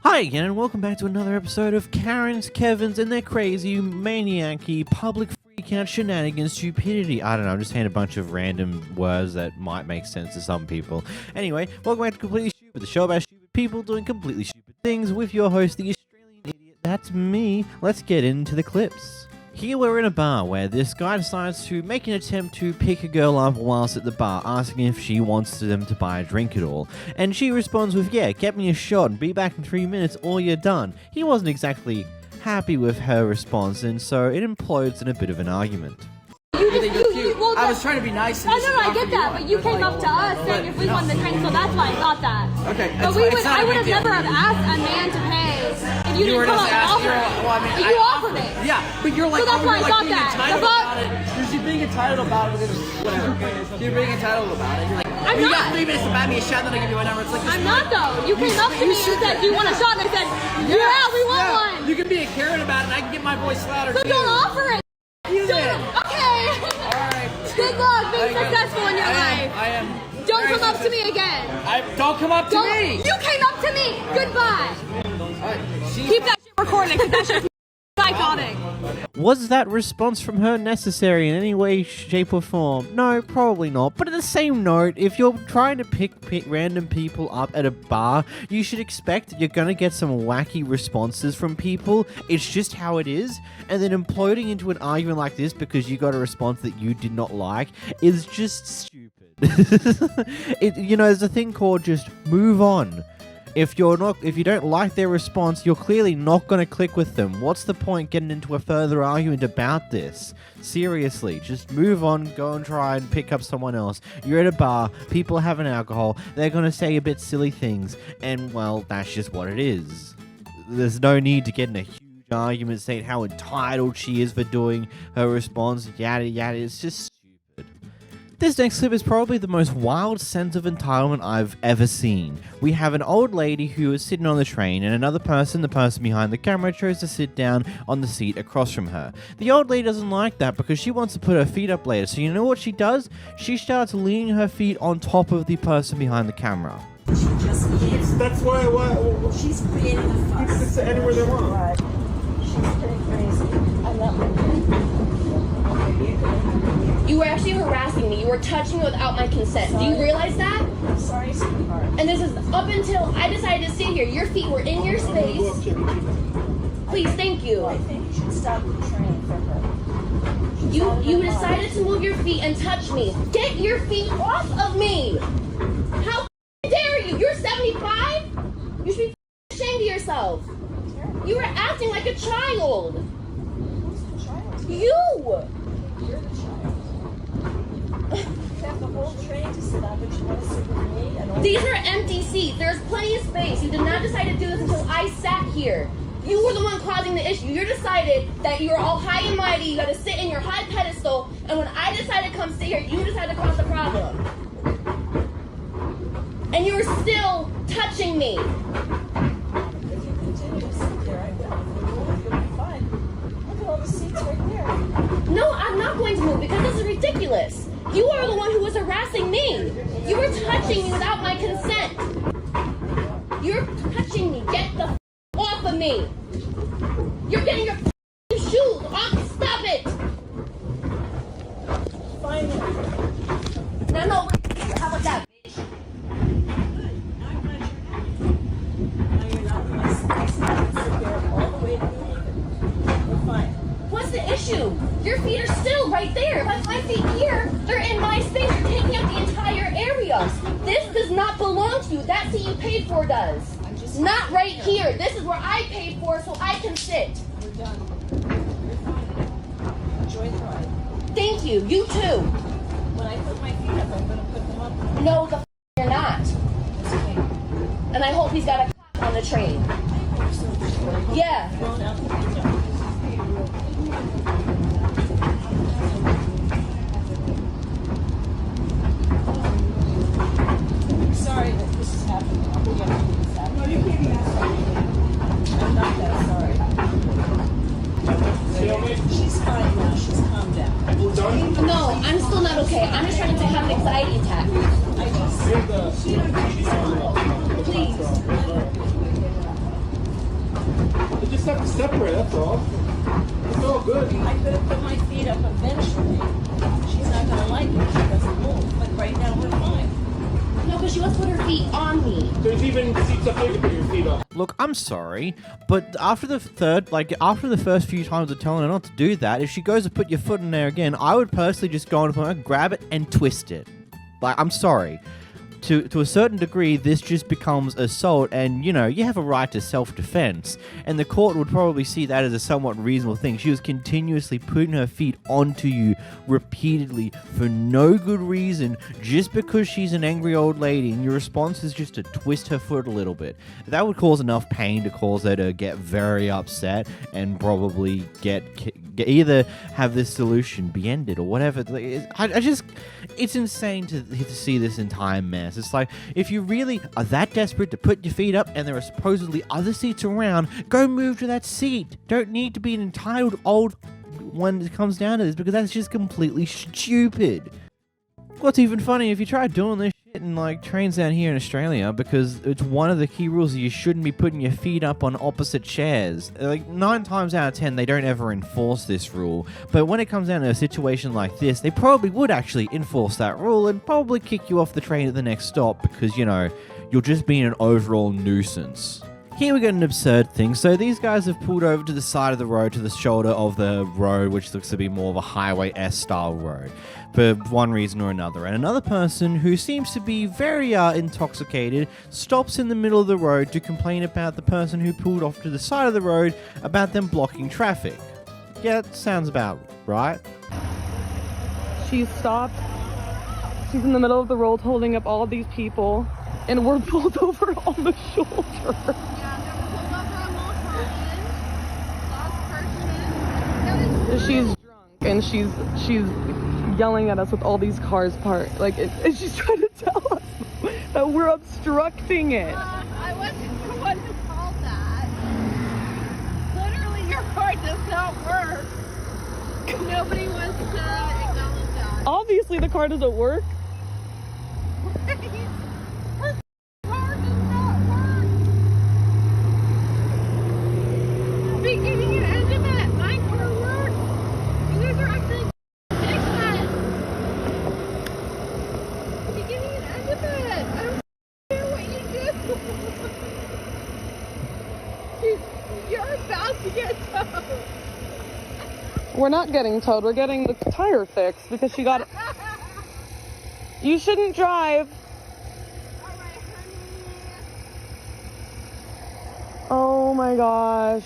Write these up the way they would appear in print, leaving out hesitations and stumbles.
Hi again, and welcome back to another episode of Karen's, Kevin's, and their crazy, maniac-y, public freak-out shenanigans stupidity. I don't know, I'm just saying a bunch of random words that might make sense to some people. Anyway, welcome back to Completely Stupid, the show about stupid people doing completely stupid things with your host, the Australian idiot. That's me. Let's get into the clips. Here we're in a bar where this guy decides to make an attempt to pick a girl up whilst at the bar, asking if she wants them to buy a drink at all. And she responds with, yeah, get me a shot and be back in 3 minutes or you're done. He wasn't exactly happy with her response, and so it implodes in a bit of an argument. I was trying to be nice. I get that, but you came up to us saying if we wanted the drink, so that's why I thought that. Okay, but I would have never have asked a man to pay if you didn't come up and offer it. But you offered it. Yeah, but you're like, so that's why I thought that. You're being entitled about it. Whatever. You're being entitled about it. You're like, I'm you not. got 3 minutes to buy me a shot, then I give you my number. It's like I'm not though. You came up to me and said, do you want a shot? And I said, yeah, we want one. You can be a Karen about it, and I can get my voice louder too. So don't offer it. Use it. Okay. Alright. Good luck being successful in your life. I am. Don't come up to me again. Don't come up to me. You came up to me. Goodbye. Keep that shit recording because that shit's psychotic. Was that response from her necessary in any way, shape, or form? No, probably not. But at the same note, if you're trying to pick random people up at a bar, you should expect that you're going to get some wacky responses from people. It's just how it is. And then imploding into an argument like this because you got a response that you did not like is just stupid. There's a thing called just move on. If you don't like their response, you're clearly not going to click with them. What's the point getting into a further argument about this? Seriously, just move on, go and try and pick up someone else. You're at a bar, people are having alcohol, they're going to say a bit silly things, and well, that's just what it is. There's no need to get in a huge argument saying how entitled she is for doing her response, yada yada, it's just stupid. This next clip is probably the most wild sense of entitlement I've ever seen. We have an old lady who is sitting on the train, and another person, the person behind the camera, chose to sit down on the seat across from her. The old lady doesn't like that because she wants to put her feet up later, so you know what she does? She starts leaning her feet on top of the person behind the camera. She just is. That's why She's creating a fuss. people can sit anywhere they want. Right. She's pretty crazy. I'm not You were actually harassing me. You were touching me without my consent. Do you realize that? I'm sorry, sweetheart. And this is up until I decided to sit here. Your feet were in your space. Please, thank you. I think you should stop the train for her. You decided to move your feet and touch me. Get your feet off of me. How dare you? You're 75? You should be ashamed of yourself. You were acting like a child. Who's the child? You! You're the child. You have the whole train to sit on, but you want to sit with me? These are empty seats. There's plenty of space. You did not decide to do this until I sat here. You were the one causing the issue. You decided that you were all high and mighty. You got to sit in your high pedestal. And when I decided to come sit here, you decided to cause the problem. And you were still touching me. If you continue to sit there, I will. You'll be fine. Look at all the seats right there. No, I'm not going to move because this is ridiculous. You are the one who was harassing me. You were touching me without my consent. You're touching me. Get the off of me. You're getting your shoes off. Stop it. Fine. No. How about that, bitch? Now you're not going to sit there all the way to the even. We're fine. What's the issue? Your feet are still right there. If I have my feet here, they're in my space. You're taking up the entire area. This does not belong to you. That seat you paid for does. Not right here. This is where I paid for so I can sit. We're done. You're fine. Enjoy the ride. Thank you. You too. When I put my feet up, I'm going to put them up. No, you're not. It's okay. And I hope he's got a cop on the train. Yeah. Thrown out the window. Sorry that this is happening. I'm not that sorry. She's fine now. She's calmed down. No, I'm still not okay. I'm just trying to have an anxiety attack. I just... Please. separate, that's all. It's all good. I'm gonna put my feet up eventually. She's not gonna like it if she doesn't move, but right now we're fine. No, but she wants to put her feet on me. There's even seats up there to put your feet up. Look, I'm sorry, but after the first few times of telling her not to do that, if she goes to put your foot in there again, I would personally just go on her, grab it, and twist it. Like, I'm sorry. To a certain degree, this just becomes assault, and, you know, you have a right to self-defense, and the court would probably see that as a somewhat reasonable thing. She was continuously putting her feet onto you repeatedly for no good reason, just because she's an angry old lady, and your response is just to twist her foot a little bit. That would cause enough pain to cause her to get very upset, and probably either have this solution be ended or whatever. It's insane to see this entire mess. It's like, if you really are that desperate to put your feet up and there are supposedly other seats around, go move to that seat. Don't need to be an entitled old when it comes down to this, because that's just completely stupid. What's even funny, if you try doing this shit in like trains down here in Australia, because it's one of the key rules that you shouldn't be putting your feet up on opposite chairs. Like 9 times out of 10, they don't ever enforce this rule. But when it comes down to a situation like this, they probably would actually enforce that rule and probably kick you off the train at the next stop because, you know, you're just being an overall nuisance. Here we got an absurd thing. So these guys have pulled over to the side of the road, to the shoulder of the road, which looks to be more of a Highway S-style road, for one reason or another. And another person who seems to be very intoxicated stops in the middle of the road to complain about the person who pulled off to the side of the road about them blocking traffic. Yeah, that sounds about right. She's stopped. She's in the middle of the road holding up all these people, and we're pulled over on the shoulder. She's drunk and she's yelling at us with all these cars parked. Like, and she's trying to tell us that we're obstructing it. I wasn't the one who called that. Literally, your car does not work. Nobody wants to acknowledge that. Obviously, the car doesn't work. Beginning and end of it. My car works. You guys are actually dickheads. Beginning and end of it. I don't care what you do. You're about to get towed. We're not getting towed. We're getting the tire fixed because she got. You shouldn't drive. Oh my gosh.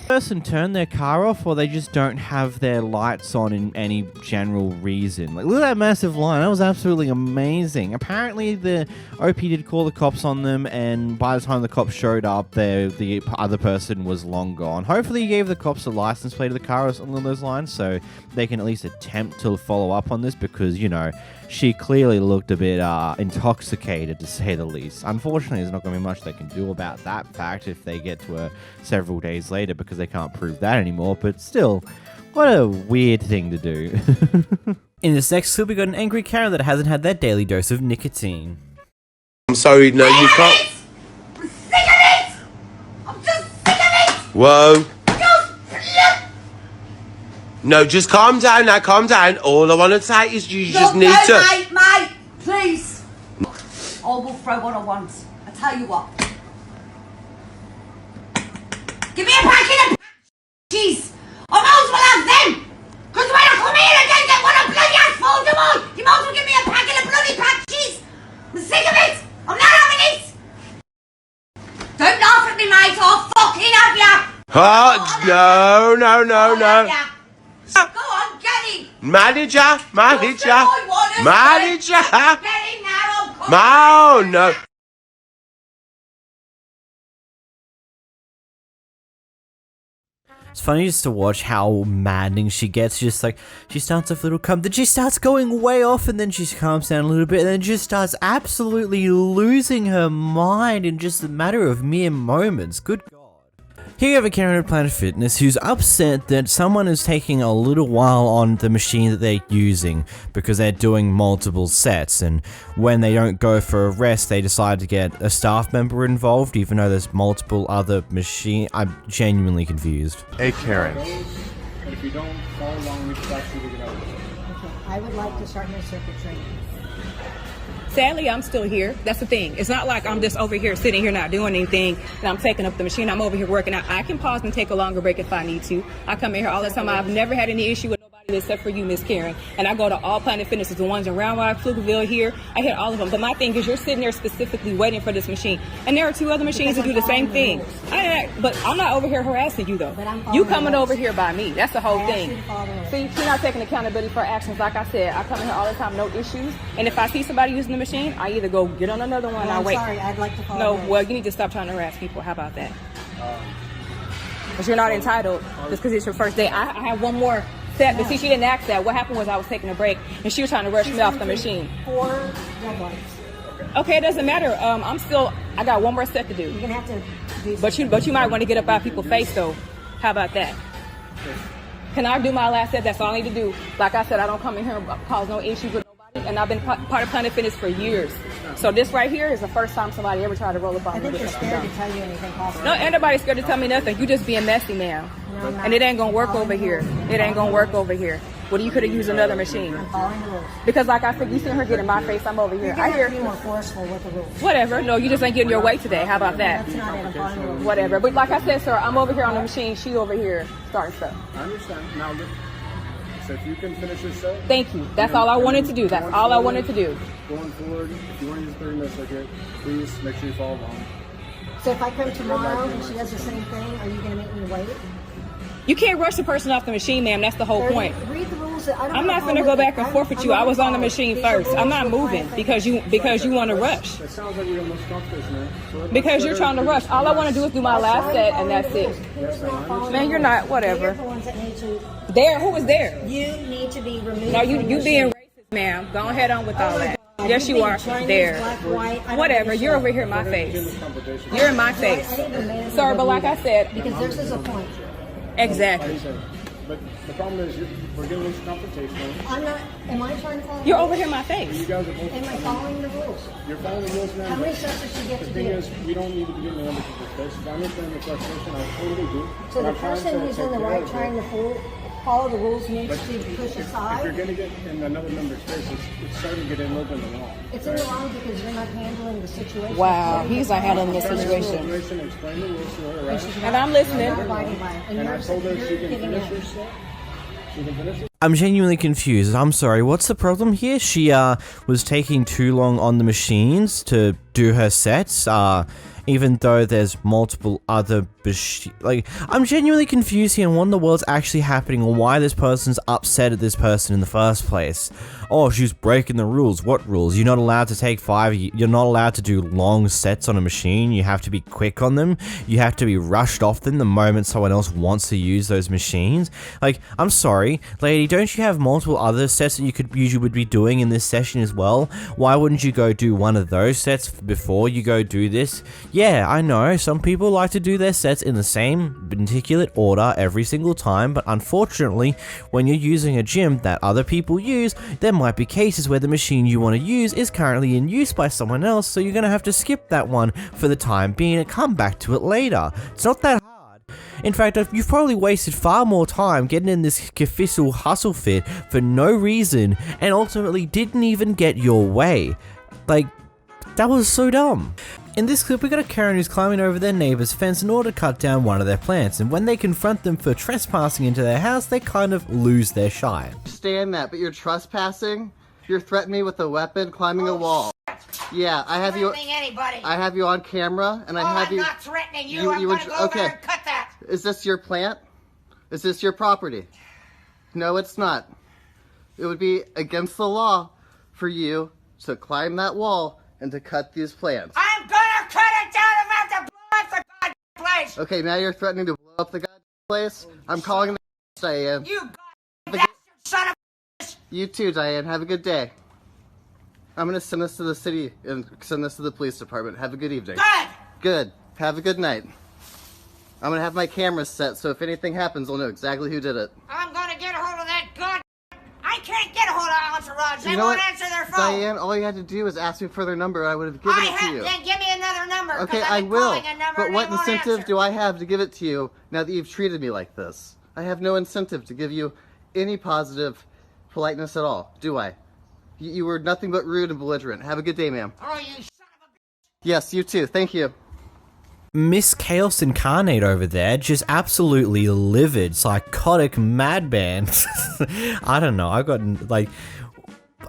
Person turn their car off, or they just don't have their lights on in any general reason. Like, look at that massive line. That was absolutely amazing. Apparently the OP did call the cops on them, and by the time the cops showed up, the other person was long gone. Hopefully he gave the cops a license plate of the car or something along those lines, so they can at least attempt to follow up on this, because, you know, she clearly looked a bit intoxicated, to say the least. Unfortunately, there's not going to be much they can do about that fact if they get to her several days later, because they can't prove that anymore. But still, what a weird thing to do. In this next clip, we got an angry Karen that hasn't had their daily dose of nicotine. I'm sorry, no, you can't. I'm sick of it! I'm just sick of it! Whoa. No, just calm down now, calm down. All I want to say is you just need to... Mate, please. I will throw what I want. I tell you what. Give me a packet of patches. I might as well have them. Because when I come here, I don't get what I bloody ass for them all. You might as well give me a packet of bloody patches. I'm sick of it. I'm not having it. Don't laugh at me, mate. I'll fucking have ya. Oh, no. Go on, get him. Manager. Get him now. I'm coming. Oh, no. It's funny just to watch how maddening she gets. Just like, she starts off a little calm, then she starts going way off, and then she calms down a little bit, and then just starts absolutely losing her mind in just a matter of mere moments. Good God. Here you have a Karen at Planet Fitness who's upset that someone is taking a little while on the machine that they're using because they're doing multiple sets, and when they don't go for a rest they decide to get a staff member involved even though there's multiple other machine. I'm genuinely confused. Hey Karen. But if you don't follow along, we just ask you to get out of there. Okay, I would like to start my circuit training. Sadly, I'm still here. That's the thing. It's not like I'm just over here sitting here not doing anything and I'm taking up the machine. I'm over here working out. I can pause and take a longer break if I need to. I come in here all the time. I've never had any issue with nobody except for you, Miss Karen. And I go to all Planet Fitnesses, the ones in Round Rock, Pflugerville here. I hit all of them. But my thing is you're sitting there specifically waiting for this machine. And there are 2 other machines that do the same thing. But I'm not over here harassing you, though. You coming over here by me. That's the whole thing. See, you're not taking accountability for actions. Like I said, I come in here all the time, no issues. And if I see somebody using the machine, I either go get on another one or I wait. Sorry, I'd like to follow. No, well, you need to stop trying to harass people. How about that? Because you're not entitled just because it's your first day. I have one more set, but see, she didn't ask that. What happened was I was taking a break and she was trying to rush me off the machine. 4 red lights. Okay, it doesn't matter. I got one more set to do. You're gonna have to do But you might want to get up out people's face though. How about that? Can I do my last set? That's all I need to do. Like I said, I don't come in here and cause no issues with nobody, and I've been part of Planet Fitness for years. So this right here is the first time somebody ever tried to roll up on me. I think you're scared to tell you anything possible. No, anybody's scared to tell me nothing. You just being messy now. No, I'm not. And it ain't gonna work over here. It ain't gonna work over here. Well, you could have used another machine. I'm following the rules. Because like I said, you seen her get in my face, I'm over here. You're I gonna hear have to be more forceful with the rules. whatever. No, you just ain't getting your way today. How about that? That's not it. I'm following the rules. Whatever. But like I said, sir, I'm over here on the machine. She over here starting stuff. I understand. Now, so if you can finish your set. Thank you. That's all I wanted to do. That's all I wanted to do. Going forward, if you want to use 30-minute circuit, please make sure you follow along. So if I come tomorrow and she does the same thing, are you gonna make me wait? You can't rush the person off the machine, ma'am. That's the whole point. Read the rules. I'm not going to go back and forth with you. I was on the machine first. I'm not moving because you want to rush. That sounds like you're almost comfortable, man. Because you're trying to rush. All I want to do is do my last set, and that's it. Man, you're not. Whatever. There. Who was there? You need to be removed. No, you being racist, ma'am. Go ahead on with all that. Yes, you are. There. Whatever. You're over here in my face. You're in my face. Sir, but like I said. Because this is a point. Exactly. But the problem is we're getting into confrontation. I'm not. Am I trying to follow? You're over here in my face. You guys are both. Am I following the rules? You're following the rules now. How many sets does she get to do? The thing is, we don't need to be getting in other people's faces. I understand the frustration. I totally do. So the person who's in the right trying to follow the rules needs to push If aside? you're going to get in another member's face, it's starting to get in a little bit in the wrong. It's in the wrong because you're not handling the situation. Wow, he's not handling the situation. Explain the rules to her, right? And I'm listening. And I told her she can finish her set. She can finish it. I'm genuinely confused. I'm sorry, what's the problem here? She was taking too long on the machines to do her sets, even though there's multiple other I'm genuinely confused here on what in the world's actually happening or why this person's upset at this person in the first place. Oh, she's breaking the rules. What rules? You're not allowed to take you're not allowed to do long sets on a machine. You have to be quick on them. You have to be rushed off them the moment someone else wants to use those machines. Like, I'm sorry, lady, don't you have multiple other sets that you would be doing in this session as well? Why wouldn't you go do one of those sets before you go do this? Yeah, I know, some people like to do their sets in the same particular order every single time, but unfortunately, when you're using a gym that other people use, there might be cases where the machine you want to use is currently in use by someone else, so you're going to have to skip that one for the time being and come back to it later. It's not that hard. In fact, you've probably wasted far more time getting in this kefissel hustle fit for no reason and ultimately didn't even get your way. Like, that was so dumb. In this clip, we got a Karen who's climbing over their neighbor's fence in order to cut down one of their plants, and when they confront them for trespassing into their house, they kind of lose their shine. Understand that, but you're trespassing? You're threatening me with a weapon, climbing a wall. Yeah, I have you. Anybody. I have you on camera, and I have you. I'm not threatening you. I'm gonna go over and cut that. Is this your plant? Is this your property? No, it's not. It would be against the law for you to climb that wall and to cut these plants. I'm gonna cut it down. I'm gonna have to blow up the goddamn place. Okay, now you're threatening to blow up the goddamn place? I'm calling the Diane. You goddamn bastard son of a bitch. You too, Diane. Have a good day. I'm gonna send this to the city and send this to the police department. Have a good evening. Good. Good. Have a good night. I'm gonna have my camera set so if anything happens, I'll know exactly who did it. I'm gonna get a hold of that god. I can't get a hold of Entourage. They You know won't what? answer their phone. Diane, all you had to do was ask me for their number. I would have given it to you. Then give me another number. Okay, I've I been will. calling a number But and what they won't incentive answer. do I have to give it to you now that you've treated me like this? I have no incentive to give you any positive politeness at all, do I? You were nothing but rude and belligerent. Have a good day, ma'am. Oh, you son of a bitch. Yes, you too. Thank you. Miss Chaos Incarnate over there, just absolutely livid, psychotic madman. I don't know, I got, like,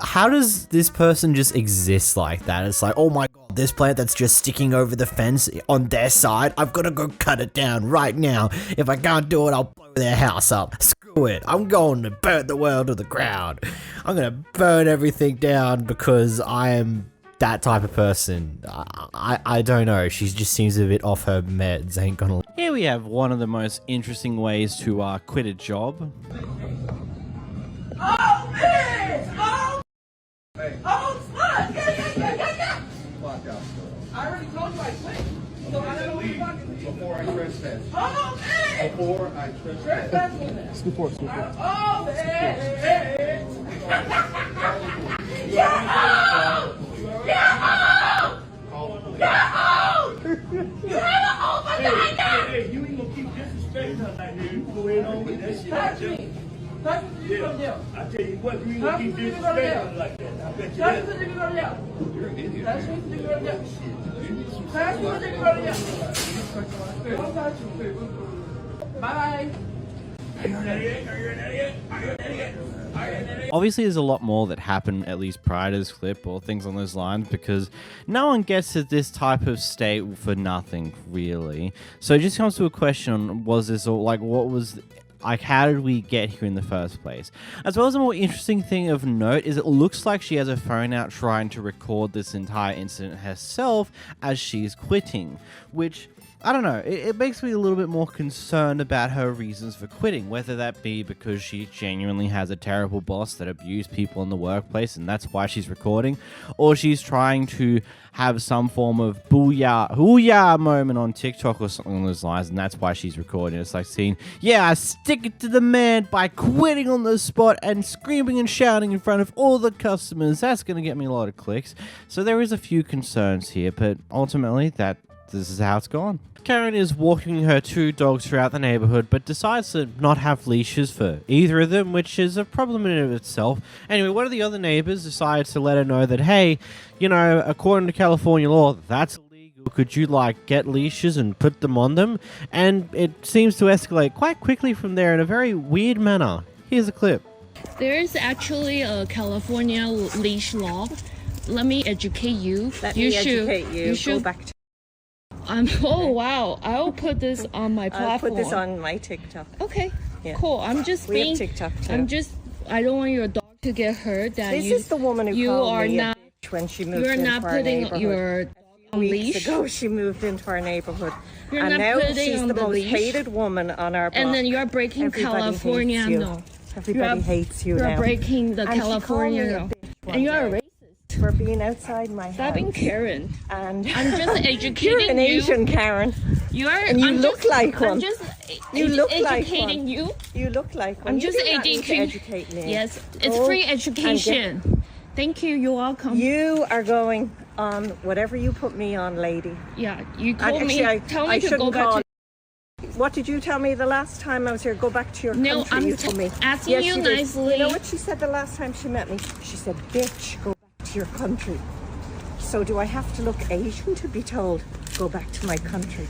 how does this person just exist like that? It's like, oh my god, this plant that's just sticking over the fence on their side, I've got to go cut it down right now. If I can't do it, I'll blow their house up. Screw it, I'm going to burn the world to the ground. I'm going to burn everything down because I am that type of person. I don't know. She just seems a bit off her meds. Ain't gonna. Here we have one of the most interesting ways to quit a job. Oh, man! Oh! Hey. Oh, slut! Yeah. I already told you I quit. So I don't know what you're talking about. Before I trespass. Oh, man! Before I trespass. Scoop forward. Oh, man! Yeah! Hey, you ain't gonna keep disrespecting her like that. You go ahead on with that shit. Touch me. Touch me, you go to jail. I tell you what, you ain't gonna keep disrespecting her like that. I bet you Touch that. me, you go to jail. You're an idiot. Touch me, you go to jail. Touch me, you go to jail. Don't touch me. Bye. Are you an idiot? Are you an idiot? Are you an idiot? Are you an idiot? Obviously, there's a lot more that happened, at least prior to this clip or things on those lines, because no one gets to this type of state for nothing, really. So it just comes to a question: was this all like what was? Like, how did we get here in the first place? As well as a more interesting thing of note is it looks like she has her phone out trying to record this entire incident herself as she's quitting, which, I don't know, it makes me a little bit more concerned about her reasons for quitting, whether that be because she genuinely has a terrible boss that abused people in the workplace and that's why she's recording, or she's trying to have some form of booyah moment on TikTok or something along those lines, and that's why she's recording. It's like saying, yeah, I stick it to the man by quitting on the spot and screaming and shouting in front of all the customers. That's going to get me a lot of clicks. So there is a few concerns here, but ultimately this is how it's gone. Karen is walking her two dogs throughout the neighborhood, but decides to not have leashes for either of them, which is a problem in and of itself. Anyway, one of the other neighbors decides to let her know that, hey, you know, according to California law, that's illegal. Could you, like, get leashes and put them on them? And it seems to escalate quite quickly from there in a very weird manner. Here's a clip. There is actually a California leash law. Let me educate you. You should go back to oh wow, I'll put this on my platform. I'll put this on my TikTok. Okay, yeah. Cool. I'm just we being. Have TikTok too. I don't want your dog to get hurt. This is the woman who called me a bitch when she moved into our neighborhood. Your dog on weeks leash. ago, she moved into our neighborhood, You're and not now putting she's on the most leash. hated woman on our block. And then you're breaking Everybody California hates you. law. Everybody hates you now. You're breaking the and California law. And you're a racist. For being outside my house. Stop being Karen. And I'm just educating you're an Asian Karen. And you look like one. I'm just you look educating like you. You look like one. I'm just educate me. Yes, it's free education. Thank you. You're welcome. You are going on whatever you put me on, lady. Yeah, you told me. Tell me to go back to. What did you tell me the last time I was here? Go back to your country. No, I'm you told me. asking you nicely. You know what she said the last time she met me? She said, "Bitch, go back to your country." So do I have to look Asian to be told, "Go back to my country"?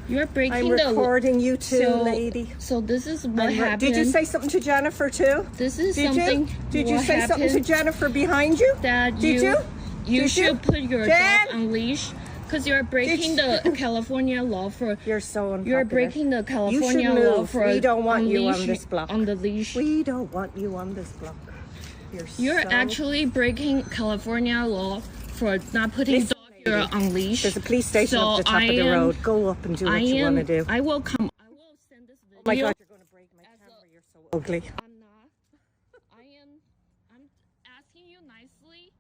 You're breaking I'm recording you too, lady. So this is what happened. Did you say something to Jennifer too? This is something. Did you say something to Jennifer behind you? That did you? You should put your dog on leash. Because you're breaking the California law for. You're so unpopular. You're breaking the California law for. We don't want you on this block. On the leash. We don't want you on this block. You're actually breaking California law for not putting dog here on leash. There's a police station up the top of the road. Go up and do what you want to do. I will come. I will send this video. Oh my God, you're going to break my camera. You're so ugly. I'm not. I'm asking you nicely,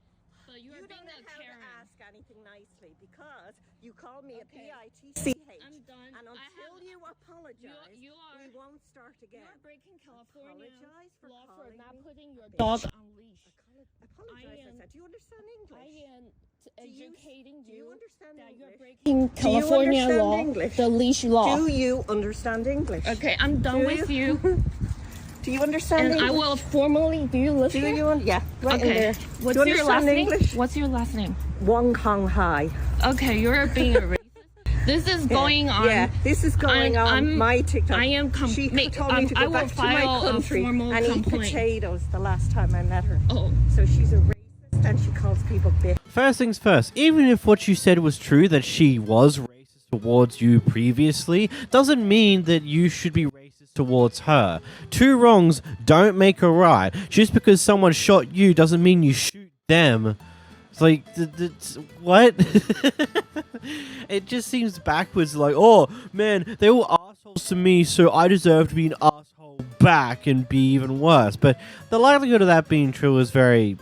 but you're being a Karen. Ask anything nicely because you called me a PI TCH. I'm done. And until you apologize, you are, we won't start again. You are breaking California Apologize for law for calling not me putting your bitch. dog on leash. Apologize, I said. Do you understand English? I am educating Do you you understand that English? you're breaking California understand law, English? the leash law. Do you understand English? Okay, I'm done Do with you. Do you understand And English? I will formally. Do you listen? Do you? Yeah. Right in Okay. there. What's Do you your last understand name? English? What's your last name? Wong Kong Hai. Okay, you're being a racist. This is going on. Yeah, this is going on my TikTok. I am She told me to go I will back to my file country a formal and eat complaint. potatoes the last time I met her. Oh. So she's a racist and she calls people bitch. First things first, even if what you said was true, that she was racist towards you previously, doesn't mean that you should be racist towards her. Two wrongs don't make a right. Just because someone shot you doesn't mean you shoot them. It's like, what? It just seems backwards, like, oh, man, they were assholes to me, so I deserve to be an asshole back and be even worse. But the likelihood of that being true is very...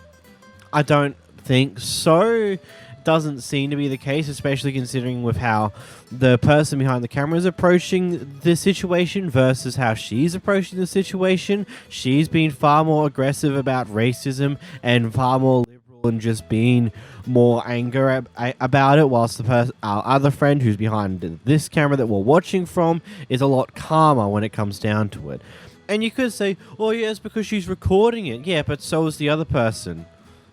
I don't think so. Doesn't seem to be the case, especially considering with how the person behind the camera is approaching the situation versus how she's approaching the situation. She's been far more aggressive about racism and far more liberal and just being more anger about it, whilst our other friend who's behind this camera that we're watching from is a lot calmer when it comes down to it. And you could say, oh yeah, it's because she's recording it. Yeah, but so is the other person.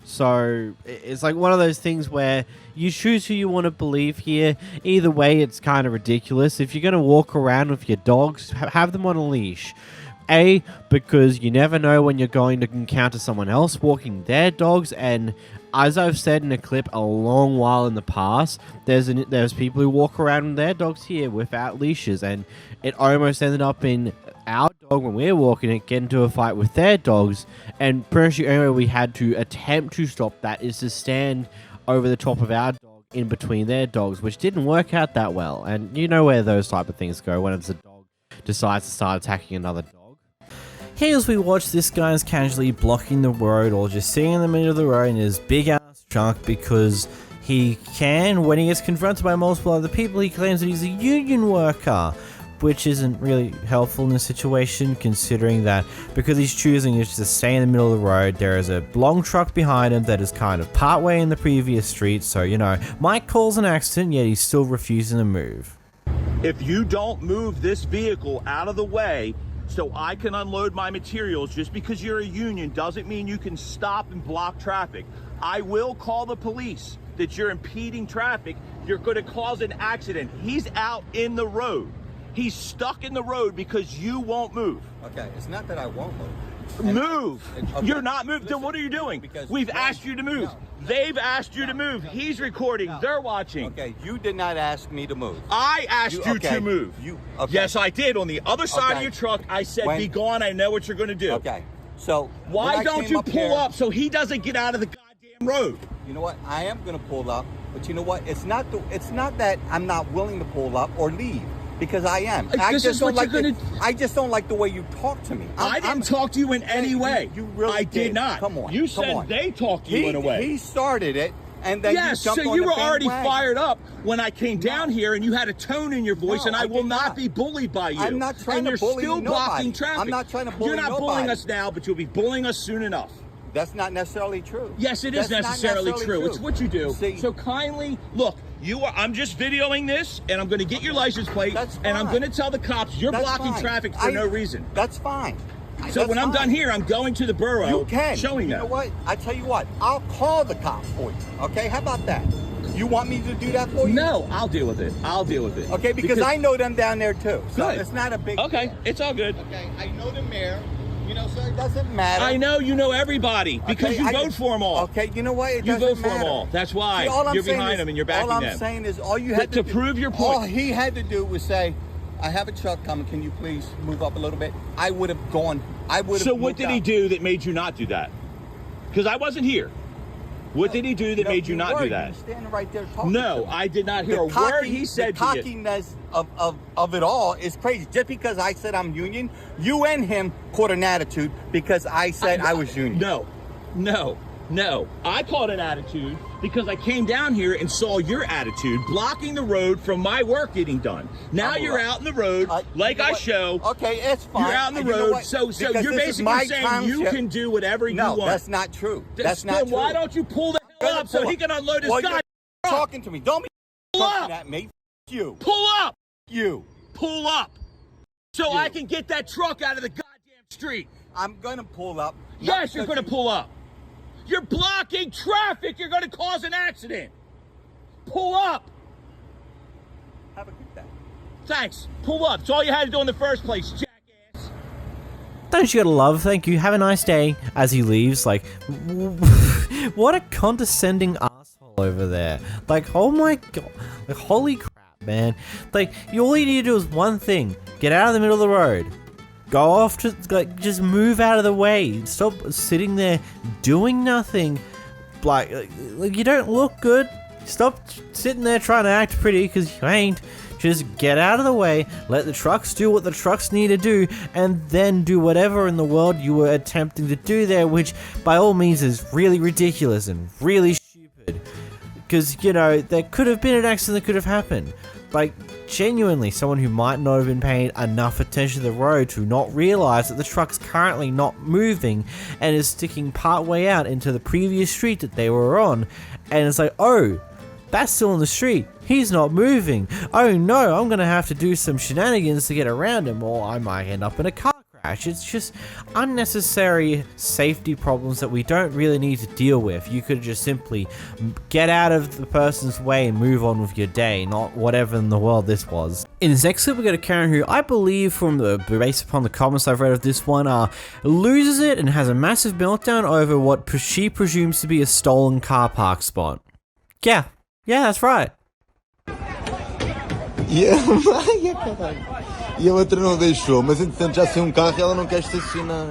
So it's like one of those things where you choose who you want to believe here. Either way, it's kind of ridiculous. If you're going to walk around with your dogs, have them on a leash. A, because you never know when you're going to encounter someone else walking their dogs, and as I've said in a clip a long while in the past, there's people who walk around with their dogs here without leashes, and it almost ended up in our dog, when we were walking it, get into a fight with their dogs, and pretty much the only way we had to attempt to stop that is to stand over the top of our dog in between their dogs, which didn't work out that well. And you know where those type of things go when it's a dog decides to start attacking another dog. Here as we watch, this guy is casually blocking the road or just sitting in the middle of the road in his big ass truck because he can. When he gets confronted by multiple other people, he claims that he's a union worker, which isn't really helpful in this situation, considering that because he's choosing just to stay in the middle of the road, there is a long truck behind him that is kind of partway in the previous street, so, you know, might cause an accident, yet he's still refusing to move. If you don't move this vehicle out of the way so I can unload my materials, just because you're a union doesn't mean you can stop and block traffic. I will call the police that you're impeding traffic. You're going to cause an accident. He's out in the road. He's stuck in the road because you won't move. Okay, it's not that I won't move. Move. Okay. You're not moving. Then what are you doing? We've asked you to move. No. They've asked you to move. He's recording. They're watching. Okay, you did not ask me to move. I asked you to move. Okay. Yes, I did. On the other side of your truck, I said, be gone. I know what you're going to do. Okay, so why don't you pull up so he doesn't get out of the goddamn road? You know what? I am going to pull up, but you know what? It's not that I'm not willing to pull up or leave. Because I am. I just don't like the way you talk to me. I didn't talk to you in any way. You really I did not. Come on. You said they talked to you in a way. He started it, and then yes, you jumped on so you the were already bandwagon. fired up when I came down here, and you had a tone in your voice, and I will not be bullied by you. I'm not trying to bully And you're still blocking nobody. traffic. I'm not trying to bully You're not bullying us now, but you'll be bullying us soon enough. That's not necessarily true. Yes, it is necessarily true. It's what you do. See, so kindly, look, I'm just videoing this, and I'm going to get your license plate, and I'm going to tell the cops you're blocking traffic for no reason. That's fine. So when I'm done here, I'm going to the borough. You can. Showing them. You know what? I tell you what. I'll call the cops for you. Okay? How about that? You want me to do that for you? No, I'll deal with it. I'll deal with it. Okay, because I know them down there too. So it's not a big deal. It's all good. Okay, I know the mayor. You know, so it doesn't matter. I know you know everybody because you vote for them all. Okay, you know what? You vote for them all. That's why you're behind them and you're backing them. All I'm saying is all you had to prove your point. All he had to do was say, I have a truck coming. Can you please move up a little bit? I would have gone. I would have. So what did he do that made you not do that? Because I wasn't here. What did he do that made you not do that? You were standing right there talking. No, I did not hear a word he said to you. The cockiness of it all is crazy. Just because I said I'm union, you and him caught an attitude because I said I was union. No. No, I called an attitude because I came down here and saw your attitude blocking the road from my work getting done. Now you're out in the road, like I show. Okay, it's fine. You're out in the road, so you're basically saying you can do whatever you want. No, that's not true. That's not true. Why don't you pull the hell up so he can unload his guy? Talking to me. Don't be talking at me. You. Pull up. You. Pull up. So I can get that truck out of the goddamn street. I'm gonna pull up. Yes, you're gonna pull up. You're blocking traffic. You're gonna cause an accident. Pull up. Have a good day. Thanks. Pull up. It's all you had to do in the first place, jackass. Don't you gotta love, thank you, have a nice day, as he leaves, like, what a condescending asshole over there. Like, oh my god, like, holy crap, man. Like, all you need to do is one thing, get out of the middle of the road. Go off to, like, just move out of the way. Stop sitting there doing nothing. Like you don't look good. Stop sitting there trying to act pretty, because you ain't. Just get out of the way, let the trucks do what the trucks need to do, and then do whatever in the world you were attempting to do there, which by all means is really ridiculous and really stupid. Because, you know, there could have been an accident that could have happened. Like, genuinely, someone who might not have been paying enough attention to the road to not realize that the truck's currently not moving and is sticking part way out into the previous street that they were on, and it's like, oh, that's still in the street. He's not moving. Oh no, I'm gonna have to do some shenanigans to get around him, or I might end up in a car crash. It's just unnecessary safety problems that we don't really need to deal with. You could just simply get out of the person's way and move on with your day, not whatever in the world this was. In this next clip, we got a Karen who I believe, based upon the comments I've read of this one, loses it and has a massive meltdown over what she presumes to be a stolen car park spot. Yeah, that's right. E a outra não deixou, mas entretanto já saiu um carro e ela não quer estacionar.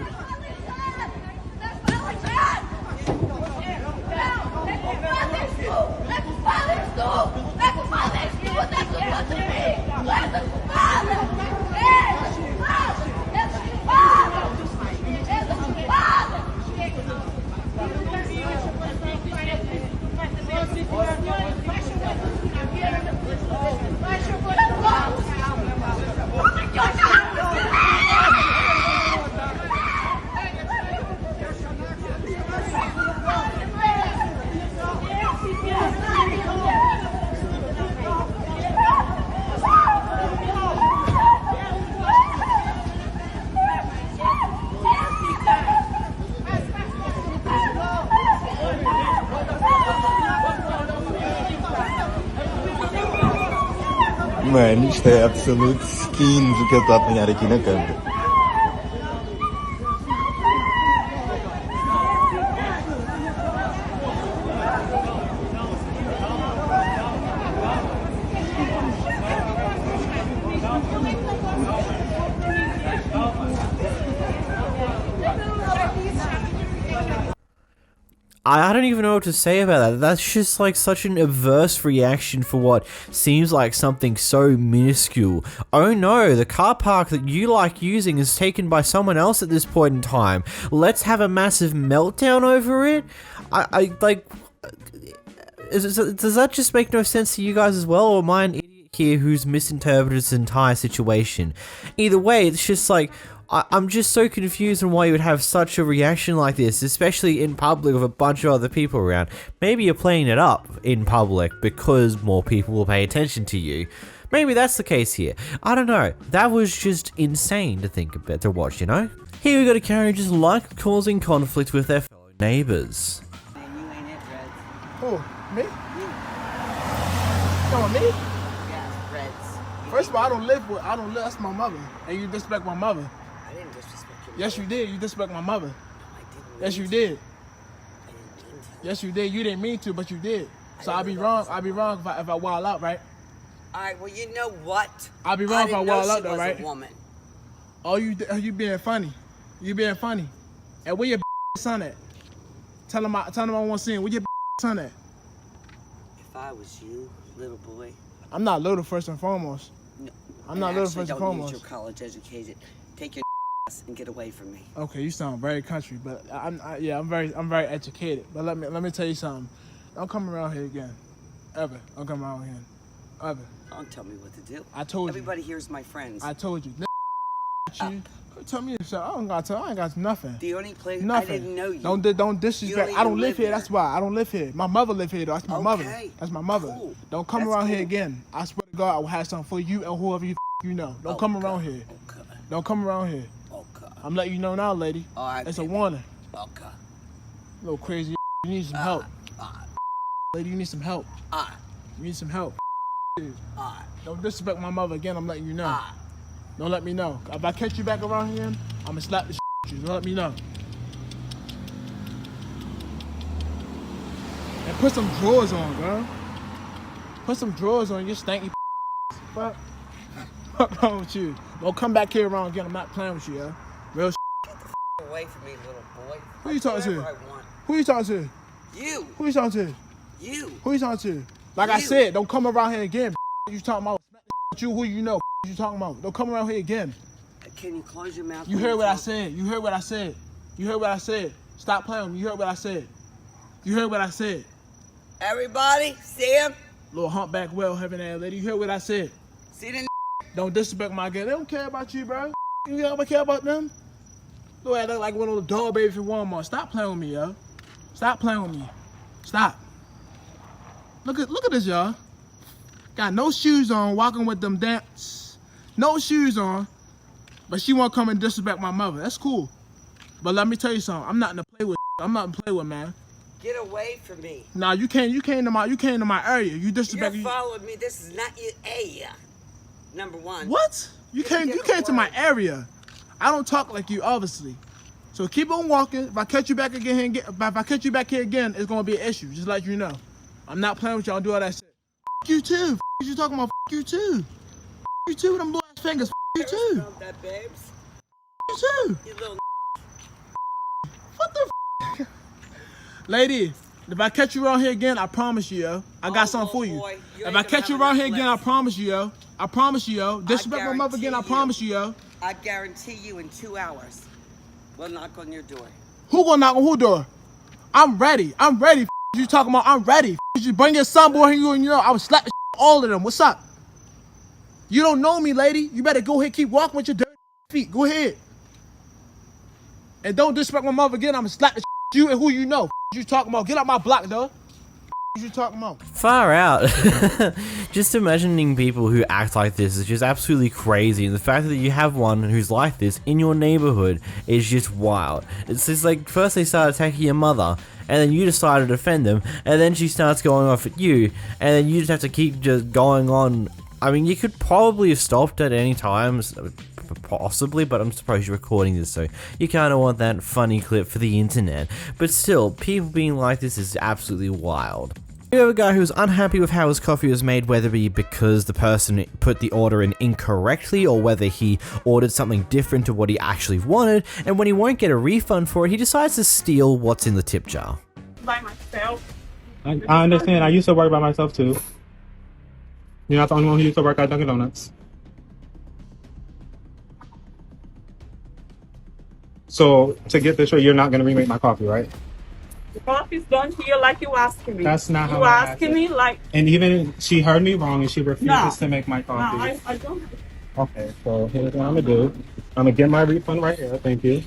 Mano, isto é absolute skins o que eu estou a apanhar aqui na câmera. I don't even know what to say about that. That's just like such an adverse reaction for what seems like something so minuscule. Oh no, the car park that you like using is taken by someone else at this point in time. Let's have a massive meltdown over it? I like... Does that just make no sense to you guys as well, or am I an idiot here who's misinterpreted this entire situation? Either way, it's just like... I'm just so confused on why you would have such a reaction like this, especially in public with a bunch of other people around. Maybe you're playing it up in public because more people will pay attention to you. Maybe that's the case here. I don't know. That was just insane to think about, to watch, you know? Here we got a Karen who just like causing conflict with their fellow neighbors. Who? Me? Come on, me? Yeah, Reds. First of all, I don't live, that's my mother. And you disrespect my mother. I didn't disrespect you. Yes, you did. You disrespect my mother. No, I didn't. Yes, you did. I didn't mean to. Yes, you did. You didn't mean to, but you did. So I'll be wrong. I'll be wrong if I wild out, right? All right. Well, you know what? I'll be wrong if I wild out, though, right? right? A woman. Oh, you being funny. You being funny. And where your son at? Tell him I want to see him. Where your son at? If I was you, little boy. I'm not little first and foremost. No. I'm not little first and don't foremost. Use your college education. Take your ass and get away from me. Okay, you sound very country, but I'm very educated. But let me tell you something. Don't come around here again, ever. Don't come around here, ever. Don't tell me what to do. I told you. Everybody here's my friends. I told you. You. Tell me yourself. I ain't got nothing. The only place nothing. I didn't know you. Don't disrespect. I don't live here. That's why I don't live here. My mother live here though. That's my mother. That's my mother. Cool. Don't come around here again. I swear to God, I will have something for you and whoever you know. Don't come around here. Okay. Don't come around here. Okay. I'm letting you know now, lady. All right. It's a warning. Okay. Little crazy. You need some help. Lady, you need some help. You need some help. Don't disrespect my mother again. I'm letting you know. Don't let me know. If I catch you back around here, I'm gonna slap the shit out you. Don't let me know. And put some drawers on, bro. Put some drawers on, you stanky fuck. What's wrong with you? Don't come back here around again. I'm not playing with you, yo. Real Get the away from me, little boy. Who you talking to? I want. Who you talking to? You. Who you talking to? You. Who you talking to? Like I said, don't come around here again. You talking about you? Who you know? You talking about? Don't come around here again. Can you close your mouth? You heard what I said. You heard what I said. You heard what I said. Stop playing with me. You heard what I said. You heard what I said. Everybody, see him? Little humpback, well having ass lady. You heard what I said. See the Don't disrespect my girl. They don't care about you, bro. You ever care about them? Look at that like one of those dog babies from Walmart. Stop playing with me, yo. Stop playing with me. Stop. Look at this, y'all. Got no shoes on, walking with them dance. No shoes on. But she won't come and disrespect my mother. That's cool. But let me tell you something. I'm not to play with. I'm not to play with, man. Get away from me. Nah, you came to my area. You disrespect. You're following me. This is not your area. Number one. What? You came to my area. I don't talk like you, obviously. So keep on walking. If I catch you back again, if I catch you back here again, it's gonna be an issue. Just let you know. I'm not playing with y'all. Do all that shit. F you too. F you talking about? F you too. F you too. With them little ass fingers. F you too. That, babes. F you too. You little. What the? F Lady, if I catch you around here again, I promise you, yo. I got something for you. If I catch you around here again, I promise you, yo. I promise you, yo. Disrespect my mother again, I promise you, yo. I guarantee you in 2 hours, we'll knock on your door. Who gonna knock on who door? I'm ready. I'm ready. You talking about? I'm ready. You bring your son, boy, here, you know I would slap the all of them. What's up? You don't know me, lady. You better go ahead, keep walking with your dirty feet. Go ahead. And don't disrespect my mother again. I'm gonna slap the you and who you know. You talking about? Get out my block, though. You talking about? Far out. Just imagining people who act like this is just absolutely crazy, and the fact that you have one who's like this in your neighborhood is just wild. It's just like, first they start attacking your mother, and then you decide to defend them, and then she starts going off at you, and then you just have to keep just going on. I mean, you could probably have stopped at any time, possibly, but I'm surprised you're recording this, so you kind of want that funny clip for the internet. But still, people being like this is absolutely wild. You have a guy who's unhappy with how his coffee was made, whether it be because the person put the order in incorrectly or whether he ordered something different to what he actually wanted, and when he won't get a refund for it, he decides to steal what's in the tip jar. By myself. I understand. I used to work by myself too. You're not the only one who used to work at Dunkin' Donuts. So, to get this straight, you're not going to remake my coffee, right? The coffee's done here like you asking me. That's not how you I asking me like. And even she heard me wrong and she refuses to make my No, coffee. I don't. Okay, so here's what I'm going to do. I'm going to get my refund right here. Thank you.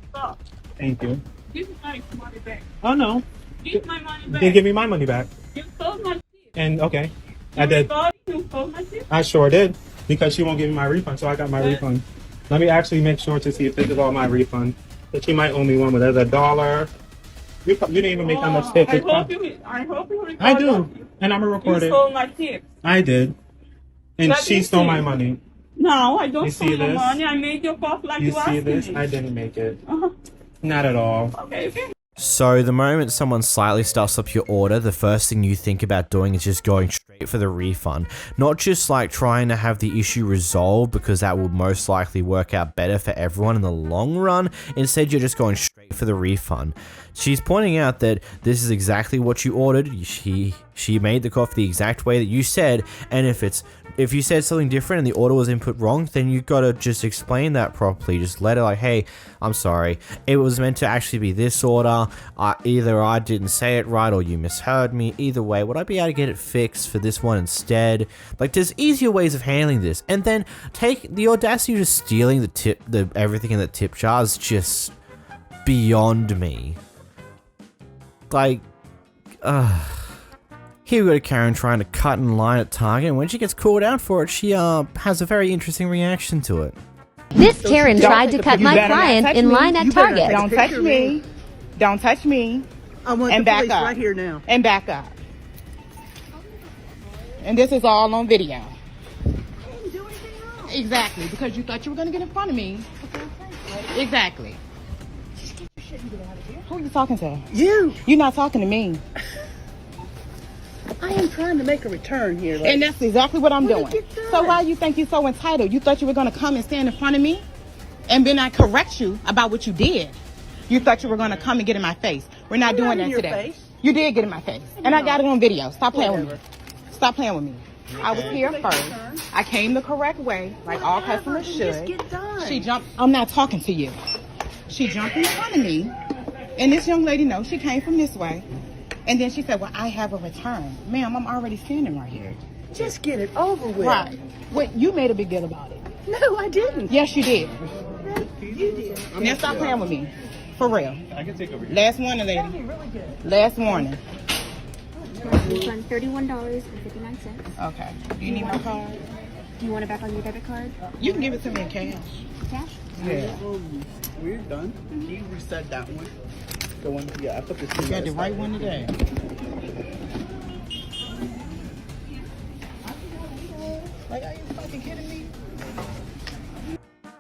Stop. Thank you. Give me my money back. Oh, no. Give my money back. Then give me my money back. You sold my tip. And, okay. I did. You sold my tip? I sure did. Because she won't give me my refund, so I got my refund. Let me actually make sure to see if this is all my refund. But she might owe me one, but there's $1. You didn't even make that much tip. I hope you record. I do. And I'm going to record it. You stole my tip. I did. And Let she me stole see. my money. No, I don't You steal see your this? money. I made your coffee like You you see asking this? me. I didn't make it. Not at all. Okay. So the moment someone slightly stuffs up your order, the first thing you think about doing is just going straight for the refund. Not just like trying to have the issue resolved, because that will most likely work out better for everyone in the long run. Instead, you're just going straight for the refund. She's pointing out that this is exactly what you ordered. She made the coffee the exact way that you said, and if you said something different and the order was input wrong, then you gotta just explain that properly. Just let her like, hey, I'm sorry, it was meant to actually be this order. Either I didn't say it right or you misheard me. Either way, would I be able to get it fixed for this one instead? Like, there's easier ways of handling this. And then take the audacity of just stealing everything in the tip jar is just beyond me. Like, here we go to Karen trying to cut in line at Target, and when she gets called out for it, she has a very interesting reaction to it. This Karen tried to cut my client in line at Target. Don't touch me. Don't touch me. I want and the back police up. right here now. And back up. And this is all on video. Exactly, because you thought you were going to get in front of me. Exactly. Who are you talking to? You. You're not talking to me. I am trying to make a return here. And that's exactly what I'm doing. So why you think you're so entitled? You thought you were going to come and stand in front of me and then I correct you about what you did. You thought you were going to come and get in my face. We're not doing that today. You did get in my face. And I got it on video. Stop playing with me. Stop playing with me. I was here first. I came the correct way, like all customers should. She jumped. I'm not talking to you. She jumped in front of me. And this young lady knows she came from this way. And then she said, well, I have a return. Ma'am, I'm already standing right here. Just get it over with. Right. Wait, you made a big deal about it. No, I didn't. Yes, you did. You did. Now stop playing with me. For real. I can take over here. Last warning, lady. Really good. Last warning. Refund $31.59. Okay. Do you need my card? Do you want it back on your debit card? You can give it to me in cash. Cash? Yeah. We're done. Can you reset that one? The one, yeah, I put this in. You got the right one today. Like, are you fucking kidding me?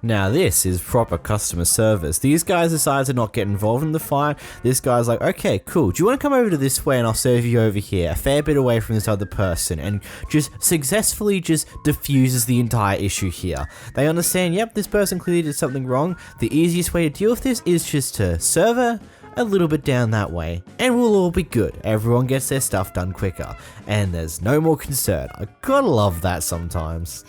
Now this is proper customer service. These guys decide to not get involved in the fight. This guy's like, okay, cool. Do you want to come over to this way and I'll serve you over here, a fair bit away from this other person, and just successfully just diffuses the entire issue here. They understand, yep, this person clearly did something wrong. The easiest way to deal with this is just to serve her a little bit down that way, and we'll all be good. Everyone gets their stuff done quicker, and there's no more concern. I gotta love that sometimes.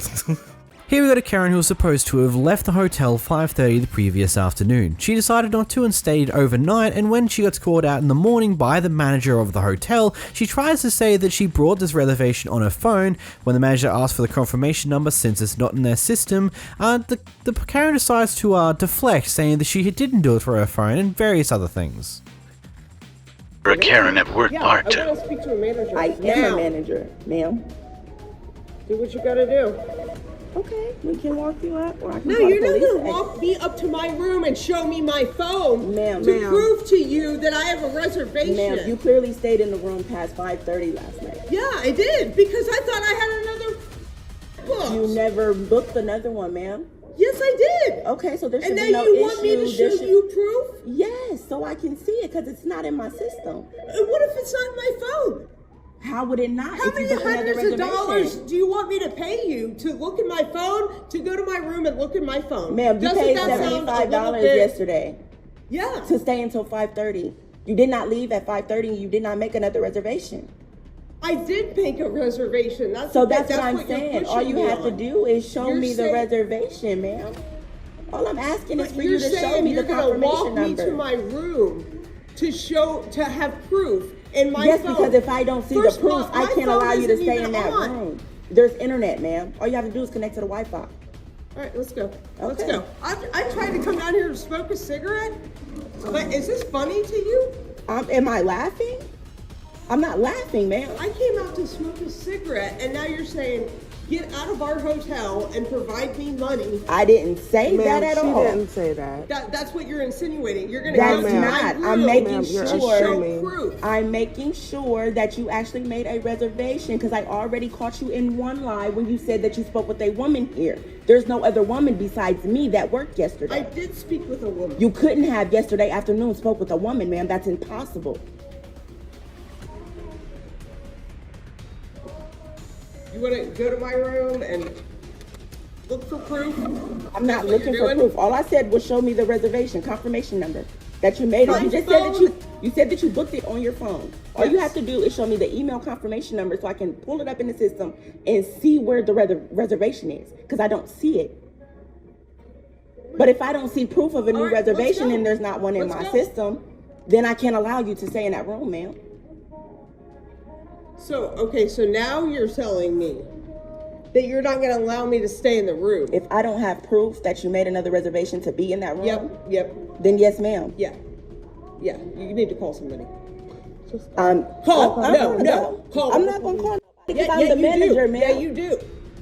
Here we go to Karen, who was supposed to have left the hotel 5:30 the previous afternoon. She decided not to and stayed overnight, and when she gets called out in the morning by the manager of the hotel, she tries to say that she brought this reservation on her phone. When the manager asks for the confirmation number, since it's not in their system, the Karen decides to deflect, saying that she didn't do it for her phone and various other things. You're a Karen at work, aren't I you? want to speak to a manager. I am a manager, ma'am. Do what you gotta do. Okay, we can walk you up, or I can No, call you're the not police. gonna walk me up to my room and show me my phone Ma'am, to ma'am. prove to you that I have a reservation. Ma'am, you clearly stayed in the room past 5:30 last night. Yeah, I did, because I thought I had another book. You never booked another one, ma'am. Yes, I did. Okay, so there should and be now no you issue. want me to show you proof? Yes, so I can see it, because it's not in my system. What if it's not my phone? How would it not? How if you many book another hundreds of dollars reservation? do you want me to pay you to look at my phone, to go to my room and look at my phone? Ma'am, you Doesn't paid that sound a $75 little bit- yesterday. Yeah. To stay until 5:30. You did not leave at 5:30. You did not make another reservation. I did make a reservation. That's what I'm you're saying. All you pushing have me to on. do is show You're me the saying- reservation, ma'am. All I'm asking is But for you're you to show saying me you're the gonna confirmation walk number. me to my room to have proof in my Yes, phone. because if I don't see First the of all, proof, I my can't phone allow you to isn't stay even in that on. room. There's internet, ma'am. All you have to do is connect to the Wi-Fi. All right, let's go. Let's Okay. go. I tried to come down here to smoke a cigarette, but is this funny to you? Am I laughing? I'm not laughing, ma'am. I came out to smoke a cigarette, and now you're saying, get out of our hotel and provide me money. I didn't say that at all. She didn't say that. That's what you're insinuating. You're going to That's go to my not. room I'm making to sure. show proof. I'm making sure that you actually made a reservation, because I already caught you in one lie when you said that you spoke with a woman here. There's no other woman besides me that worked yesterday. I did speak with a woman. You couldn't have yesterday afternoon spoke with a woman, ma'am. That's impossible. You want to go to my room and look for proof? I'm not looking for proof. All I said was show me the reservation confirmation number. that you made it. You My just phone? said you said that you booked it on your phone. All you have to do is show me the email confirmation number so I can pull it up in the system and see where the reservation is, because I don't see it. But if I don't see proof of a new reservation and there's not one in my system, then I can't allow you to stay in that room, ma'am. So, okay, so now you're telling me that you're not going to allow me to stay in the room. If I don't have proof that you made another reservation to be in that room, Yep. then yes, ma'am. Yeah, you need to call somebody. Call. No. Call. I'm not going to call nobody because I'm the manager, ma'am. Yeah, you do.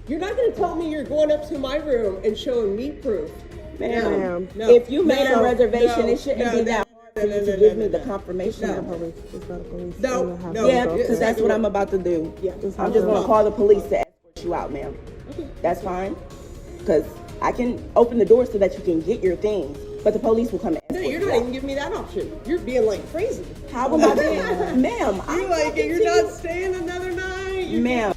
You're not going to tell me you're going up to my room and showing me proof. Ma'am, No. if you made a No. reservation, No. it shouldn't No. be that hard for you to give me the confirmation number. No. Yeah, because that's what I'm about to do. Yeah. I'm just going to call the police to escort you out, ma'am. That's fine. Because I can open the door so that you can get your things, but the police will come and No, escort you're you not out. even giving me that option. You're being like crazy. How am I being? Ma'am, You're like, you're not staying another night. Ma'am.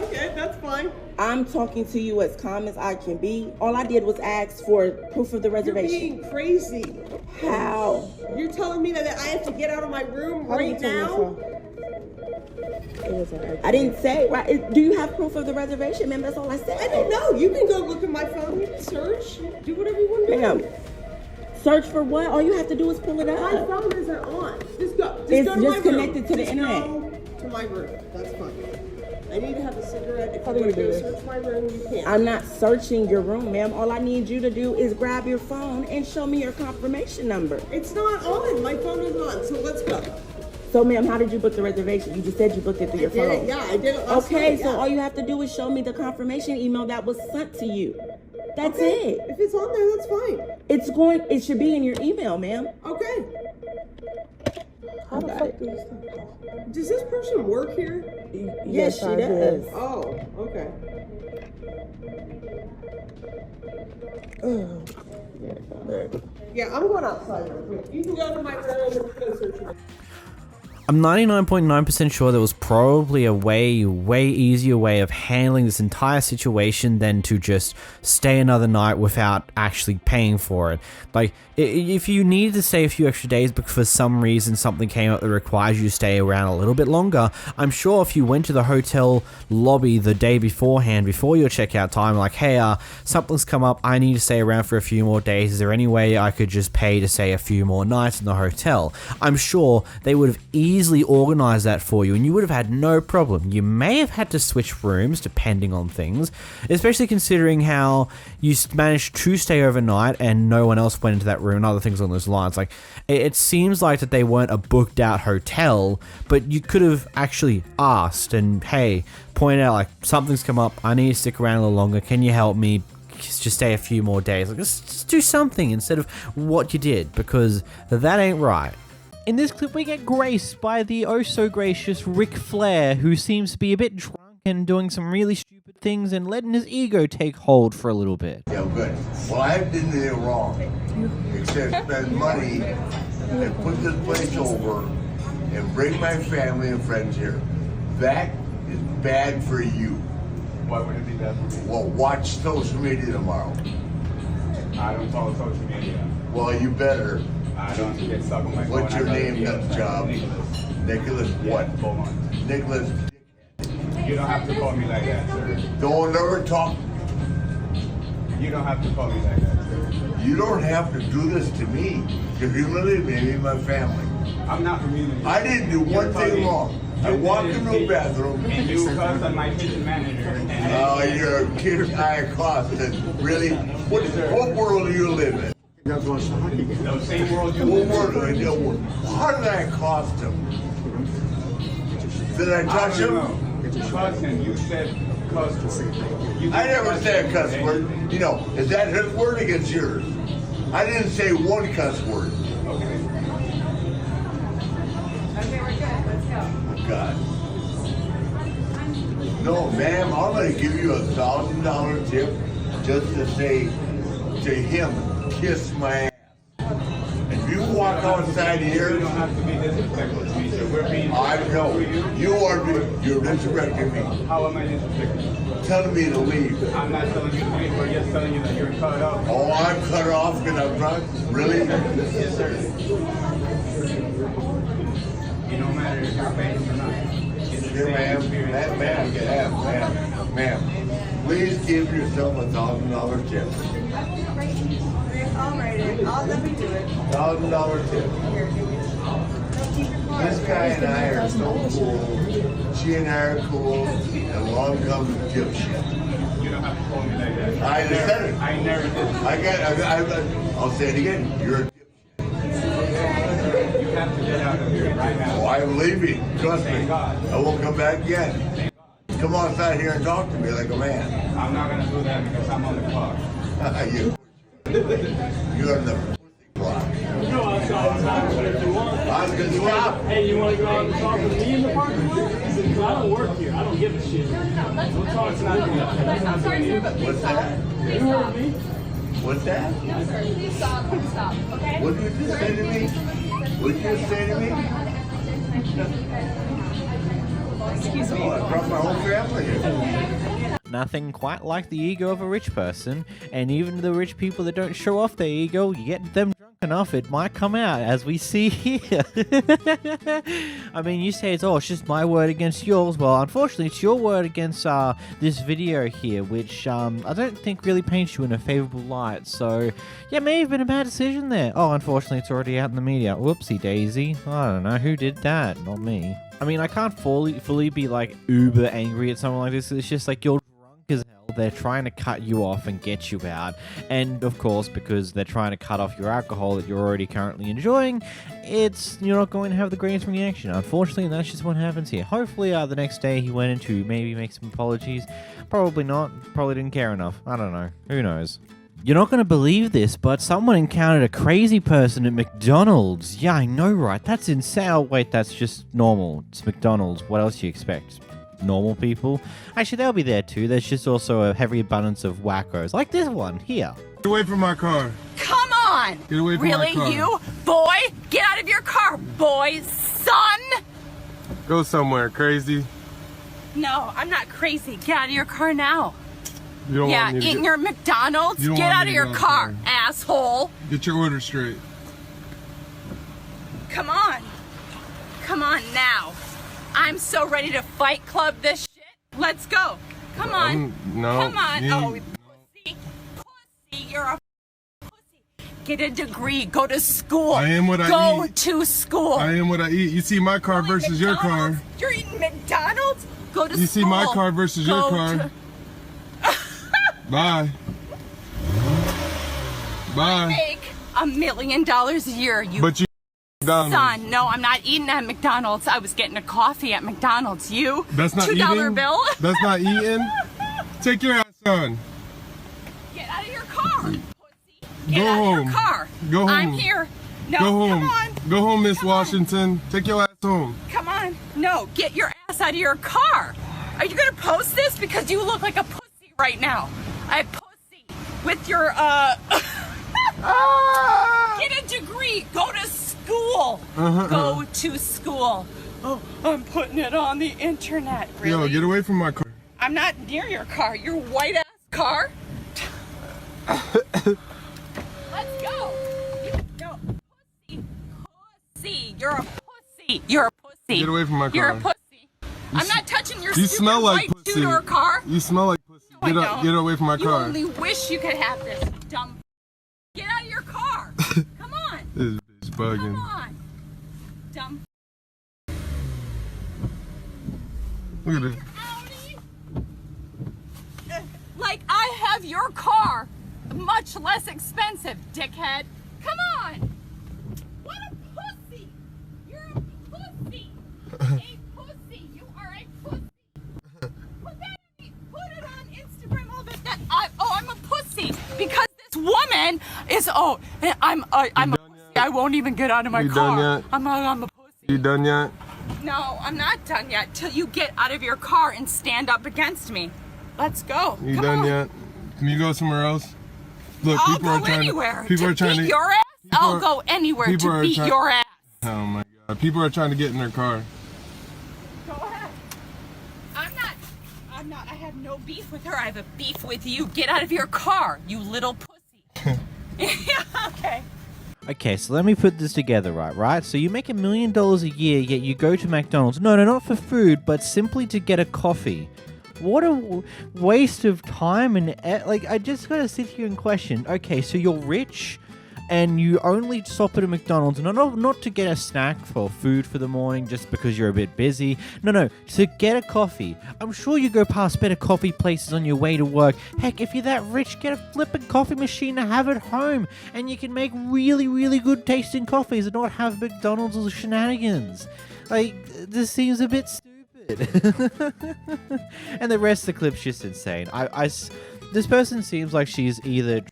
Okay, that's fine. I'm talking to you as calm as I can be. All I did was ask for proof of the reservation. You're being crazy. How? You're telling me that I have to get out of my room right now? I didn't say, right? Do you have proof of the reservation, ma'am? That's all I said. I don't know. You can go look at my phone. You can search. Do whatever you want to do. Ma'am, search for what? All you have to do is pull it up. My phone isn't on. Just go. It's go to just my connected room. to the Just internet. Go to my room. That's fine. I need to have a cigarette. If you want to go search my room, you can. I'm not searching your room, ma'am. All I need you to do is grab your phone and show me your confirmation number. It's not on. My phone is on. So let's go. So, ma'am, how did you book the reservation? You just said you booked it through your phone. I did it last Okay, night, so yeah. all you have to do is show me the confirmation email that was sent to you. That's it. If it's on there, that's fine. It should be in your email, ma'am. Okay. How the fuck Does this person work here? Yes, she does. Oh, okay. Yeah, I'm going outside real quick. You can go to my room and go search your. I'm 99.9% sure there was probably a way easier way of handling this entire situation than to just stay another night without actually paying for it. Like, if you needed to stay a few extra days because for some reason something came up that requires you to stay around a little bit longer, I'm sure if you went to the hotel lobby the day beforehand, before your checkout time, like, hey, something's come up, I need to stay around for a few more days, is there any way I could just pay to stay a few more nights in the hotel? I'm sure they would have easily organized that for you and you would have had no problem. You may have had to switch rooms depending on things, especially considering how you managed to stay overnight and no one else went into that room and other things on those lines. Like, it seems like that they weren't a booked out hotel, but you could have actually asked and, hey, point out, like, something's come up, I need to stick around a little longer, can you help me just stay a few more days? Like, just do something instead of what you did, because that ain't right. In this clip, we get graced by the oh-so-gracious Ric Flair, who seems to be a bit drunk and doing some really stupid things and letting his ego take hold for a little bit. Yeah, good. Well, I didn't do anything wrong, except spend money and put this place over and bring my family and friends here. That is bad for you. Why would it be bad for me? Well, watch social media tomorrow. I don't follow social media. Well, you better. I don't get stuck on my phone. What's your name, nut job? Nicholas what? Hold on. Nicholas. You don't have to call me like that, sir. Don't ever talk. You don't have to call me like that, sir. You don't have to do this to me. You're humiliating me and my family. I'm not humiliating you. I didn't do one thing wrong. I walked into the bathroom. And you cussed on my kitchen manager. Oh, you're a kid I accosted. Really? What world do you live in? The same world you What live world do you live in? How did I accost him? Did I touch him? Cuss him. You said cuss word. I never said a cuss word. You know, is that his word against yours? I didn't say one cuss word. Okay. Okay, we're good. Let's go. God. No, ma'am, I'm going to give you $1,000 tip just to say to him, kiss my ass. If you walk outside here, You don't have to be disrespectful to me, sir. know. You're disrespecting me. How am I disrespecting you? Telling me to leave. I'm not telling you to leave, we're just telling you that you're cut off. Oh, I'm cut off because I'm drunk? Really? Yes, sir. It don't matter if you're famous or not. Here, ma'am, please give yourself $1,000 tip. All right, I'll let me do it. $1,000 tip. This guy and I are so cool. She and I are cool. And along comes the tip shit. You don't have to call me like that. I just said it. I never did. I'll say it again. You're a tip shit. You have to get out of here right now. Oh, I'm leaving. Trust me. I won't come back again. Come on inside here and talk to me like a man. I'm not going to do that because I'm on the clock. You're the pussy clock. Go outside if you want. I was going to stop. Hey, you want to go out and talk with me in the parking lot? Because I don't work here. I don't give a shit. We'll talk tonight. What's that? You heard me. What's that? No, sir. Please stop. Please stop. Okay? What did you just say to me? What did you just say to me? Excuse me. Oh, I brought my whole family here. Nothing quite like the ego of a rich person, and even the rich people that don't show off their ego, you get them drunk enough, it might come out, as we see here. I mean, you say it's just my word against yours. Well, unfortunately, it's your word against this video here, which I don't think really paints you in a favorable light. So, yeah, may have been a bad decision there. Oh, unfortunately, it's already out in the media. Whoopsie daisy. I don't know who did that. Not me. I mean, I can't fully be like uber angry at someone like this. It's just like you're drunk as hell. They're trying to cut you off and get you out. And of course, because they're trying to cut off your alcohol that you're already currently enjoying, you're not going to have the greatest reaction. Unfortunately, that's just what happens here. Hopefully, the next day he went in to maybe make some apologies. Probably not. Probably didn't care enough. I don't know. Who knows? You're not going to believe this, but someone encountered a crazy person at McDonald's. Yeah, I know, right? That's insane. Oh, wait, that's just normal. It's McDonald's. What else do you expect? Normal people? Actually, they'll be there too. There's just also a heavy abundance of wackos. Like this one, here. Get away from my car. Come on! Get away from my car. Really, you? Boy? Get out of your car, boy! Son! Go somewhere, crazy. No, I'm not crazy. Get out of your car now. You don't want me to eating your McDonald's? You don't Get want out me of to your go car, somewhere. asshole! Get your order straight. Come on. Come on now. I'm so ready to fight club this shit. Let's go. Come on. No. Come on. you- Oh, pussy. Pussy. You're a pussy. Get a degree. Go to school. I am what I Go eat. to school. I am what I eat. You see my car versus your car. You're eating McDonald's? Go to school. You see my car versus your Go car. to- Bye. Bye. Make $1 million a year, you But you McDonald's. son. No, I'm not eating at McDonald's. I was getting a coffee at McDonald's. You? That's not $2 eating? bill? That's not eating? Take your ass on. Get out of your car. Pussy. Get Go out home. of your car. Go home. I'm here. No, Go home. come on. Go home, Miss Washington. Take your ass home. Come on. No, get your ass out of your car. Are you going to post this? Because you look like a pussy right now. I pussy with your, Get a degree. Go to school. Go to school. Oh, I'm putting it on the internet. Really? Yo, get away from my car. I'm not near your car. Your white ass car. Let's go. No, pussy. You're a pussy. You're a pussy. Get away from my car. You're a pussy. I'm not touching your You stupid smell like white pussy. two-door car. You smell like pussy. No, I don't. Get away from my You car. only wish you could have this, dumb. Get out of your car. Come on. This bitch bugging. Come on. Dumb. Look at this. Like I have your car, much less expensive, dickhead. Come on. What a pussy. You're a pussy. A pussy. You are a pussy. Put it on Instagram all that. I'm a pussy because this woman is. I'm a pussy. I won't even get out of my You car. done yet? I'm a pussy. You done yet? No, I'm not done yet. Till you get out of your car and stand up against me. Let's go. You Come done on. yet? Can you go somewhere else? Look, I'll people are go trying anywhere. to. People to are trying beat to. your ass. people I'll are- go anywhere people to are beat try- your ass. Oh my People are trying to get in their car. Go ahead. I'm not. I have no beef with her. I have a beef with you. Get out of your car, you little pussy. Yeah, okay. Okay, so let me put this together, right? So you make $1 million a year, yet you go to McDonald's. No, not for food, but simply to get a coffee. What a waste of time and I just gotta sit here and question. Okay, so you're rich, and you only stop at a McDonald's, not to get a snack for food for the morning just because you're a bit busy. No, to get a coffee. I'm sure you go past better coffee places on your way to work. Heck, if you're that rich, get a flippin' coffee machine to have at home, and you can make really, really good tasting coffees and not have McDonald's or shenanigans. This seems a bit stupid. And the rest of the clip's just insane. This person seems like she's either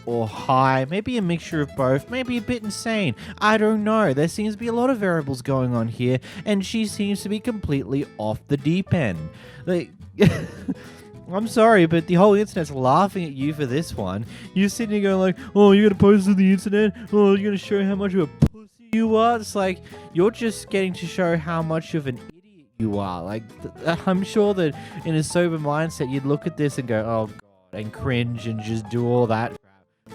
or high, maybe a mixture of both, maybe a bit insane. I don't know. There seems to be a lot of variables going on here, and she seems to be completely off the deep end. I'm sorry, but the whole internet's laughing at you for this one. You're sitting here going oh, you're gonna post it on the internet? Oh, you're gonna show how much of a pussy you are? It's like, you're just getting to show how much of an idiot you are. I'm sure that in a sober mindset, you'd look at this and go, oh God, and cringe and just do all that.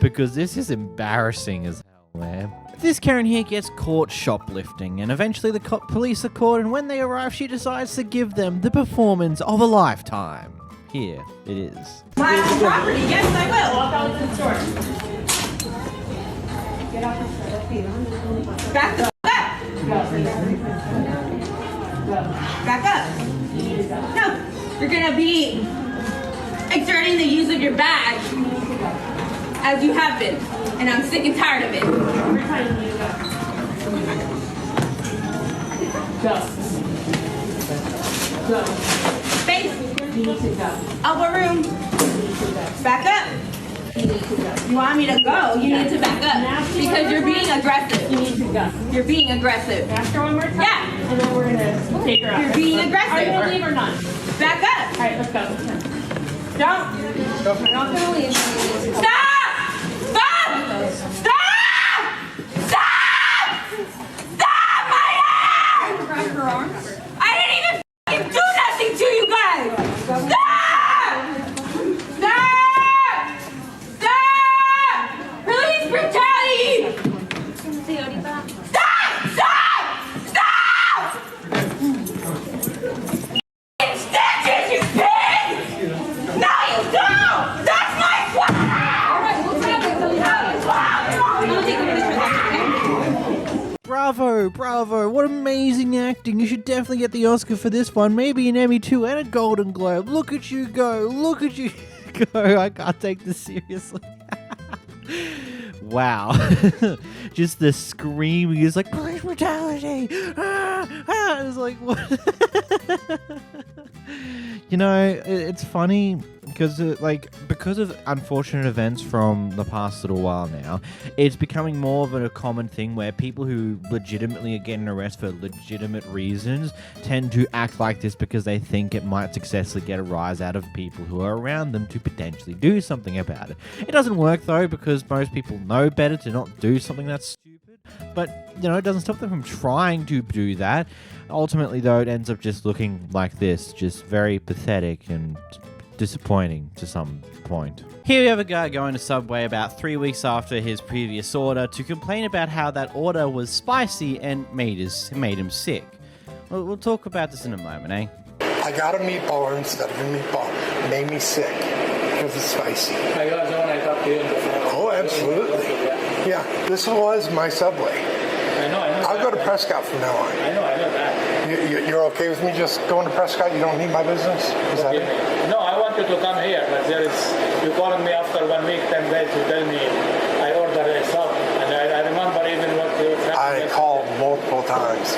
Because this is embarrassing as hell, man. This Karen here gets caught shoplifting, and eventually the police are caught, and when they arrive, she decides to give them the performance of a lifetime. Here it is. My property, yes, I will. Walk out to the store. Get off the store. Back up. Back up. No, you're gonna be exerting the use of your badge as you have been, and I'm sick and tired of it. Go. Face. You need to go. Elbow room. Back up. You need to go. You want me to go? You need to back up because you're being aggressive. You need to go. You're being aggressive. After one more time. Yeah. And then we're gonna take her out. You're being aggressive. Are you gonna leave or not? Back up. All right, let's go. Don't. We're not gonna leave. Stop! Stop! Stop! Stop! Stop my hand! Grab her arm. I didn't even fucking do nothing to you guys! Stop! Stop! Stop! Release brutality! Stop! Stop! Stop! Stitches, you pig! No, you don't! That's my sweater! Alright, we'll take it. Bravo, what amazing acting. You should definitely get the Oscar for this one, maybe an Emmy too, and a Golden Globe. Look at you go, go. I can't take this seriously. Wow. Just the screaming is like, police brutality! It's like, what? You know, it's funny because of unfortunate events from the past little while now, it's becoming more of a common thing where people who legitimately are getting arrested for legitimate reasons tend to act like this because they think it might successfully get a rise out of people who are around them to potentially do something about it. It doesn't work though, because most people know better to not do something that's stupid, but you know, it doesn't stop them from trying to do that. Ultimately though, it ends up just looking like this, just very pathetic and disappointing to some point. Here we have a guy going to Subway about 3 weeks after his previous order to complain about how that order was spicy and made him sick. We'll talk about this in a moment, eh? I got a meatball instead of a meatball. It made me sick because it's spicy. Oh, absolutely. Yeah, this was my Subway. I know. I'll go to Prescott from now on. I know that. You're okay with me just going to Prescott? You don't need my business? Is that it? No, I wanted to come here, but you calling me after 1 week, 10 days to tell me I ordered a sub, and I remember even what you I called multiple times.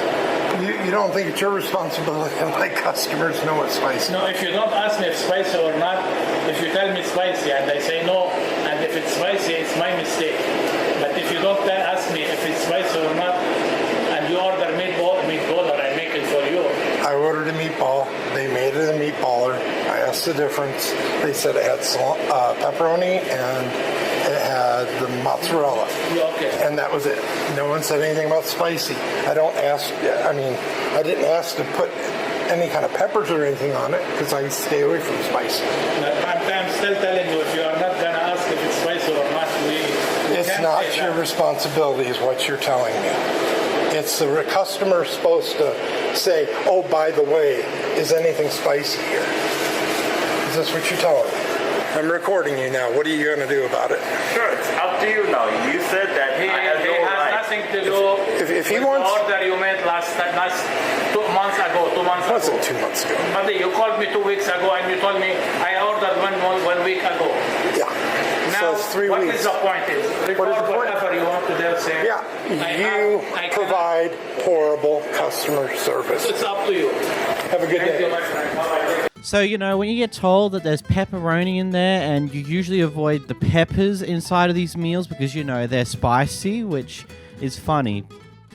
You don't think it's your responsibility to let customers know what's spicy? No, if you don't ask me if spicy or not, if you tell me it's spicy and I say no, and if it's spicy, it's my mistake. But if you don't ask me if it's spicy or not, and you order meatball, or I make it for you. I ordered a meatball. They made it a meatballer. I asked the difference. They said it had pepperoni and it had the mozzarella, and that was it. No one said anything about spicy. I didn't ask to put any kind of peppers or anything on it because I stay away from spicy. I'm still telling you, if you are not gonna ask if it's spicy or not, it's not your responsibility, is what you're telling me. It's the customer supposed to say, "Oh, by the way, is anything spicy here?" Is this what you're telling me? I'm recording you now. What are you going to do about it? Sure, it's up to you now. You said that he has nothing to do if he with wants, the order you made last 2 months ago. 2 months ago. Wasn't 2 months ago. But you called me 2 weeks ago and you told me I ordered one week ago. Yeah. Now, so it's 3 what weeks. Is the point? Whatever you want to do, say. Yeah. You provide horrible customer service. It's up to you. Have a good day. Thank you, my friend. Bye-bye. So, you know, when you get told that there's pepperoni in there, and you usually avoid the peppers inside of these meals because, you know, they're spicy, which is funny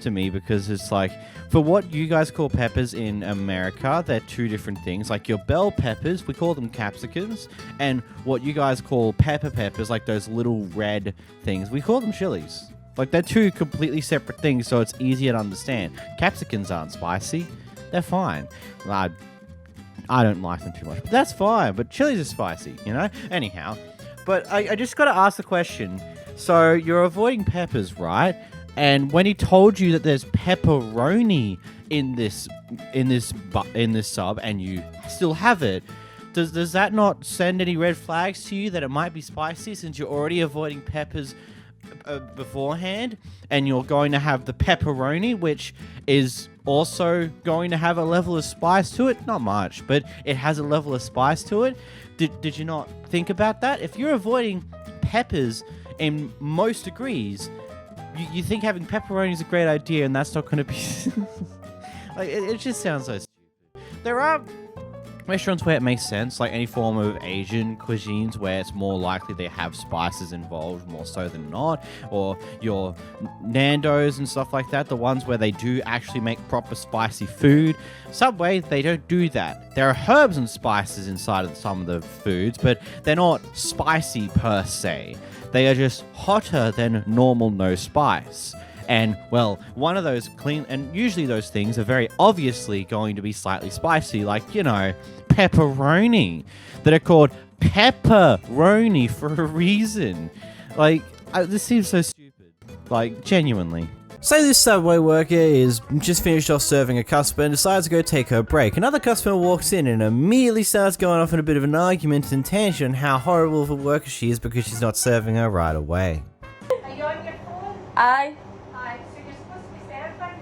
to me because it's like, for what you guys call peppers in America, they're two different things. Like your bell peppers, we call them capsicums, and what you guys call peppers, like those little red things, we call them chilies. Like, they're two completely separate things, so it's easier to understand. Capsicums aren't spicy. They're fine. I don't like them too much, but that's fine. But chilies are spicy, you know? Anyhow, but I just got to ask the question. So you're avoiding peppers, right? And when he told you that there's pepperoni in this sub, and you still have it, does that not send any red flags to you that it might be spicy since you're already avoiding peppers beforehand, and you're going to have the pepperoni, which is also going to have a level of spice to it? Not much, but it has a level of spice to it. Did you not think about that? If you're avoiding peppers in most degrees, you think having pepperoni is a great idea, and that's not going to be... like, it just sounds so stupid. There are restaurants where it makes sense, like any form of Asian cuisines where it's more likely they have spices involved more so than not, or your Nando's and stuff like that, the ones where they do actually make proper spicy food. Subway, they don't do that. There are herbs and spices inside of some of the foods, but they're not spicy per se. They are just hotter than normal no spice. And, well, one of those and usually those things are very obviously going to be slightly spicy, like, you know, pepperoni, that are called pepperoni for a reason. Like, this seems so stupid. Like, genuinely. Say this Subway worker is just finished off serving a customer and decides to go take her break. Another customer walks in and immediately starts going off in a bit of an argument and tangent on how horrible of a worker she is because she's not serving her right away. Are you on your phone? Aye. So you're supposed to be serving?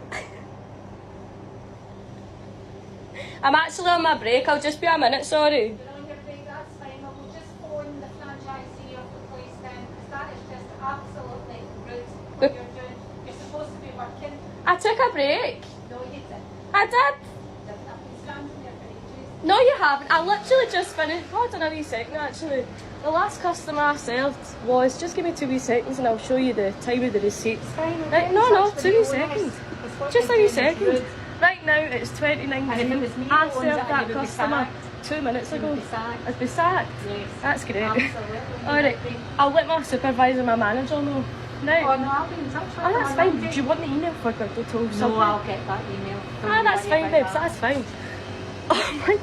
I'm actually on my break. I'll just be a minute, sorry. You're on your break, that's fine. I will just phone the franchisee of the place then, because that is just absolutely rude what you're doing. You're supposed to be working. I took a break. No, you didn't. I did. I've been standing there for ages. No, you haven't. I literally just finished. Hold on a wee second, actually. The last customer I served was, just give me 2 wee seconds and I'll show you the time of the receipts. Fine, okay. Right, no, That's 2 wee really seconds. nice. Just a wee It's second. rude. Right now it's 29. And if it was me I that owns served it, that you would be customer sacked. 2 minutes You ago. would be sacked. I'd be sacked. Yes. That's great. Absolutely. Alright, I'll let my supervisor, my manager know. Now. Oh, no, I'll be in touch with Oh, that's her fine. Monday. Do you want the email for good to tell No, I'll get that email. Don't that's worry fine, about babes. that. That's fine. Oh my.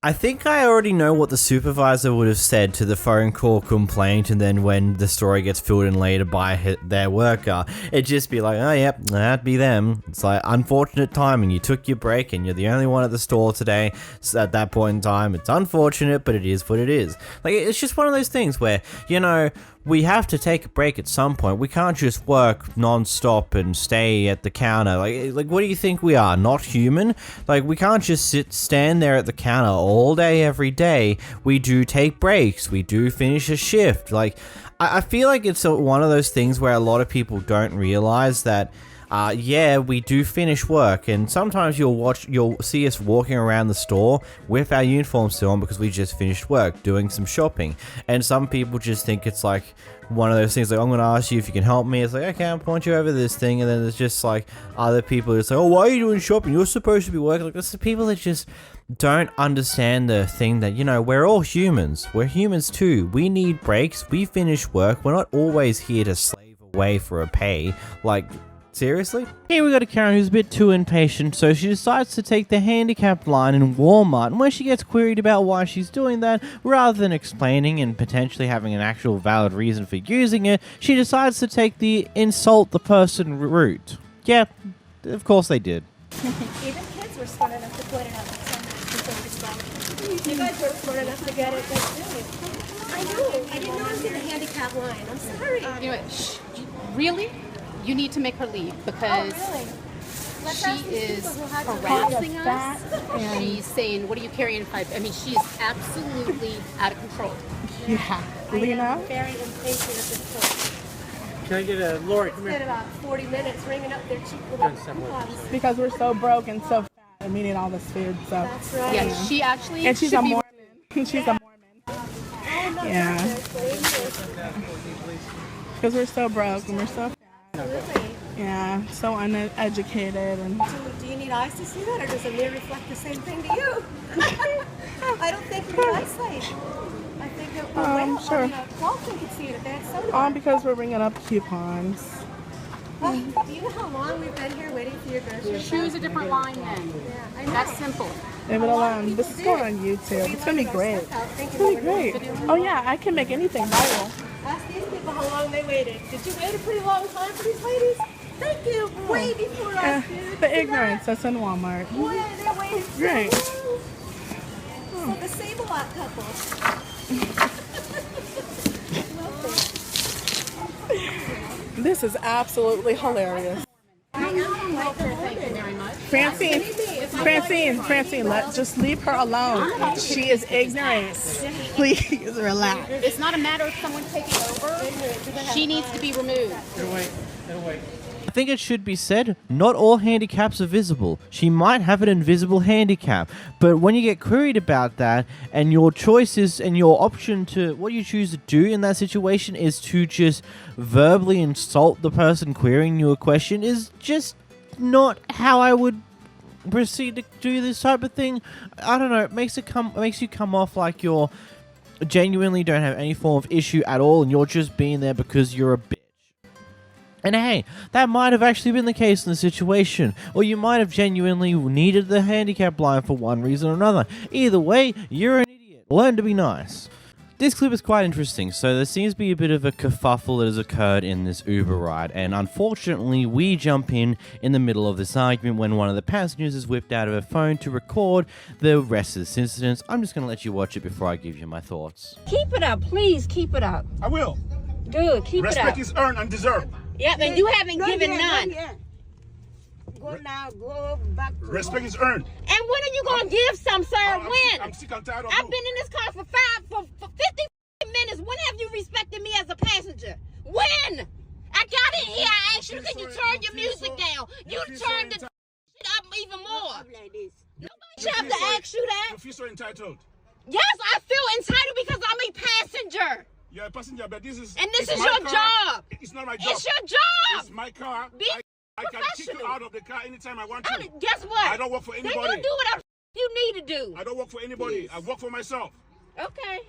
I think I already know what the supervisor would have said to the phone call complaint, and then when the story gets filled in later by their worker, it'd just be like, oh, yep, that'd be them. It's like, unfortunate timing. You took your break, and you're the only one at the store today. So at that point in time, it's unfortunate, but it is what it is. Like, it's just one of those things where, you know, we have to take a break at some point. We can't just work non-stop and stay at the counter. Like, what do you think we are? Not human? Like, we can't just stand there at the counter all day, every day. We do take breaks. We do finish a shift. Like, I feel like it's one of those things where a lot of people don't realize that yeah, we do finish work, and sometimes you'll see us walking around the store with our uniforms still on because we just finished work doing some shopping. And some people just think it's like one of those things like, I'm gonna ask you if you can help me. It's like, okay, I'll point you over this thing, and then there's just like other people who say, oh, why are you doing shopping? You're supposed to be working. Like, that's the people that just don't understand the thing that, you know, we're all humans. We're humans too. We need breaks. We finish work. We're not always here to slave away for a pay. Like, seriously? Here we got a Karen who's a bit too impatient, so she decides to take the handicap line in Walmart, and when she gets queried about why she's doing that, rather than explaining and potentially having an actual valid reason for using it, she decides to take the insult the person route. Yeah, of course they did. Even kids were smart enough to point it out. You guys were smart enough to get it. I know. I didn't know I was in the handicap line. I'm sorry. You know what? Really? You need to make her leave because she is harassing us. She's saying, what are you carrying? I mean, she is absolutely out of control. Yeah. Lena? I am very impatient at this point. Can I get a Lori? Come It's been here. about 40 minutes ringing up their cheap little coupons. Because we're so broke and so fat and we need all this food. So. That's right. Yeah, she actually. And she's a Mormon. She's a Mormon. Yeah. Because we're so broke and we're so fat. Absolutely. Yeah, so uneducated. And Do you need eyes to see that, or does a mirror reflect the same thing to you? I don't think you need eyesight. I think that sure. Walton could see it if they had soda. Because we're ringing up coupons. Do you know how long we've been here waiting for your groceries? Choose a different line then. Yeah, I know. That's simple. Leave it alone. This is going on YouTube. It's going to be great. It's going to be great. Oh yeah, I can make anything viral. Ask these people how long they waited. Did you wait a pretty long time for these ladies? Thank you. Way before us, dude. The ignorance that's in Walmart. Boy, they waited so Great. long. So the Save-A-Lot couple. This is absolutely hilarious. Francine, just leave her alone. She is ignorant. Please relax. It's not a matter of someone taking over. She needs to be removed. Get away. Get away. I think it should be said, not all handicaps are visible. She might have an invisible handicap, but when you get queried about that, and your choices and your option to what you choose to do in that situation is to just verbally insult the person querying you a question, is just not how I would proceed to do this type of thing. I don't know, it makes you come off like you're genuinely don't have any form of issue at all, and you're just being there because you're a bitch. And hey, that might have actually been the case in the situation, or you might have genuinely needed the handicap line for one reason or another. Either way, you're an idiot. Learn to be nice. This clip is quite interesting, so there seems to be a bit of a kerfuffle that has occurred in this Uber ride, and unfortunately we jump in the middle of this argument when one of the passengers is whipped out of her phone to record the rest of this incident. I'm just going to let you watch it before I give you my thoughts. Keep it up, please keep it up. I will. Good, keep it up. Respect is earned and deserved. Yeah, and you haven't given none. Go now, go back. Respect is earned. And when are you gonna give some, sir? When? I'm sick and tired of I've been in this car for 50 minutes. When have you respected me as a passenger? When? I got in here. I asked you, can you turn your music down? You turned the shit up even more. Nobody should have to ask you that. You feel so entitled. Yes, I feel entitled because I'm a passenger. You're a passenger, but this is. And this is your job. It's not my job. It's your job. It's my car. Be I can kick you out of the car anytime I want to. Guess what? I don't work for anybody. Then you do whatever you need to do. I don't work for anybody. I work for myself. Okay.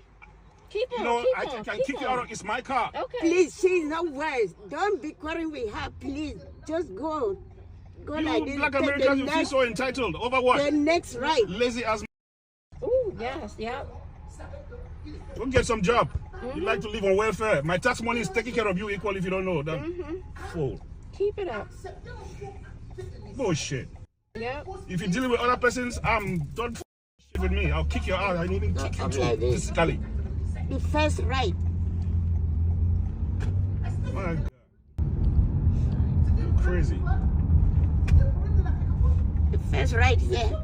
Keep on. You know, keep I on, can keep kick on. you out of. It's my car. Okay. Please, she's not wise. Don't be quarreling with her, please. Just go. Go You like this. black Take Americans, the you feel so entitled. Over what? The next right. Lazy as. Ooh, yes, yep. Go get some job. You like to live on welfare. My tax money is taking care of you equally if you don't know that. Fool. Keep it up. Bullshit. Yep. If you're dealing with other persons, don't shit with me. I'll kick your ass. I even kick you too, like this. physically. The first right. My God. You're crazy. The first right here.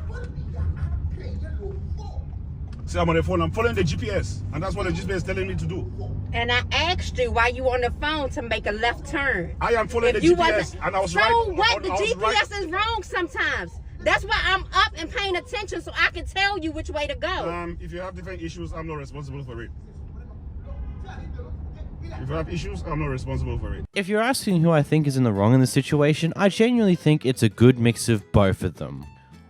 See, I'm on the phone. I'm following the GPS, and that's what the GPS is telling me to do. And I asked you why you on the phone to make a left turn. I am following the GPS, and I was right. So what? The GPS is wrong sometimes. That's why I'm up and paying attention so I can tell you which way to go. If you have different issues, I'm not responsible for it. If you have issues, I'm not responsible for it. If you're asking who I think is in the wrong in this situation, I genuinely think it's a good mix of both of them.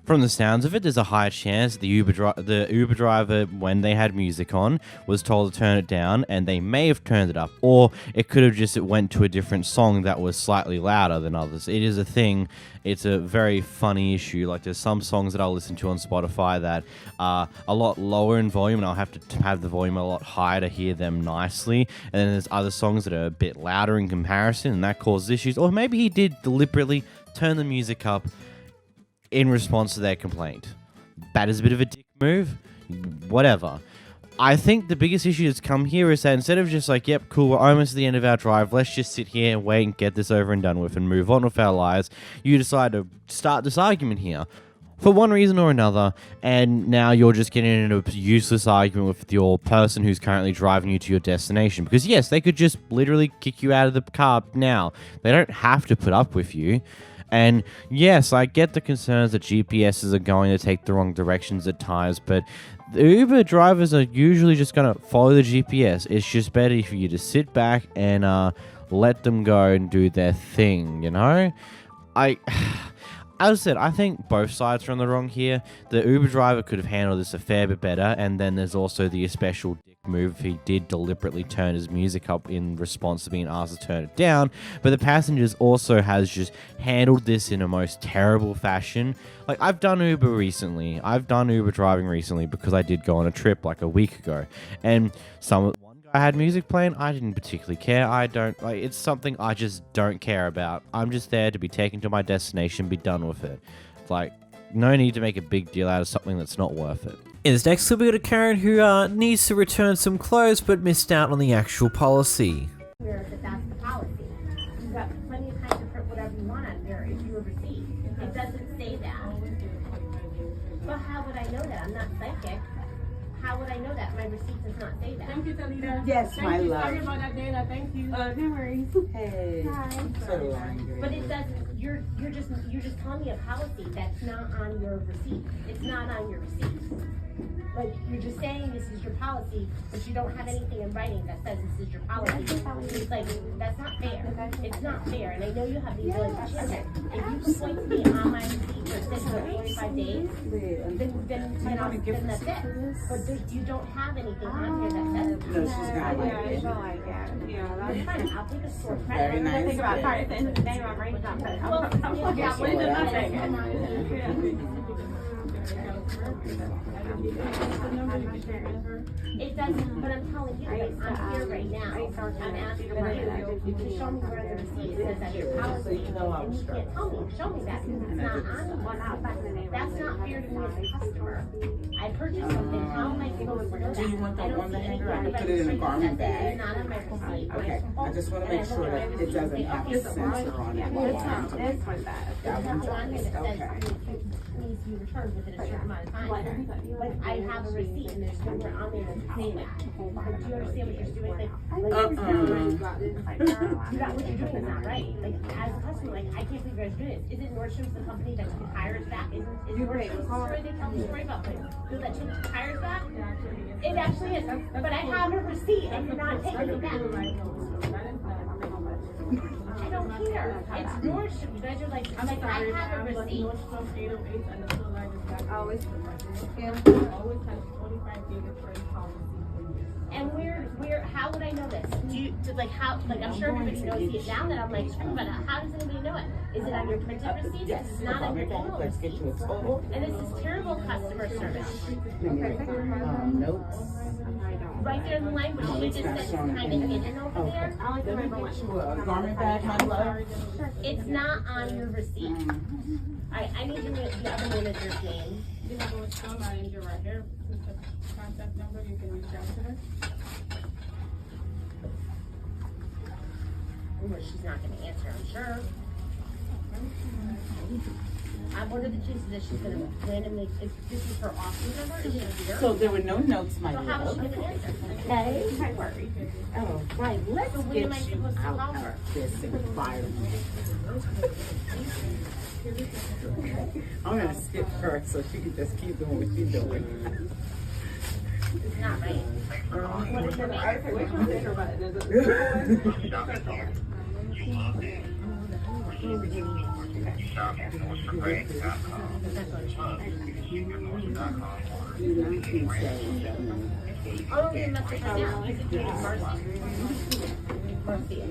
From the sounds of it, there's a high chance the Uber driver, when they had music on, was told to turn it down, and they may have turned it up, or it could have just went to a different song that was slightly louder than others. It is a thing. It's a very funny issue. Like, there's some songs that I'll listen to on Spotify that are a lot lower in volume, and I'll have to have the volume a lot higher to hear them nicely. And then there's other songs that are a bit louder in comparison, and that causes issues. Or maybe he did deliberately turn the music up in response to their complaint. That is a bit of a dick move. Whatever. I think the biggest issue that's come here is that instead of just like, yep, cool, we're almost at the end of our drive, let's just sit here and wait and get this over and done with and move on with our lives, you decide to start this argument here for one reason or another, and now you're just getting into a useless argument with your person who's currently driving you to your destination. Because yes, they could just literally kick you out of the car now. They don't have to put up with you. And yes, I get the concerns that GPSs are going to take the wrong directions at times, but the Uber drivers are usually just going to follow the GPS. It's just better for you to sit back and let them go and do their thing, you know? As I said, I think both sides are on the wrong here. The Uber driver could have handled this a fair bit better, and then there's also the special dick move if he did deliberately turn his music up in response to being asked to turn it down. But the passengers also has just handled this in a most terrible fashion. Like, I've done Uber recently. I've done Uber driving recently because I did go on a trip like a week ago, and one guy had music playing. I didn't particularly care. It's something I just don't care about. I'm just there to be taken to my destination, be done with it. Like, no need to make a big deal out of something that's not worth it. In this next clip, we got a Karen who needs to return some clothes but missed out on the actual policy. That's the policy. You've got plenty of time to put whatever you want on there if you have a receipt. It doesn't say that. But how would I know that? I'm not psychic. How would I know that? My receipt does not say that. Thank you, Talita. Yes, Thank my you. love. Sorry about that, Dana. Thank you. No worries. Hey. Hi. But it doesn't. You're just telling me a policy that's not on your receipt. It's not on your receipt. Like, you're just saying this is your policy, but you don't have anything in writing that says this is your policy. It's like, that's not fair. It's not fair, and I know you have the ability to check it. If you can point to me on my receipt where it says for 45 days, then that's it. But you don't have anything on here that says it. No, she's got it. That's fine. I'll take a store credit. Very nice. Think about it. At the end of the day, I'm right now. Well, yeah, what is it? It doesn't, but I'm telling you, like, I'm here right now. I'm asking you to show me where the receipt says that's your policy, and you can't tell me. Show me that because it's not on me. That's not fair to me as a customer. I purchased something. How am I supposed to know that? Do you want the one hanger? I can put it in a garment bag. It's not on my receipt. Okay, I just want to make sure that it doesn't have a sensor on it. It's on that. There's nothing on here that says needs to be returned within a certain amount of time. Like, I have a receipt and there's nowhere on there that's saying that. But do you understand what you're doing? What you're doing is not right. Like, as a customer, like, I can't believe you guys are doing this. Isn't Nordstrom's the company that took tires back? Isn't Nordstrom's the story they tell the story about? Like, that took tires back? It actually is. But I have a receipt and you're not taking it back. I don't care. It's Nordstrom. You guys are like, I have a receipt. Always has 25 days return policy. And how would I know this? I'm sure everybody knows it down that I'm like, but how does anybody know it? Is it on your printed receipt? Yes. This is not on your total Let's get receipt. to a total. And this is terrible customer service. Notes. Right there in the language, she just said it's kind of hidden over there. I like to remember what garment bag, my love. It's not on your receipt. Alright, I need the other manager's name. You have a store manager right here. This is the contact number. You can reach out to her. Well, she's not going to answer, I'm sure. I'm one of the chiefs that she's gonna randomly, if this is her office number, is it here? So there were no notes, my So how is love. she gonna answer? Okay, don't worry. Oh, right, let's So when get am I you supposed to out call of her? this environment. I'm gonna skip her so she can just keep doing what she's doing. It's not right. What is her name? I'll leave a message right now. I could do it Mercy.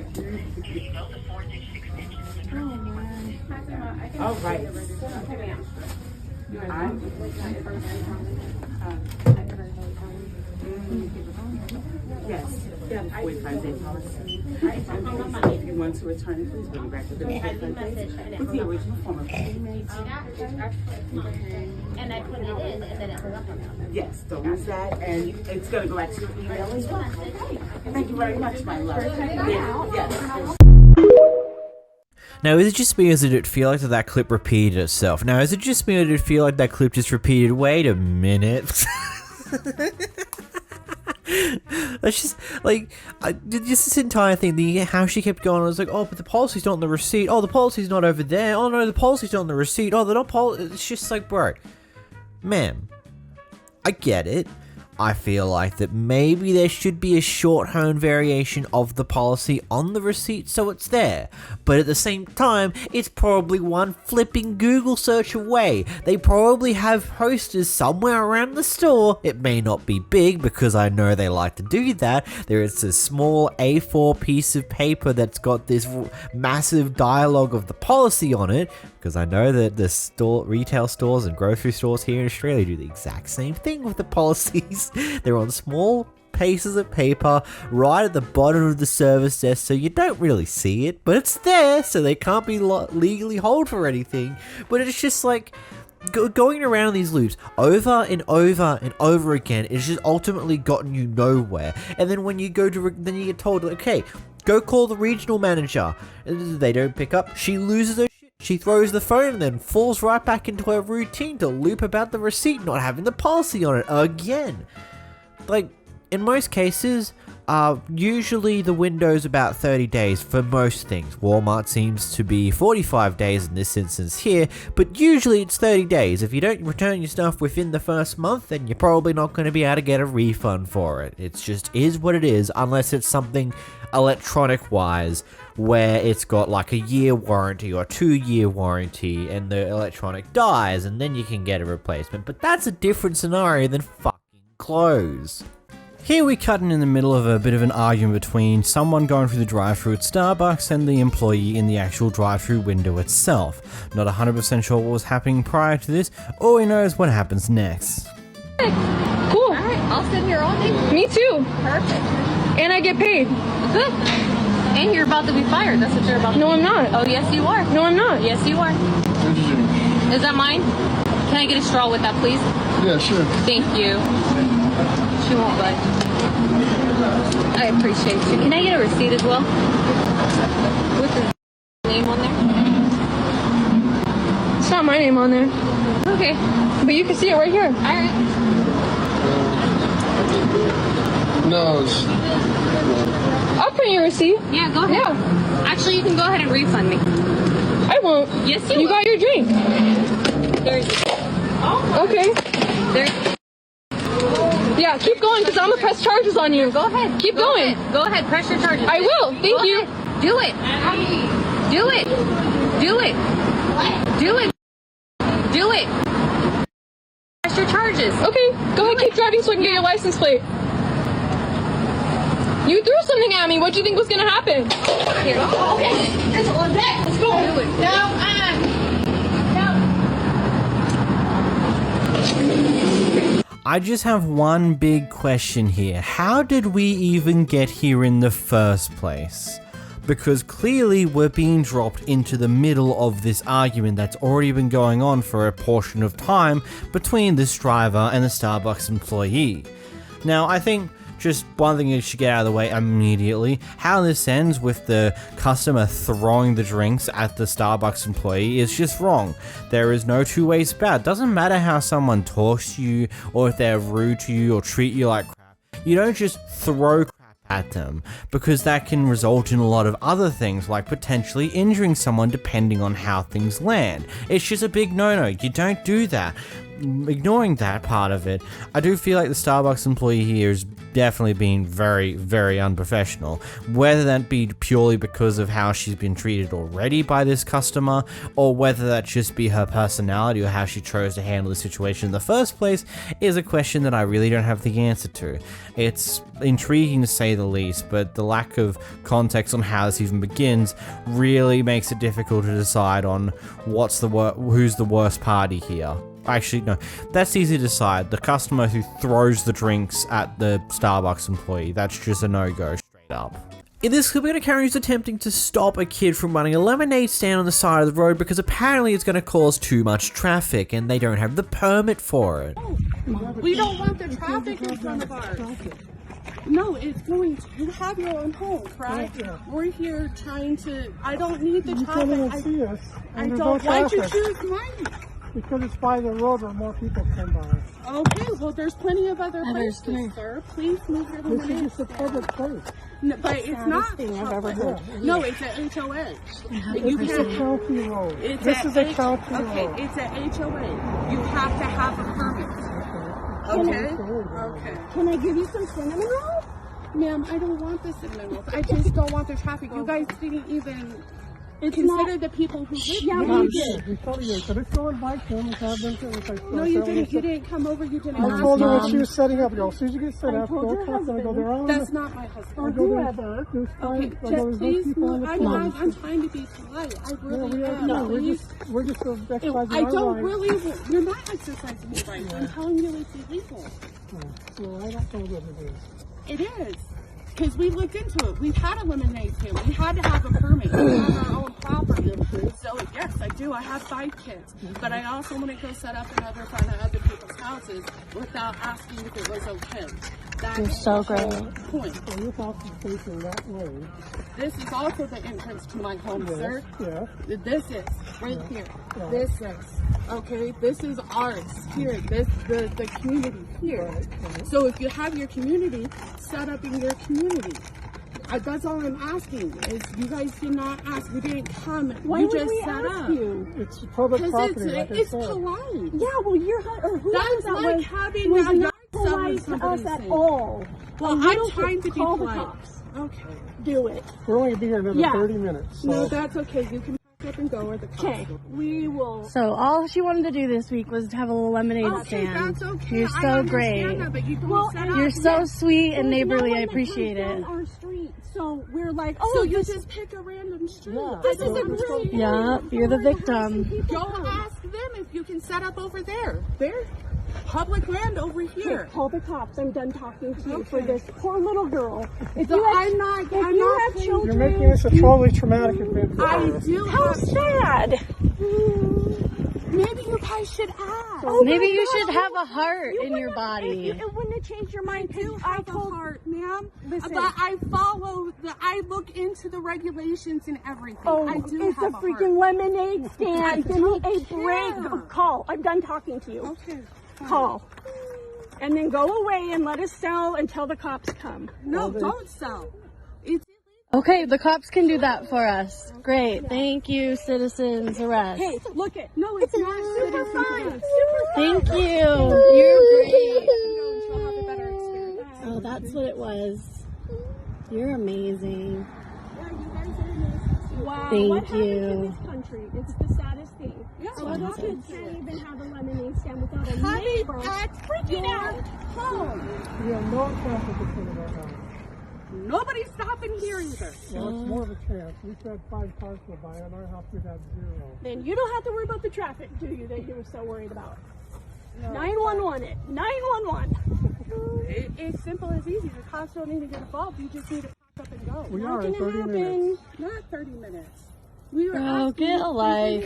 All right. Yes, yeah, 45-day policy. If you want to return it, please bring it back to the Okay, I leave a message and it with the hung up. original form of payment. And I put it in and then it hung up on me. Yes, don't miss that, and it's gonna go back to your email as well. Thank you very much, my love. Yes. Now, is it just me or did it feel like that clip repeated itself? Now, is it just me or did it feel like that clip just repeated, wait a minute? That's just, like, just this entire thing, how she kept going, I was like, oh, but the policy's not on the receipt, oh, the policy's not over there, oh no, the policy's not on the receipt, oh, they're not it's just like, bro, ma'am, I get it. I feel like that maybe there should be a shorthand variation of the policy on the receipt so it's there. But at the same time, it's probably one flipping Google search away. They probably have posters somewhere around the store. It may not be big because I know they like to do that. There is a small A4 piece of paper that's got this massive dialogue of the policy on it. Because I know that the retail stores and grocery stores here in Australia do the exact same thing with the policies. They're on small pieces of paper right at the bottom of the service desk, so you don't really see it, but it's there, so they can't be legally held for anything. But it's just like going around these loops over and over and over again. It's just ultimately gotten you nowhere. And then when you go to, then you get told, okay, go call the regional manager. They don't pick up. She loses her. She throws the phone and then falls right back into her routine to loop about the receipt not having the policy on it again. Like, in most cases, usually the window's about 30 days for most things. Walmart seems to be 45 days in this instance here, but usually it's 30 days. If you don't return your stuff within the first month, then you're probably not going to be able to get a refund for it. It just is what it is, unless it's something electronic-wise, where it's got like a year warranty or 2-year warranty and the electronic dies and then you can get a replacement. But that's a different scenario than fucking clothes. Here we cut in the middle of a bit of an argument between someone going through the drive-thru at Starbucks and the employee in the actual drive-thru window itself. Not 100% sure what was happening prior to this. All we know is what happens next. Cool. Alright, I'll sit here all day. Me too. Perfect. And I get paid. Good. And you're about to be fired. That's what you're about to No, be. I'm not. Oh, yes, you are. No, I'm not. Yes, you are. Is that mine? Can I get a straw with that, please? Yeah, sure. Thank you. She won't budge. I appreciate you. Can I get a receipt as well? With the name on there? It's not my name on there. Okay. But you can see it right here. Alright. No. I'll print your receipt. Yeah, go ahead. Yeah. Actually, you can go ahead and refund me. I won't. Yes, you You will. got your drink. There's... Okay. There's... Yeah, keep going because I'm going to press charges on you. Go ahead. Keep Go going. ahead. Go ahead. Press your charges. I will. Thank Go you. ahead. Do it. Do it. Do it. Do it. Do it. Press your charges. Okay, go ahead, keep driving so I can get your license plate. You threw something at me. What do you think was going to happen? Here. Okay, it's on deck. Let's go. Do it. No, I just have one big question here. How did we even get here in the first place? Because clearly we're being dropped into the middle of this argument that's already been going on for a portion of time between this driver and the Starbucks employee. Now, I think Just one thing you should get out of the way immediately. How this ends with the customer throwing the drinks at the Starbucks employee is just wrong. There is no two ways about it. Doesn't matter how someone talks to you or if they're rude to you or treat you like crap. You don't just throw crap at them, because that can result in a lot of other things, like potentially injuring someone depending on how things land. It's just a big no-no. You don't do that. Ignoring that part of it, I do feel like the Starbucks employee here is definitely being very, very unprofessional. Whether that be purely because of how she's been treated already by this customer, or whether that just be her personality or how she chose to handle the situation in the first place, is a question that I really don't have the answer to. It's intriguing to say the least, but the lack of context on how this even begins really makes it difficult to decide on who's the worst party here. Actually, no, that's easy to decide. The customer who throws the drinks at the Starbucks employee, that's just a no-go straight up. In this clip, we're going to Karen who's attempting to stop a kid from running a lemonade stand on the side of the road because apparently it's going to cause too much traffic and they don't have the permit for it. We don't want the traffic in front of ours. No, it's going to, you have your own home, correct? Yeah. We're here trying to, I don't need the traffic. I don't, why'd you choose mine? Because it's by the road where more people come by. Okay, well there's plenty of other places, sir. Please move your This is just a public place. No, but it's not thing I've ever heard. No, it's an HOA. It's a county road. This is a county road. Okay, it's an HOA. You have to have a permit. Okay? Okay. Can I give you some cinnamon rolls? Ma'am, I don't want the cinnamon rolls. I just don't want the traffic. You guys didn't even consider the people who live here. Yeah, we did. We told you, so let's go and bike them and have them to No, you didn't. You didn't come over. You didn't. I told her what she was setting up. As soon as you get set up, go talk to her. Go there. That's not my husband. Or whoever. Okay, just please move. I'm trying to be polite. I really am. No, we're just exercising our I don't rights. really. You're not exercising your rights. I'm telling you it's illegal. Well, I don't know what it is. It is. Because we looked into it. We've had a lemonade stand. We had to have a permit. We have our own property. So yes, I do. I have 5 kids. But I also want to go set up another front of other people's houses without asking if it was okay. You're so great. Point. So your house is facing that way. This is also the entrance to my home, sir. Yeah. This is right here. Yeah. This is okay. This is ours here. This the community here. Right. So if you have your community, set up in your community. That's all I'm asking. Is you guys did not ask. You didn't come. Why you would just we set ask up. you? It's public property. It's polite. Yeah, well, you're or whoever That's that like was having was a not yard sale polite to us somebody's at thing. all. Well, And you I'm don't trying to be call the polite. cops. Okay. Do it. We're only going to be here another 30 minutes. So. No, that's okay. You can pack up and go, or the cops Okay, will. we will. So all she wanted to do this week was to have a little lemonade Okay, stand. that's okay. You're I so understand great. that, but you don't set up. You're so sweet and There's neighborly. no I one that appreciate comes it. down our street, so we're like, oh, So you this just pick a random street. This is a great. Yeah, you're the victim. Go ask them if you can set up over there. They're public land over here. Call the cops. I'm done talking to you for this poor little girl. If So you have, I'm not. if I'm you not have saying- children, You're making this a totally traumatic event for I her. do. How have- sad. Maybe you guys should ask. Oh Maybe my you God. should have a heart in your It body. wouldn't have changed your mind. I do have a heart, ma'am. Listen. But I follow I look into the regulations and everything. Oh, I do it's have a a freaking lemonade stand. Give me don't a care. break. Call. I'm done talking to you. Okay. Call. And then go away and let us sell until the cops come. No, don't sell. It's Okay, the cops can do that for us. Great. Thank you, citizens arrest. Hey, look it. no, it's not Super citizen fine. arrest. Thank you. You're great. She'll have a better experience. Oh, that's what it was. You're amazing. Wow. Thank what happens in you. this country? It's the saddest thing. Yeah, So what you happens? can't even have a lemonade stand without a Have it neighbor at freaking your out. home. We have no traffic in front of our house. Nobody's stopping here either. Well, it's more of a chance. We said 5 cars go by. On our house, we'd have 0. Then you don't have to worry about the traffic, do you, that you were so worried about? 911 it. 911. It's simple as easy. The cops don't need to get involved. You just need to pack up and go. We Not are in gonna 30 happen. minutes. Not 30 minutes. We were Oh, asking get a you- life.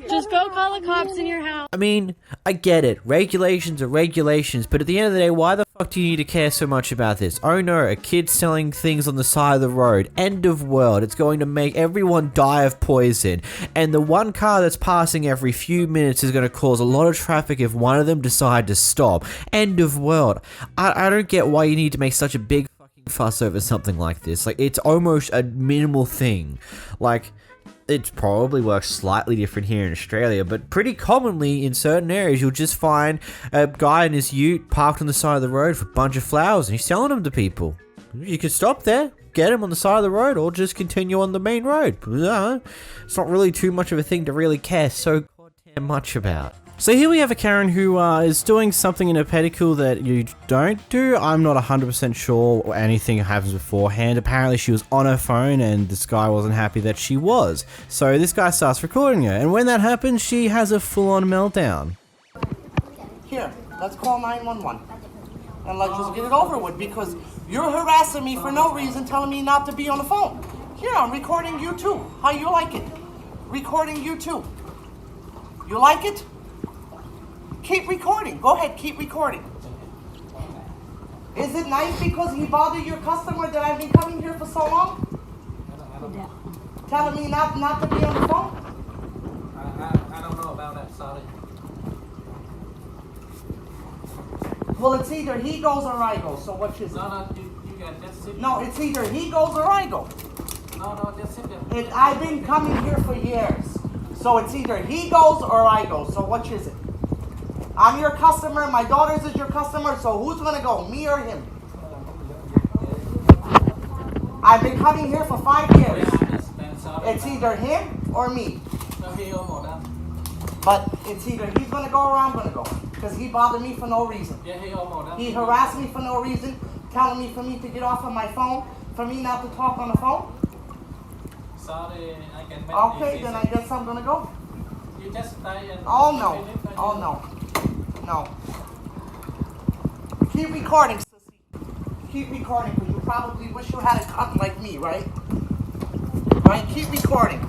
Just go call the cops in your house. I mean, I get it. Regulations are regulations, but at the end of the day, why the fuck fuck do you need to care so much about this? Oh no, a kid selling things on the side of the road. End of world. It's going to make everyone die of poison. And the one car that's passing every few minutes is going to cause a lot of traffic if one of them decide to stop. End of world. I don't get why you need to make such a big fucking fuss over something like this. Like, it's almost a minimal thing. Like, it probably works slightly different here in Australia, but pretty commonly in certain areas you'll just find a guy in his ute parked on the side of the road with a bunch of flowers and he's selling them to people. You can stop there, get him on the side of the road, or just continue on the main road. It's not really too much of a thing to really care so goddamn much about. So here we have a Karen who is doing something in a pedicure that you don't do. I'm not 100% sure anything happens beforehand. Apparently she was on her phone and this guy wasn't happy that she was. So this guy starts recording her, and when that happens, she has a full-on meltdown. Here, let's call 911. And let's just get it over with, because you're harassing me for no reason, telling me not to be on the phone. Here, I'm recording you too. How you like it? Recording you too. You like it? Keep recording. Go ahead, keep recording. Is it nice because he bothered your customer that I've been coming here for so long? Telling me not to be on the phone? I don't know about that, sorry. Well, it's either he goes or I go, so what is it? No, you got just sit. No, it's either he goes or I go. No, just sit there. I've been coming here for years. So it's either he goes or I go, so which is it? I'm your customer, my daughter's is your customer, so who's gonna go, me or him? I've been coming here for 5 years. It's either him or me. But it's either he's gonna go or I'm gonna go. Because he bothered me for no reason. He harassed me for no reason, telling me for me to get off of my phone, for me not to talk on the phone. Sorry, I can make Okay, then I guess I'm gonna go. You just stay and... Oh no, oh no. No. Keep recording, sissy. Keep recording, because you probably wish you had a cunt like me, right? Right? Keep recording.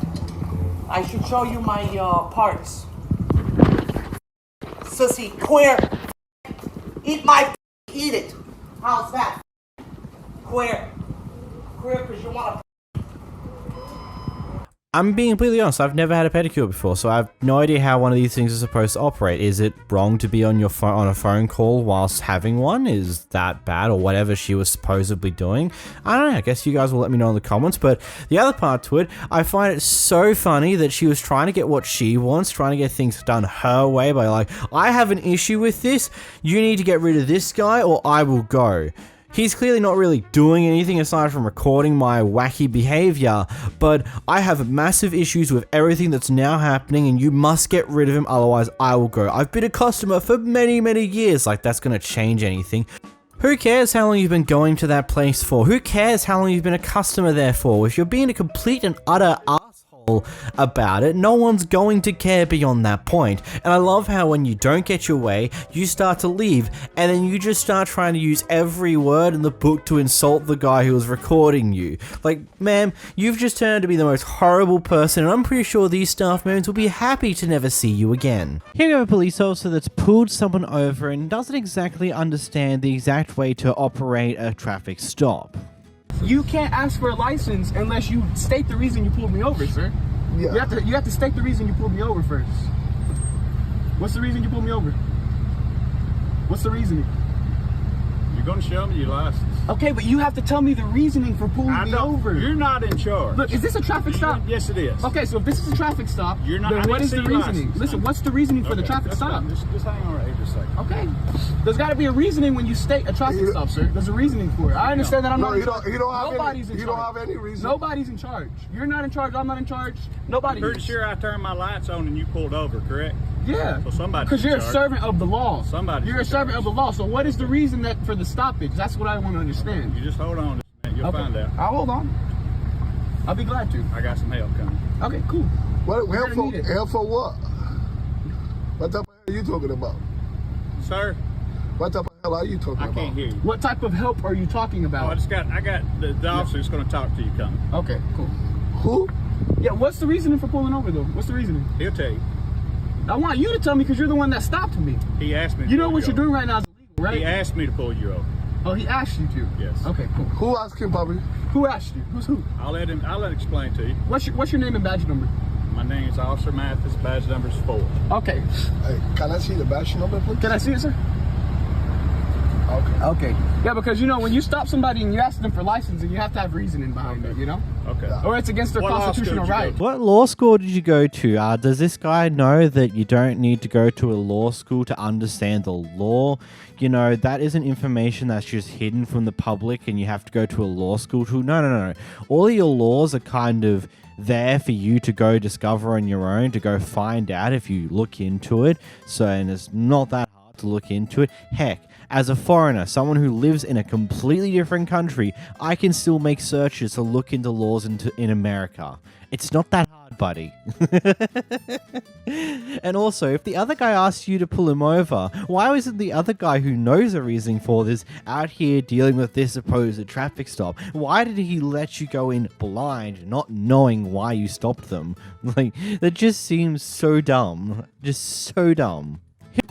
I should show you my parts. Sissy, queer. Eat my eat it. How's that? Queer. Queer, because you want to... I'm being completely honest, I've never had a pedicure before, so I have no idea how one of these things is supposed to operate. Is it wrong to be on your phone on a phone call whilst having one? Is that bad, or whatever she was supposedly doing? I don't know, I guess you guys will let me know in the comments, but the other part to it, I find it so funny that she was trying to get what she wants, trying to get things done her way by like, I have an issue with this, you need to get rid of this guy or I will go. He's clearly not really doing anything aside from recording my wacky behavior, but I have massive issues with everything that's now happening and you must get rid of him, otherwise I will go. I've been a customer for many, many years, like that's gonna change anything. Who cares how long you've been going to that place for? Who cares how long you've been a customer there for? If you're being a complete and utter asshole about it, no one's going to care beyond that point. And I love how when you don't get your way, you start to leave, and then you just start trying to use every word in the book to insult the guy who was recording you. Like, ma'am, you've just turned out to be the most horrible person, and I'm pretty sure these staff members will be happy to never see you again. Here we have a police officer that's pulled someone over and doesn't exactly understand the exact way to operate a traffic stop. You can't ask for a license unless you state the reason you pulled me over, sir. Yeah. You have to state the reason you pulled me over first. What's the reason you pulled me over? What's the reasoning? You're going to show me your license. Okay, but you have to tell me the reasoning for pulling me over. You're not in charge. Look, is this a traffic stop? Yes, it is. Okay, so if this is a traffic stop, you're not. then what is the reasoning? License. Listen, what's the reasoning for the traffic stop? Just hang on right here just a second. Okay. There's got to be a reasoning when you state a traffic stop, sir. There's a reasoning for it. I understand that I'm not in charge. Nobody's in charge. You don't have any reason. Nobody's in charge. You're not in charge. I'm not in charge. Nobody. I'm pretty sure I turned my lights on and you pulled over, correct? Yeah. So somebody. Because you're a servant of the law. Somebody. You're a servant of the law. So what is the reason that for the stoppage? That's what I want to understand. You just hold on. You'll find out. I'll hold on. I'll be glad to. I got some help coming. Okay, cool. Help for what? What type of hell are you talking about? Sir? What type of hell are you talking about? I can't hear you. What type of help are you talking about? Oh, I got the officer's going to talk to you coming. Okay, cool. Who? Yeah, what's the reasoning for pulling over though? What's the reasoning? He'll tell you. I want you to tell me because you're the one that stopped me. He asked me. You know what you're doing right now is illegal, Right? He asked me to pull you over. Oh, he asked you to? Yes. Okay, cool. Who asked him, Bobby? Who asked you? Who's who? I'll let him explain to you. What's your name and badge number? My name is Officer Mathis, badge number is 4. Okay. Hey, can I see the badge number, please? Can I see it, sir? Okay. Okay. Yeah, because, you know, when you stop somebody and you ask them for licensing, you have to have reasoning behind it, you know? Okay. Or it's against their constitutional right. What law school did you go to? Does this guy know that you don't need to go to a law school to understand the law? You know, that isn't information that's just hidden from the public and you have to go to a law school to. No. All of your laws are kind of there for you to go discover on your own, to go find out if you look into it. So, and it's not that hard to look into it. Heck, as a foreigner, someone who lives in a completely different country, I can still make searches to look into laws in America. It's not that hard, buddy. And also, if the other guy asked you to pull him over, why wasn't the other guy who knows the reasoning for this out here dealing with this supposed traffic stop? Why did he let you go in blind, not knowing why you stopped them? Like, that just seems so dumb. Just so dumb.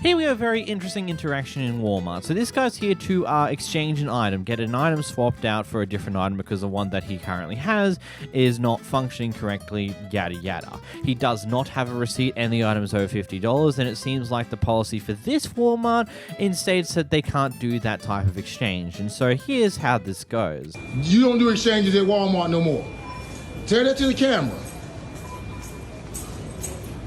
Here we have a very interesting interaction in Walmart. So this guy's here to exchange an item, get an item swapped out for a different item because the one that he currently has is not functioning correctly, yada yada. He does not have a receipt and the item is over $50, and it seems like the policy for this Walmart states that they can't do that type of exchange. And so here's how this goes. You don't do exchanges at Walmart no more. Tell that to the camera.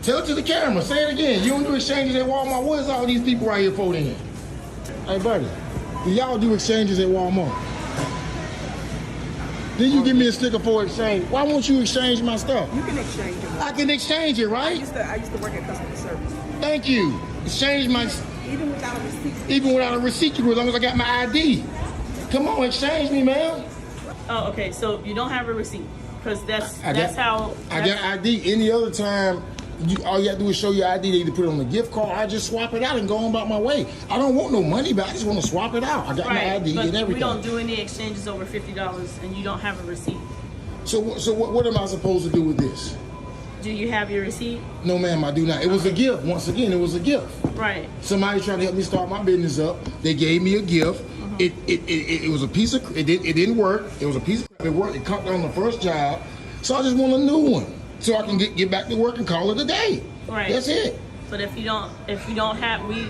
Tell it to the camera. Say it again. You don't do exchanges at Walmart. What is all these people right here for then? Hey, buddy, do y'all do exchanges at Walmart? Then you give me a sticker for exchange. Why won't you exchange my stuff? You can exchange it. I can exchange it, right? I used to work at customer service. Thank you. Exchange my... Even without a receipt. Even without a receipt, as long as I got my ID. Come on, exchange me, man. Oh, okay. So you don't have a receipt because that's how... I got ID. Any other time... all you have to do is show your ID. They either put it on the gift card. I just swap it out and go on about my way. I don't want no money back. I just want to swap it out. I got my ID but and everything. We don't do any exchanges over $50, and you don't have a receipt. So what am I supposed to do with this? Do you have your receipt? No, ma'am, I do not. It was a gift. Once again, it was a gift. Right. Somebody trying to help me start my business up. They gave me a gift. It was a piece of. It didn't work. It was a piece of. It worked. It cut on the first job. So I just want a new one. So I can get back to work and call it a day. Right. That's it. But if you don't have, we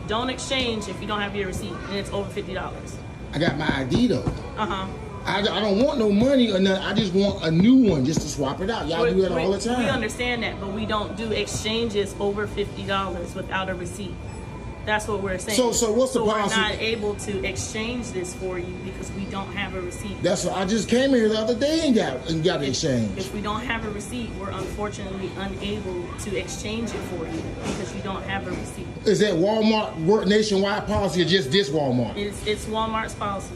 don't exchange if you don't have your receipt and it's over $50. I got my ID though. Uh-huh. I don't want no money or nothing. I just want a new one just to swap it out. Y'all do that all the time. We understand that, but we don't do exchanges over $50 without a receipt. That's what we're saying. So what's the policy? We're not able to exchange this for you because we don't have a receipt. That's what I just came here the other day and got the exchange. If we don't have a receipt, we're unfortunately unable to exchange it for you because you don't have a receipt. Is that Walmart nationwide policy or just this Walmart? It's Walmart's policy.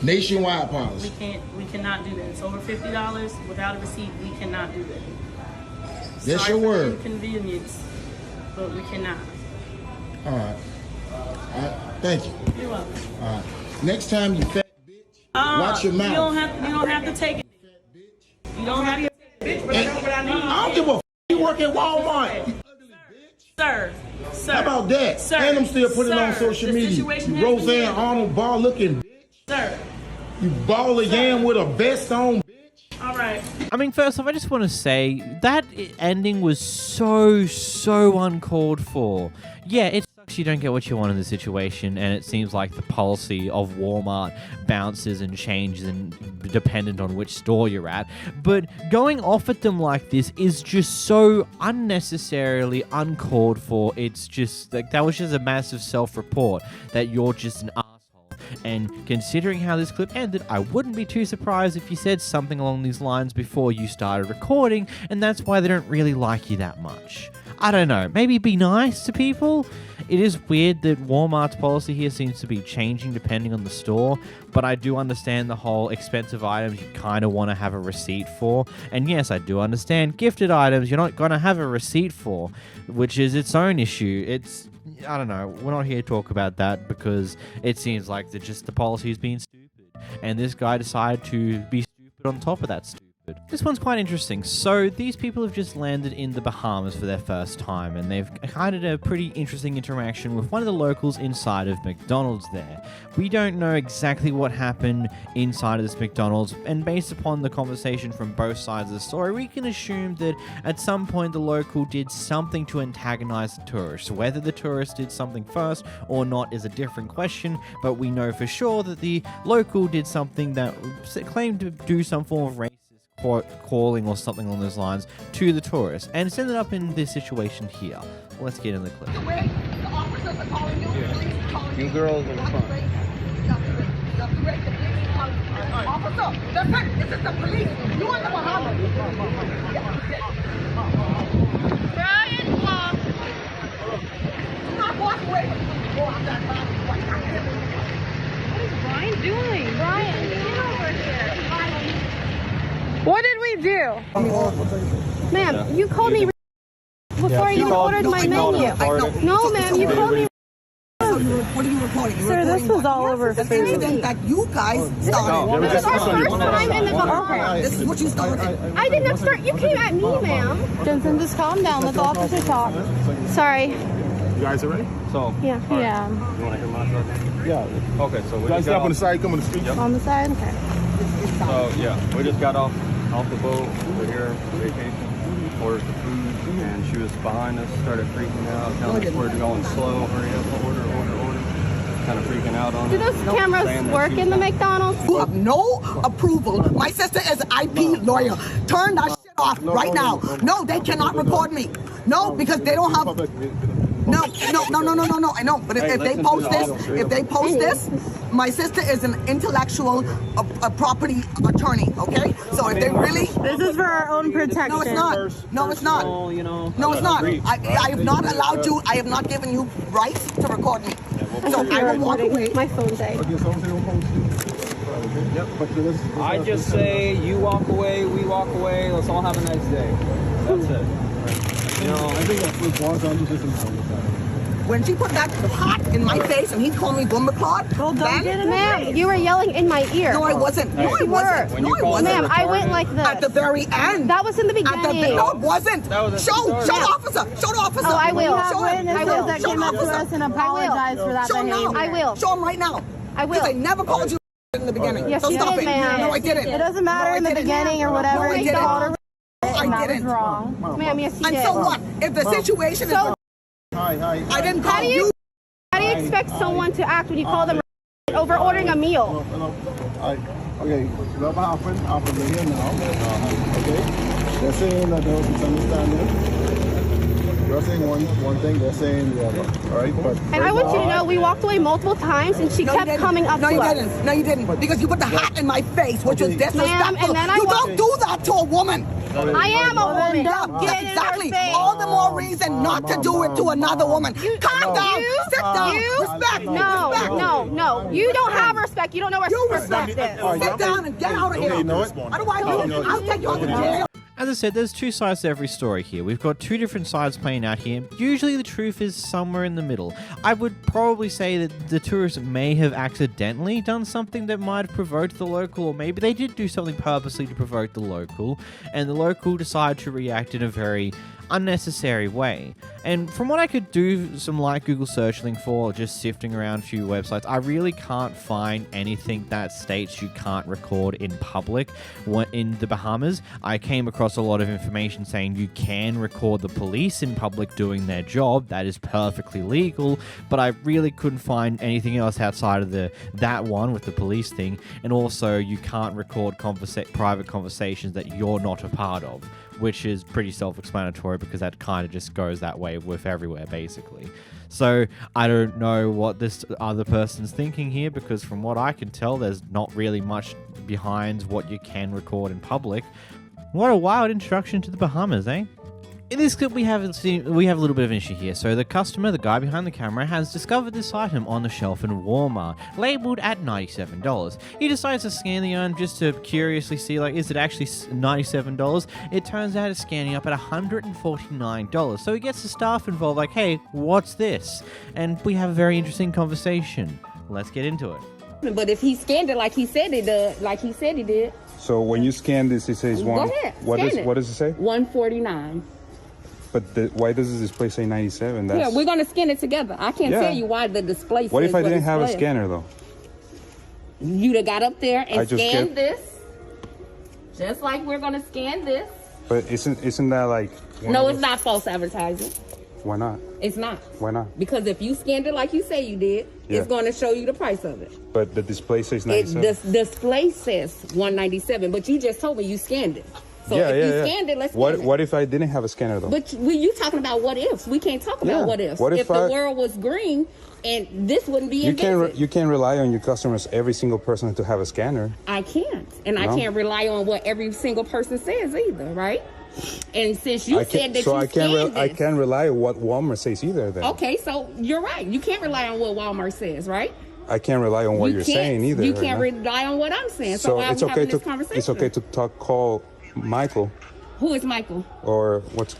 Nationwide policy. We cannot do that. It's over $50 without a receipt. We cannot do that. That's Sorry your for word. the inconvenience, but we cannot. All right. Thank you. You're welcome. All right. Next time you fat bitch, watch your mouth. You don't have to take it. You don't have to take it. I don't give a f. You work at Walmart. Sir. How about that? Sir. And I'm still putting it on Sir, social the media. situation You has been Roseanne handled. Arnold ball looking bitch. Sir. You ball again with a vest on. All right. I mean, first off, I just want to say that ending was so uncalled for. Yeah, it sucks you don't get what you want in this situation, and it seems like the policy of Walmart bounces and changes and dependent on which store you're at. But going off at them like this is just so unnecessarily uncalled for. It's just like that was just a massive self-report that you're just an asshole. And considering how this clip ended, I wouldn't be too surprised if you said something along these lines before you started recording, and that's why they don't really like you that much. I don't know, maybe be nice to people? It is weird that Walmart's policy here seems to be changing depending on the store, but I do understand the whole expensive items you kind of want to have a receipt for. And yes, I do understand gifted items you're not going to have a receipt for, which is its own issue. I don't know, we're not here to talk about that because it seems like the policy is being stupid. And this guy decided to be stupid on top of that stupid. This one's quite interesting. So these people have just landed in the Bahamas for their first time, and they've had a pretty interesting interaction with one of the locals inside of McDonald's there. We don't know exactly what happened inside of this McDonald's, and based upon the conversation from both sides of the story, we can assume that at some point the local did something to antagonize the tourist. Whether the tourist did something first or not is a different question, but we know for sure that the local did something that claimed to do some form of racist calling or something along those lines to the tourist, and it's ended up in this situation here. Let's get in the clip. You girls in the front. Officer, that's it. This is the police. You in the Bahamas. Brian, walk. Do not walk away from me. Go out that car. What is Brian doing? Brian, get over here. What did we do? Ma'am, you called me before you ordered my menu. No, ma'am, you called me. What are you recording? Sir, this was all over an Facebook. incident that you guys started. This is our first time in the Bahamas. This is what you started. I did not start. You came at me, ma'am. Jensen, just calm down. Let the officer talk. Sorry. You guys are ready? So, Yeah. right. Yeah. You want to hear my story? Yeah. Okay, so we guys just step got on the side, come on the street. Yep. On the side? Okay. So, yeah, we just got off the boat. We're here on vacation. Ordered the food, and she was behind us, started freaking out, telling us we're going slow, hurry up, order. Kind of freaking out on Do those cameras work in the McDonald's? You have no approval. My sister is an IP lawyer. Turn that shit off right now. No, they cannot record me. No, because they don't have. No. I know, but if they post this, my sister is an intellectual property attorney. Okay, so if they really, This is for our own protection. no, it's not. No, it's not. No, it's not. I have not allowed you. I have not given you rights to record me. So I will walk away. My phone died. I just say you walk away, we walk away. Let's all have a nice day. That's it. You know, I think that's When she put that hot in my face and he called me Bummerclot, Ma'am, you were yelling in my ear. No, I wasn't. No, I wasn't. No, I wasn't. Ma'am, I went like this. At the very end. That was in the beginning. No, it wasn't. Show the officer. Show the officer. Oh, I will. Show him. I will. That came up to us and apologize for that behavior. I will. Show him right now. I will. Because I never called you in the beginning. Yes, so you stop did, it. ma'am. No, I didn't. It doesn't matter in the beginning or whatever. No, I didn't. I didn't. Wrong. Ma'am, yes, you did. And so what? If the situation is... I didn't call you. How do you expect someone to act when you call them over ordering a meal? Okay, what happened after we're here now? Okay, they're saying that there was misunderstanding. You're saying one thing, they're saying the other. All right, but And I want you to know we walked away multiple times and she kept coming up to us. No, you didn't. Because you put the hat in my face, which was disrespectful. Ma'am, and then you don't do that to a woman. I am a woman. That's exactly. All the more reason not to do it to another woman. Calm down. Sit down. Respect. No. You don't have respect. You don't know where respect is. Sit down and get out of here. Otherwise, I'll take you out to jail. As I said, there's two sides to every story here. We've got two different sides playing out here. Usually the truth is somewhere in the middle. I would probably say that the tourist may have accidentally done something that might have provoked the local, or maybe they did do something purposely to provoke the local, and the local decided to react in a very unnecessary way. And from what I could do some light Google searching for, just sifting around a few websites, I really can't find anything that states you can't record in public. In the Bahamas, I came across a lot of information saying you can record the police in public doing their job. That is perfectly legal, but I really couldn't find anything else outside of that one with the police thing. And also, you can't record private conversations that you're not a part of, which is pretty self-explanatory because that kind of just goes that way with everywhere, basically. So I don't know what this other person's thinking here, because from what I can tell, there's not really much behind what you can record in public. What a wild introduction to the Bahamas, eh? In this clip, we have a little bit of an issue here. So the customer, the guy behind the camera, has discovered this item on the shelf in Walmart, labeled at $97. He decides to scan the item just to curiously see, like, is it actually $97? It turns out it's scanning up at $149. So he gets the staff involved, like, hey, what's this? And we have a very interesting conversation. Let's get into it. But if he scanned it like he said he did, So when you scan this, it says Go one. ahead, What scan does it. what does it say? 149. But why does this display say 97? Yeah, we're gonna scan it together. I can't Yeah. tell you why the display. What says if I didn't have a display. scanner though? You'd have got up there I and just scanned get- this, just like we're gonna scan this. But isn't that like? No, it's not false advertising. Why not? It's not. Why not? Because if you scanned it like you say you did, Yeah. it's going to show you the price of it. But the display says The 97. display says 197, but you just told me you scanned it. So yeah, if yeah, you yeah. scanned it, let's What scan it. What if I didn't have a scanner though? But you talking about what ifs? We can't talk about Yeah. what ifs. What if the I- world was green and this wouldn't be you invented? can't you can't rely on your customers, every single person, to have a scanner. I can't, and I No. can't rely on what every single person says either, right? And since you I said can't, that so you I can't scanned I this, can't rely on what Walmart says either. Then okay, so you're right. You can't rely on what Walmart says, right? I can't rely on what You you're can't- saying either. You right can't now. rely on what I'm saying. So, So why it's are we okay having to this conversation? it's okay to call Michael Who is Michael? or what's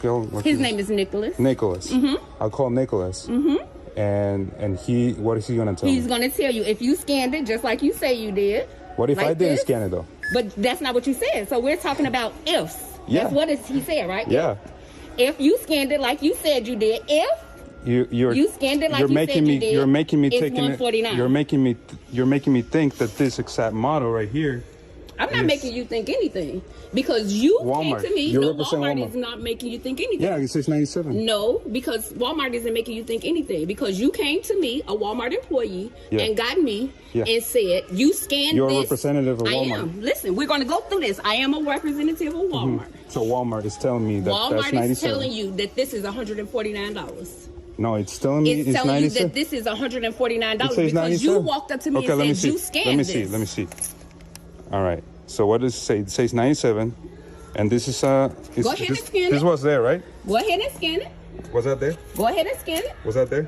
His name is Nicholas. Nicholas. Mhm. I'll call Nicholas. Mhm. And he, what is he gonna tell He's me? gonna tell you if you scanned it just like you say you did. What if like I didn't this, scan it though? But that's not what you said. So we're talking about ifs. Yeah. That's what he said, right? Yeah. If you scanned it like you said you did, if You're You scanned it like you're you making said me you did, you're making me it's taking it. 149. You're making me think that this exact model right here. I'm not is- making you think anything because you Walmart. came to me. You No, represent Walmart Walmart. is not making you think anything. Yeah, it says 97. No, because Walmart isn't making you think anything because you came to me, a Walmart employee, Yeah. and got me Yeah. and said, you scanned You're a this. representative of I Walmart. am. Listen, we're going to go through this. I am a representative of Walmart. So Walmart is telling me that that's Walmart 97. is telling you that this is $149. No, it's telling me It's it's telling you 97. that this is $149 It says because 97. you walked up to me Okay, let me and said see. you scanned Let me this. see. Let me see. All right. So what does it say? It says 97, and this is Go ahead and scan This it. was there, right? Go ahead and scan it. Was that there? Go ahead and scan it. Was that there?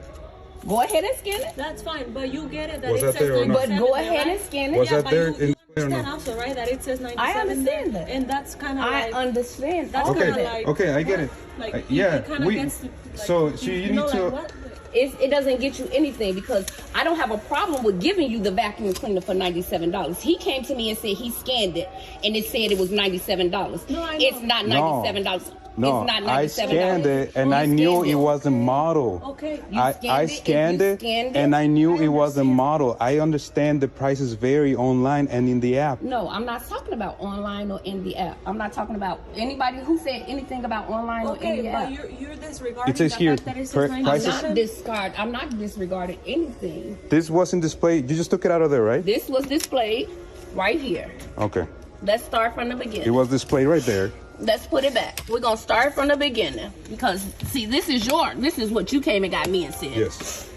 Go ahead and scan it. That's fine, but you get it that Was it that says there or not? 97 But go there, ahead right? and scan it. Was that but there you in there or understand no? also, right, that it says 97 I understand there, that. and that's kind of I like understand. that's Okay. kind of like Okay, I get it. Like Yeah, it kind of we- gets like, so you know, need to- like, what? It doesn't get you anything because I don't have a problem with giving you the vacuum cleaner for $97. He came to me and said he scanned it and it said it was $97. No, I know. It's not $97. No, it's not $97. I scanned it and You I knew scanned it was a model. Okay. You I scanned scanned it, it if you scanned and it, I knew I it was a understand. model. I understand the prices vary online and in the app. No, I'm not talking about online or in the app. I'm not talking about anybody who said anything about online or in Okay, the but app. you're disregarding It says the here, fact that it pri- says prices- I'm not disregarding anything. This wasn't displayed. You just took it out of there, right? This was displayed right here. Okay. Let's start from the beginning. It was displayed right there. Let's put it back. We're gonna start from the beginning because see, this is what you came and got me and said. Yes.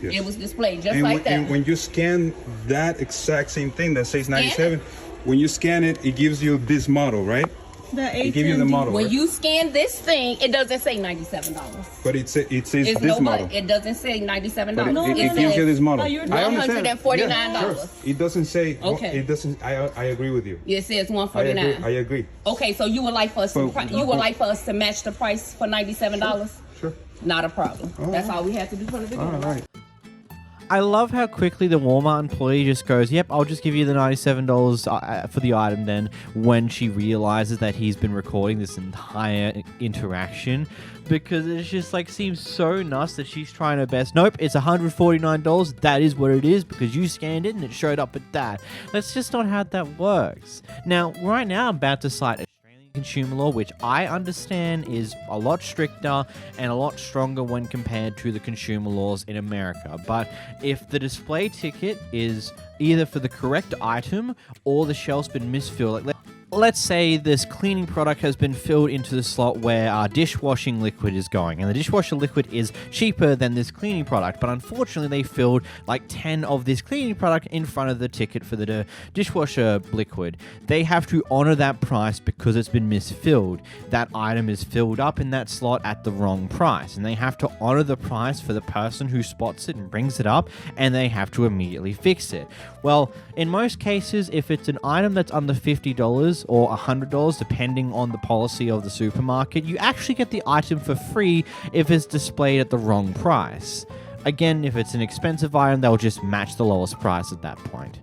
Yes. It was displayed just and like when, that. And when you scan that exact same thing that says 97, when you scan it, it gives you this model, right? It gives you the model. When right? you scan this thing, it doesn't say $97. But it says It's this no model. but. It doesn't say $97. But it it gives you this model. But I understand. $149. Yeah, sure. It doesn't say. Okay. It doesn't. I agree with you. It says I $149. agree. Okay, so you would like for us to But- you would like for us to match the price for $97? Sure. Not a problem. That's all we have to do from the beginning. All right. I love how quickly the Walmart employee just goes, yep, I'll just give you the $97 for the item then, when she realizes that he's been recording this entire interaction, because it's just like seems so nuts that she's trying her best. Nope, it's $149. That is what it is because you scanned it and it showed up at that. That's just not how that works. Now, right now I'm about to cite consumer law, which I understand is a lot stricter and a lot stronger when compared to the consumer laws in America. But if the display ticket is either for the correct item or the shelf's been misfilled, like let's say this cleaning product has been filled into the slot where our dishwashing liquid is going, and the dishwasher liquid is cheaper than this cleaning product, but unfortunately they filled like 10 of this cleaning product in front of the ticket for the dishwasher liquid. They have to honor that price because it's been misfilled. That item is filled up in that slot at the wrong price, and they have to honor the price for the person who spots it and brings it up, and they have to immediately fix it. Well, in most cases, if it's an item that's under $50 or $100, depending on the policy of the supermarket, you actually get the item for free if it's displayed at the wrong price. Again, if it's an expensive item, they'll just match the lowest price at that point.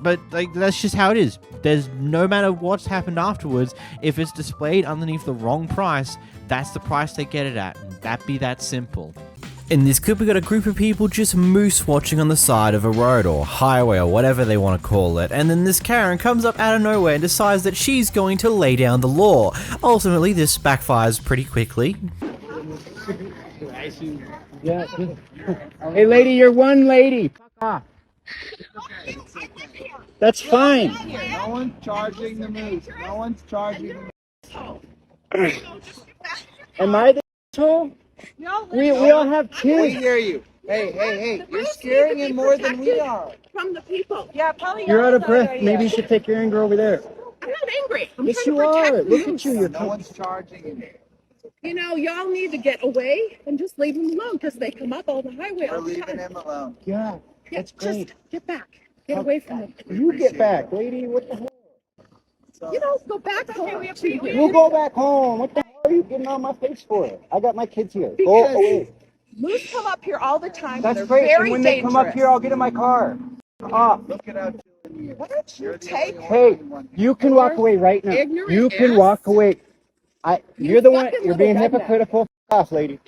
But like that's just how it is. There's no matter what's happened afterwards, if it's displayed underneath the wrong price, that's the price they get it at. That be that simple. In this clip, we got a group of people just moose watching on the side of a road or highway or whatever they want to call it, and then this Karen comes up out of nowhere and decides that she's going to lay down the law. Ultimately, this backfires pretty quickly. Yeah. Hey, lady, you're one lady. Fuck off. That's fine. No one's charging the moose. No one's charging the moose. Am I the asshole? We all have kids. We hear you. Hey. You're scaring him more than we are. From the people. Yeah, probably. You're out of breath. Maybe you should take your anger over there. I'm not angry. I'm Yes, trying you to protect are. Look moose. at you. You're No one's charging him. You know, y'all need to get away and just leave them alone because they come up on the highway all the time. We're leaving him alone. Yeah, Yeah, that's great. just get back. Get away from them. You get back, lady. What the hell? You know, go back home. You go back home. What the hell are you getting on my face for? I got my kids here. Go Because away. moose come up here all the time. That's and great. they're very And when they dangerous. come up here, I'll get in my car. Ah. Look it out. Why don't you take Hey, you can walk away right now. ignorant You can ass. walk away. You're the one. fucking You're being little redneck. hypocritical. F off, lady.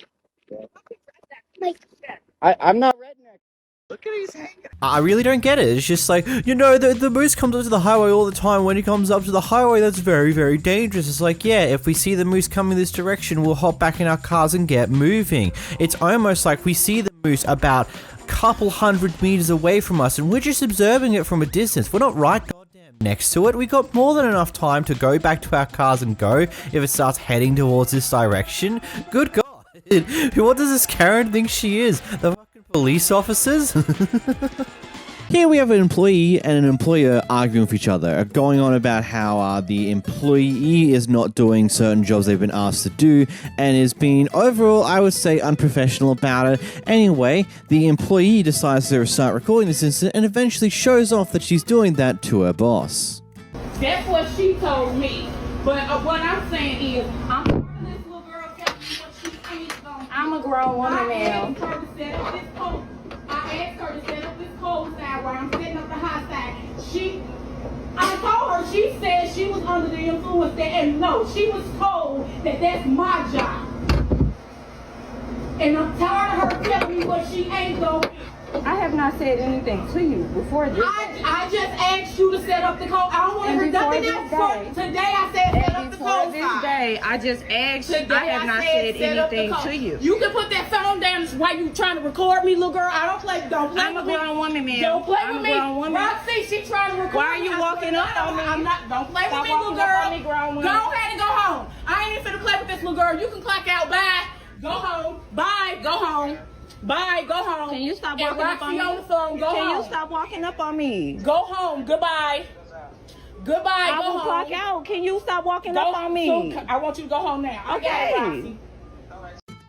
I'm not redneck. Look at he's hanging. I really don't get it. It's just like, the moose comes up to the highway all the time. When he comes up to the highway, that's very, very dangerous. It's like, yeah, if we see the moose coming this direction, we'll hop back in our cars and get moving. It's almost like we see the moose about a couple hundred meters away from us, and we're just observing it from a distance. We're not right goddamn next to it. We got more than enough time to go back to our cars and go if it starts heading towards this direction. Good God. What does this Karen think she is? The fucking police officers? Here we have an employee and an employer arguing with each other, going on about how the employee is not doing certain jobs they've been asked to do, and is being overall, I would say, unprofessional about it. Anyway, the employee decides to start recording this incident and eventually shows off that she's doing that to her boss. That's what she told me. But what I'm saying is, this little girl telling me what she thinks on. I'm a grown woman, ma'am. I asked her to set up this cold side where I'm setting up the hot side. I told her, she said she was under the influence there, and no, she was told that that's my job. And I'm tired of her telling me what she ain't going. I have not said anything to you before this. I just asked you to set up the cold. I don't want to hear nothing else. Today I said set up the cold this side. day, I just asked you. Today I have not said set up the anything cold. to you. You can put that phone down while you trying to record me, little girl. Don't play I'm a with me. grown woman, ma'am. Don't play I'm with a me. grown woman. Roxy, she trying to record Why are me. you walking up on me? I'm not. Don't play Stop with me, little walking up girl. on me, grown woman. Go ahead and go home. I ain't even finna play with this little girl. You can clock out. Bye. Go home. Bye. Go home. Bye. Go home. Can you stop And walking up on Roxy me? on the phone. Go Can home. you stop walking up on me? Go home. Goodbye. Goodbye. I Go will home. clock out. Can you stop walking up on me? I want you to go home now. I got it, Roxy.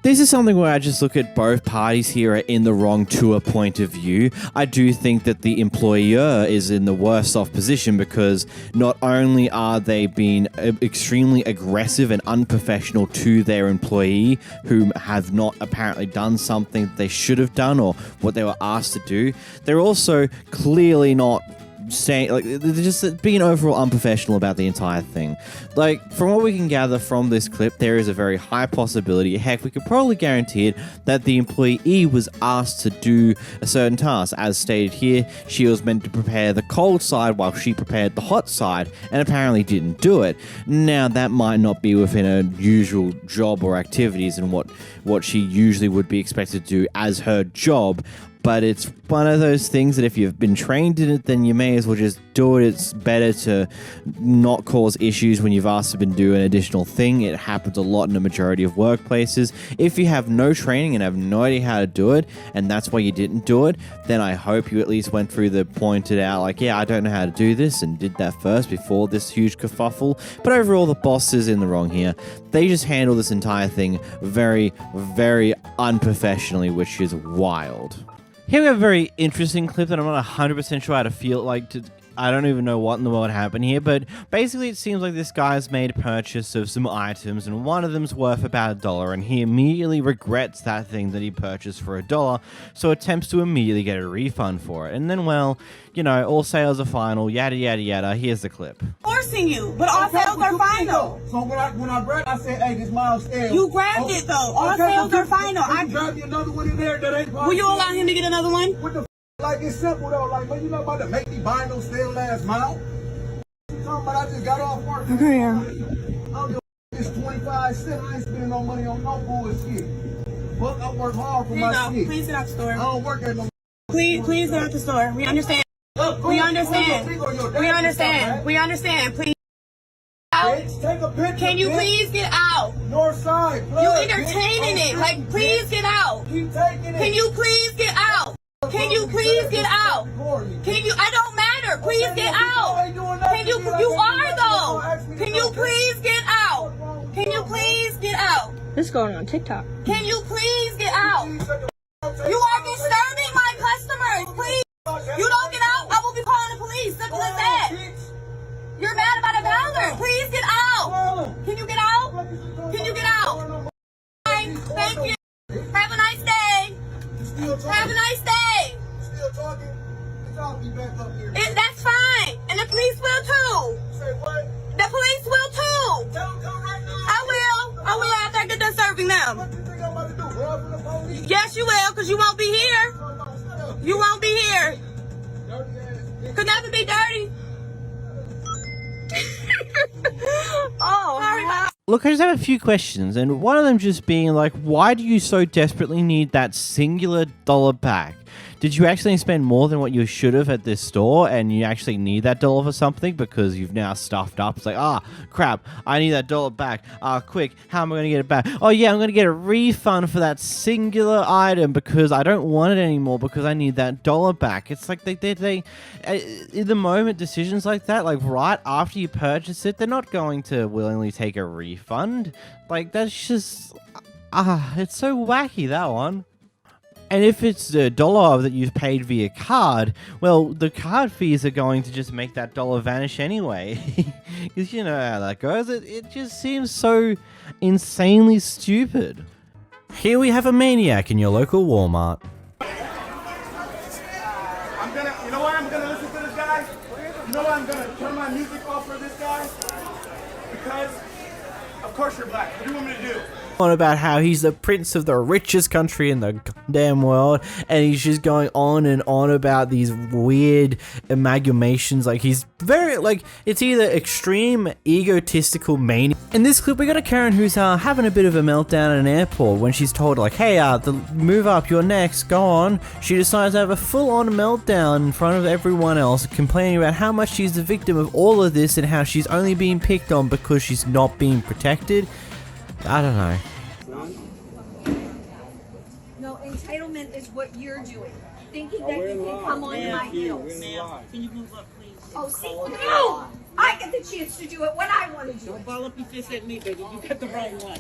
This is something where I just look at both parties here are in the wrong to a point of view. I do think that the employer is in the worst off position because not only are they being extremely aggressive and unprofessional to their employee who have not apparently done something that they should have done or what they were asked to do, they're also clearly not saying, like, they're just being overall unprofessional about the entire thing. Like, from what we can gather from this clip, there is a very high possibility, heck, we could probably guarantee it, that the employee was asked to do a certain task. As stated here, she was meant to prepare the cold side while she prepared the hot side, and apparently didn't do it. Now, that might not be within her usual job or activities and what she usually would be expected to do as her job. But it's one of those things that if you've been trained in it, then you may as well just do it. It's better to not cause issues when you've asked to do an additional thing. It happens a lot in a majority of workplaces. If you have no training and have no idea how to do it, and that's why you didn't do it, then I hope you at least went through the pointed out, like, yeah, I don't know how to do this, and did that first before this huge kerfuffle. But overall, the boss is in the wrong here. They just handle this entire thing very, very unprofessionally, which is wild. Here we have a very interesting clip that I'm not 100% sure how to feel like to I don't even know what in the world happened here, but basically it seems like this guy's made a purchase of some items, and one of them's worth about $1, and he immediately regrets that thing that he purchased for $1, so attempts to immediately get a refund for it. And then, well, you know, all sales are final, yada yada yada. Here's the clip. Forcing you, but all sales are final. So when I grabbed, I said, "Hey, this mine's stale." You grabbed it though. All sales are final. I grabbed you another one in there that ain't. Will you allow him to get another one? What the like? It's simple though. Like, man, you not about to make me buy no stale ass mount. You talking about I just got off work? Okay. I don't give a it's 25 cents. I ain't spending no money on no bullshit. But I work hard for my shit. Please get out the store. I don't work at no. Please get out the store. We understand. We understand. We understand. We understand. Please. Take a picture. Can you please get out? North side. You entertaining it. Like, please get out. Keep taking it. Can you please get out? Can you please get out? Can you? I don't matter. Please get out. Can you? You are though. Can you please get out? Can you please get out? This is going on TikTok. Can you please get out? You are disturbing my customers. Please. You don't get out, I will be calling the police. Simple as that. You're mad about $1. Please get out. Can you get out? Can you get out? Fine. Thank you. Have a nice day. Have a nice day. That's fine. And the police will too. The police will too. I will after I get done serving them. Yes, you will, because you won't be here. You won't be here. Could never be dirty. Oh, look, I just have a few questions, and one of them just being like, why do you so desperately need that singular $1 back? Did you actually spend more than what you should have at this store, and you actually need that $1 for something because you've now stuffed up? It's like, crap, I need that $1 back. Quick, how am I going to get it back? Oh yeah, I'm going to get a refund for that singular item because I don't want it anymore because I need that $1 back. It's like they in the moment decisions like that, like right after you purchase it, they're not going to willingly take a refund. Like, that's just, it's so wacky, that one. And if it's the $1 that you've paid via card, well, the card fees are going to just make that $1 vanish anyway. Because you know how that goes. It just seems so insanely stupid. Here we have a maniac in your local Walmart. You know why I'm gonna listen to this guy? You know why I'm gonna turn my music off for this guy? Because, of course you're black. What do you want me to do? On about how he's the prince of the richest country in the damn world, and he's just going on and on about these weird amalgamations. Like, he's very, like, it's either extreme egotistical mania. In this clip, we got a Karen who's having a bit of a meltdown at an airport when she's told, like, hey, move up, you're next, go on. She decides to have a full-on meltdown in front of everyone else, complaining about how much she's the victim of all of this and how she's only being picked on because she's not being protected. I don't know. No, entitlement is what you're doing. Thinking that you can come on my heels. Can you move up, please? Oh, see? No! I get the chance to do it when I want to do it. Don't ball up your fist at me, baby. You got the wrong one.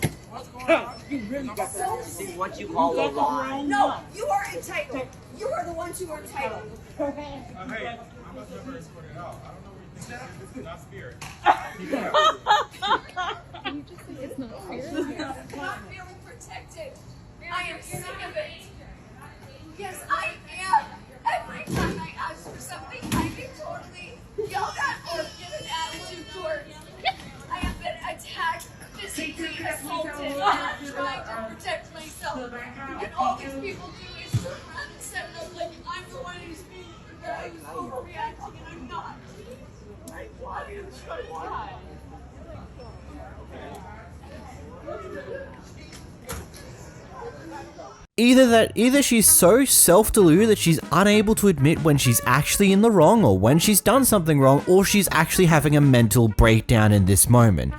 You really got the wrong one. See what you call a lie. No, you are entitled. You are the ones who are entitled. Hey, I'm not the first one at all. I don't know what you said. This is not spirit. It's not fair. Not feeling protected. I am sick of it. Yes, I am. Every time I ask for something, I get totally yelled at or get an attitude towards. I have been attacked, physically assaulted. I'm trying to protect myself. And all these people do is turn around and set it up like I'm the one who's being overreacting, and I'm not. Why? Either she's so self-deluded that she's unable to admit when she's actually in the wrong or when she's done something wrong, or she's actually having a mental breakdown in this moment.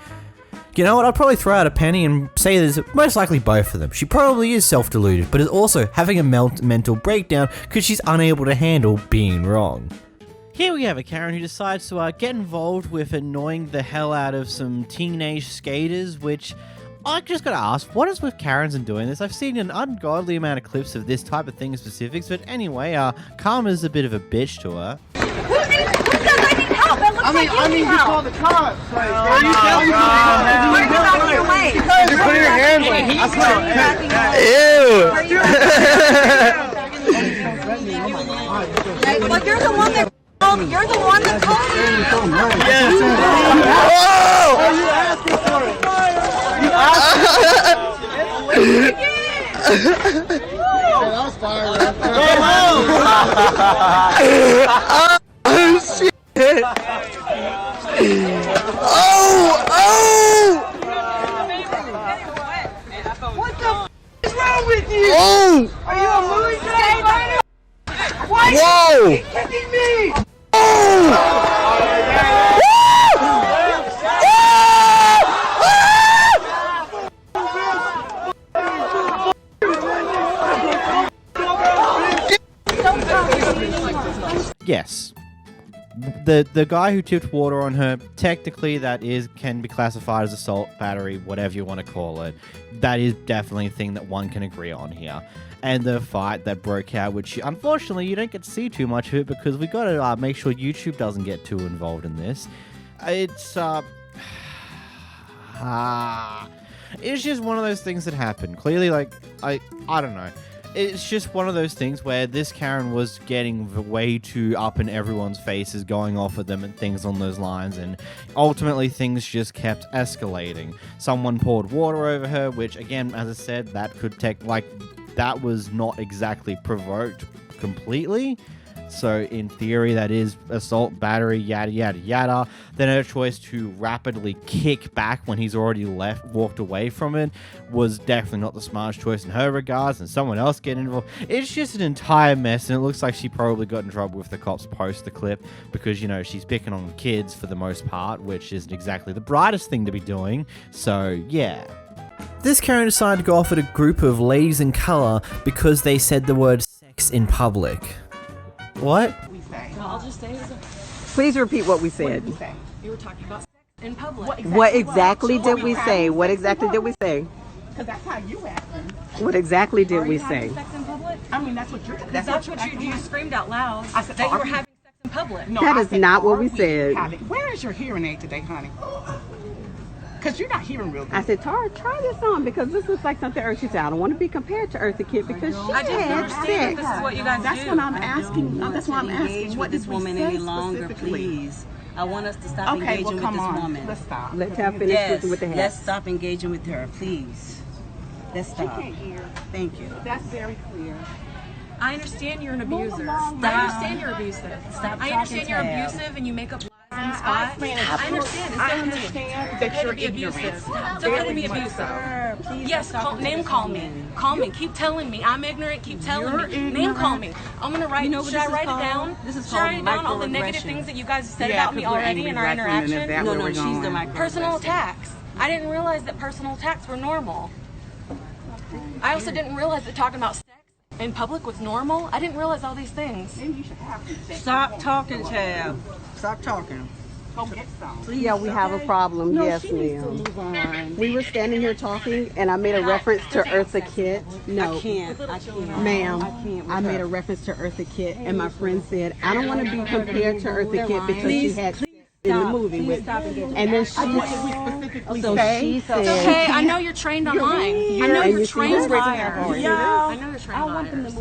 You know what, I'd probably throw out a penny and say there's most likely both of them. She probably is self-deluded, but is also having a mental breakdown because she's unable to handle being wrong. Here we have a Karen who decides to get involved with annoying the hell out of some teenage skaters, which I just gotta ask, what is with Karens and doing this? I've seen an ungodly amount of clips of this type of thing in specifics, but anyway, Karma's a bit of a bitch to her. Who's that I mean, you call the cops. Like, Why are you out of your way? you put your hands on me. Well, you're the one that called me. You're the one that called me. Whoa! You asking for it? You asking for it? That was fire, man. Oh shit! What the f is wrong with you? Oh! Are you a movie star? Why Whoa! are you kicking me? Yes. The guy who tipped water on her, technically can be classified as assault, battery, whatever you want to call it. That is definitely a thing that one can agree on here. And the fight that broke out, which unfortunately you don't get to see too much of it because we got to make sure YouTube doesn't get too involved in this. It's it's just one of those things that happen. Clearly, like I don't know. It's just one of those things where this Karen was getting way too up in everyone's faces, going off at them and things on those lines, and ultimately things just kept escalating. Someone poured water over her, which again, as I said, that could that was not exactly provoked completely. So in theory, that is assault, battery, yada, yada, yada. Then her choice to rapidly kick back when he's already walked away from it was definitely not the smartest choice in her regards, and someone else getting involved. It's just an entire mess, and it looks like she probably got in trouble with the cops post the clip because, you know, she's picking on kids for the most part, which isn't exactly the brightest thing to be doing. So, yeah. This Karen decided to go off at a group of ladies in colour because they said the word sex in public. What? I'll just say Please repeat what we said. you were talking about sex in public. What exactly did we say? What exactly did we say? Because that's how you acting. What exactly did we Are you say? having sex in public? I mean, that's what you're. That's what you screamed out loud. I said that you were are we- having sex in public. No, That I is said, not what are we said. Where is your hearing aid today, honey? Because you're not hearing real good. I said, Tara, try this on because this looks like something Eartha said. I don't want to be compared to Eartha Kitt because she I just had understand sex. that this is what you guys That's do. what I'm asking. That's why I'm asking. What this did we woman say any longer, specifically? please. I want us to stop Okay, engaging well, with come this on. woman. Let's stop. Let's have finish Yes, with the hat. let's stop engaging with her, please. Let's stop. She can't hear. Thank you. That's very clear. I understand you're an Move abuser. along, I ma'am. understand you're abusive. Stop I understand you're talking, Tab. abusive and you make up lies on the spot. I understand. It's I okay. understand It's that okay you're to be ignorant. abusive. It's okay to be Very much abusive. Sir, please Yes, stop talking name to call this me. woman. Call me. Keep telling me. I'm ignorant. Keep telling You're me. Name call me. ignorant. I'm gonna write. You know what should I this is write called? it down? This is should I write called down all the negative microaggression. things that you guys have said Yeah, about me 'cause we're already in our angry wrestling, and interaction? is that No, where no, we're she's the going? microaggressor. Personal attacks. I didn't realize that personal attacks were normal. I also didn't realize that talking about sex in public was normal. I didn't realize all these things. Maybe you should have some sex. Stop talking, Tab. Stop talking. Go get some. Yeah, we have a problem. No, Yes, she needs to ma'am. move on. We were standing here talking, and I made a reference to Eartha Kitt. No, I can't. I can't. ma'am. I can't. I made a reference to Eartha Kitt, and my friend said, I don't want to be compared to Eartha Kitt because she had sex in the movie with. And then What did we specifically so say? she said, Okay, I know you're trained on lying. I know and you're you see trained who's raising liars. their voice. Yeah, I know you're trained liars.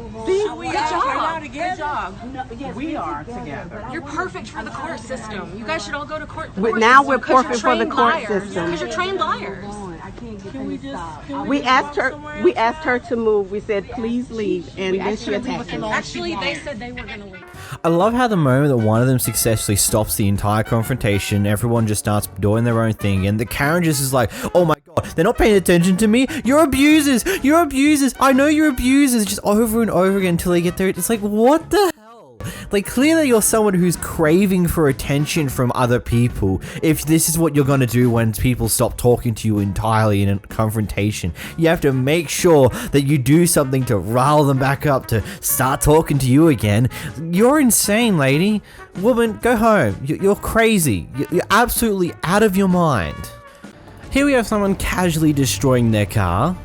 Good job. Good job. We are together. You're perfect for the court system. You guys should all go to court. But now we're perfect for the court system. Because you're trained liars. Can we just we asked her to move. We said, please leave, and then she attacked us. Actually, they said they were going to leave. I love how the moment that one of them successfully stops the entire confrontation, everyone just starts doing their own thing, and the Karen just is like, oh my god, they're not paying attention to me, you're abusers, I know you're abusers, just over and over again until they get there. It's like, what the hell? Like, clearly you're someone who's craving for attention from other people if this is what you're gonna do when people stop talking to you entirely in a confrontation. You have to make sure that you do something to rile them back up to start talking to you again. You're insane, lady. Woman, go home. You're crazy. You're absolutely out of your mind. Here we have someone casually destroying their car.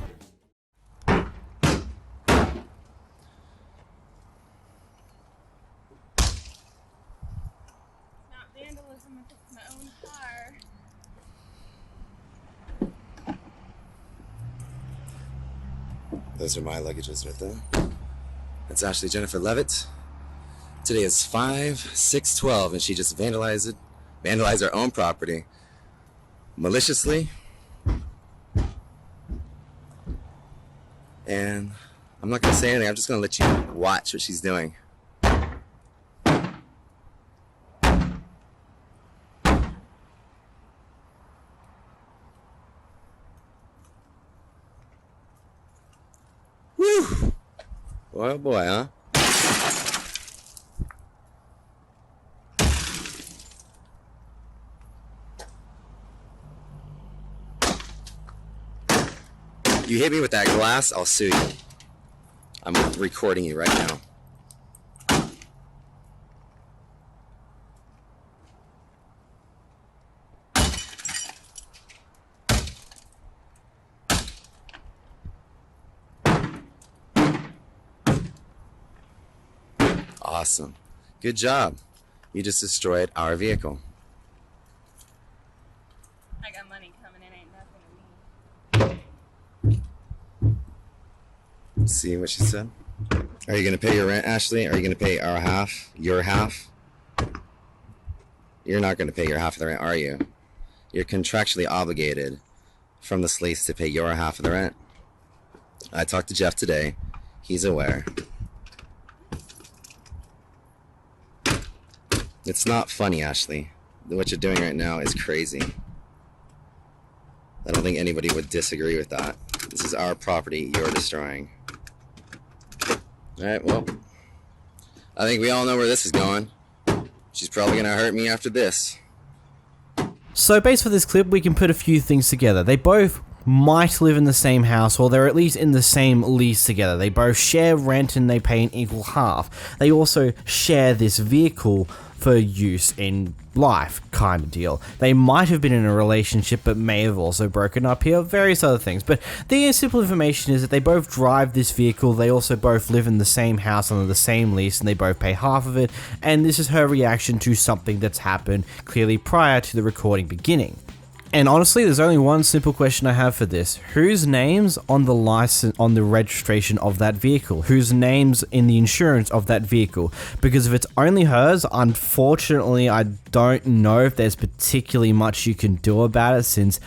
Those are my luggages right there. That's Ashley Jennifer Levitt. Today is 5/6/12, and she just vandalized her own property maliciously. And I'm not gonna say anything. I'm just gonna let you watch what she's doing. Woo! Boy, oh boy, huh? You hit me with that glass, I'll sue you. I'm recording you right now. Awesome. Good job. You just destroyed our vehicle. I got money coming in, ain't nothing to me. See what she said? Are you going to pay your rent, Ashley? Are you going to pay our half? Your half? You're not going to pay your half of the rent, are you? You're contractually obligated from the lease to pay your half of the rent. I talked to Jeff today. He's aware. It's not funny, Ashley. What you're doing right now is crazy. I don't think anybody would disagree with that. This is our property you're destroying. Alright, well, I think we all know where this is going. She's probably gonna hurt me after this. So based for this clip, we can put a few things together. They both might live in the same house, or they're at least in the same lease together. They both share rent and they pay an equal half. They also share this vehicle for use in life, kind of deal. They might have been in a relationship but may have also broken up here, various other things. But the simple information is that they both drive this vehicle, they also both live in the same house under the same lease, and they both pay half of it, and this is her reaction to something that's happened clearly prior to the recording beginning. And honestly, there's only one simple question I have for this. Whose name's on the license, on the registration of that vehicle? Whose name's in the insurance of that vehicle? Because if it's only hers, unfortunately, I don't know if there's particularly much you can do about it, since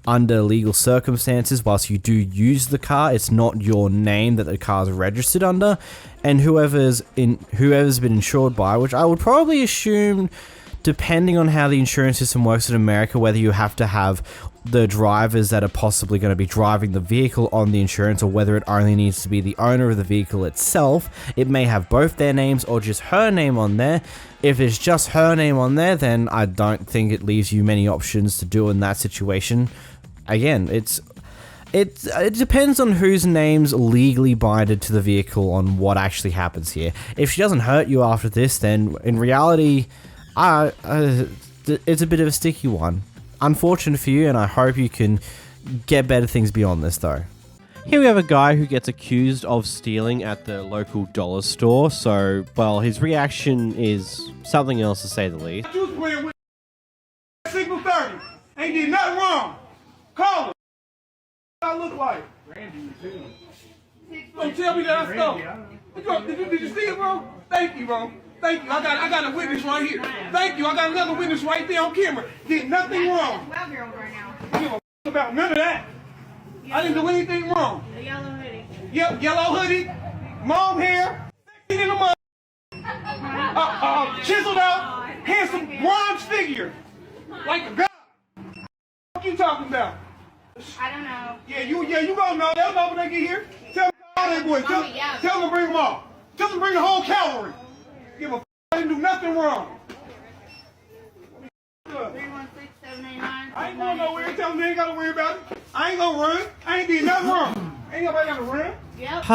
under legal circumstances, whilst you do use the car, it's not your name that the car is registered under. And whoever's been insured by, which I would probably assume, depending on how the insurance system works in America, whether you have to have the drivers that are possibly going to be driving the vehicle on the insurance, or whether it only needs to be the owner of the vehicle itself. It may have both their names or just her name on there. If it's just her name on there, then I don't think it leaves you many options to do in that situation. Again, it depends on whose name's legally binded to the vehicle on what actually happens here. If she doesn't hurt you after this, then in reality, it's a bit of a sticky one. Unfortunate for you, and I hope you can get better things beyond this, though. Here we have a guy who gets accused of stealing at the local dollar store. So, well, his reaction is something else, to say the least. You was playing with Signal 30. Ain't did nothing wrong. Call her. What I look like? Don't tell me that I stole. Did you see it, bro? Thank you, bro. Thank you. I got a witness right here. Thank you. I got another witness right there on camera. Did nothing wrong. I don't give a about none of that. I didn't do anything wrong. The yellow hoodie. Yep, yellow hoodie, mom hair, in the mud, chiseled out, handsome bronze figure, like a god. What you talking about? I don't know. Yeah, you gonna know. They'll know when they get here. Tell them all that boy. Tell them to bring them all. Tell them to bring the whole cavalry. Give a f***. I didn't do nothing wrong. 316-789. I ain't going nowhere. Tell them they ain't gotta worry about it. I ain't gonna run. I ain't did nothing wrong. Ain't nobody gotta run. Yep.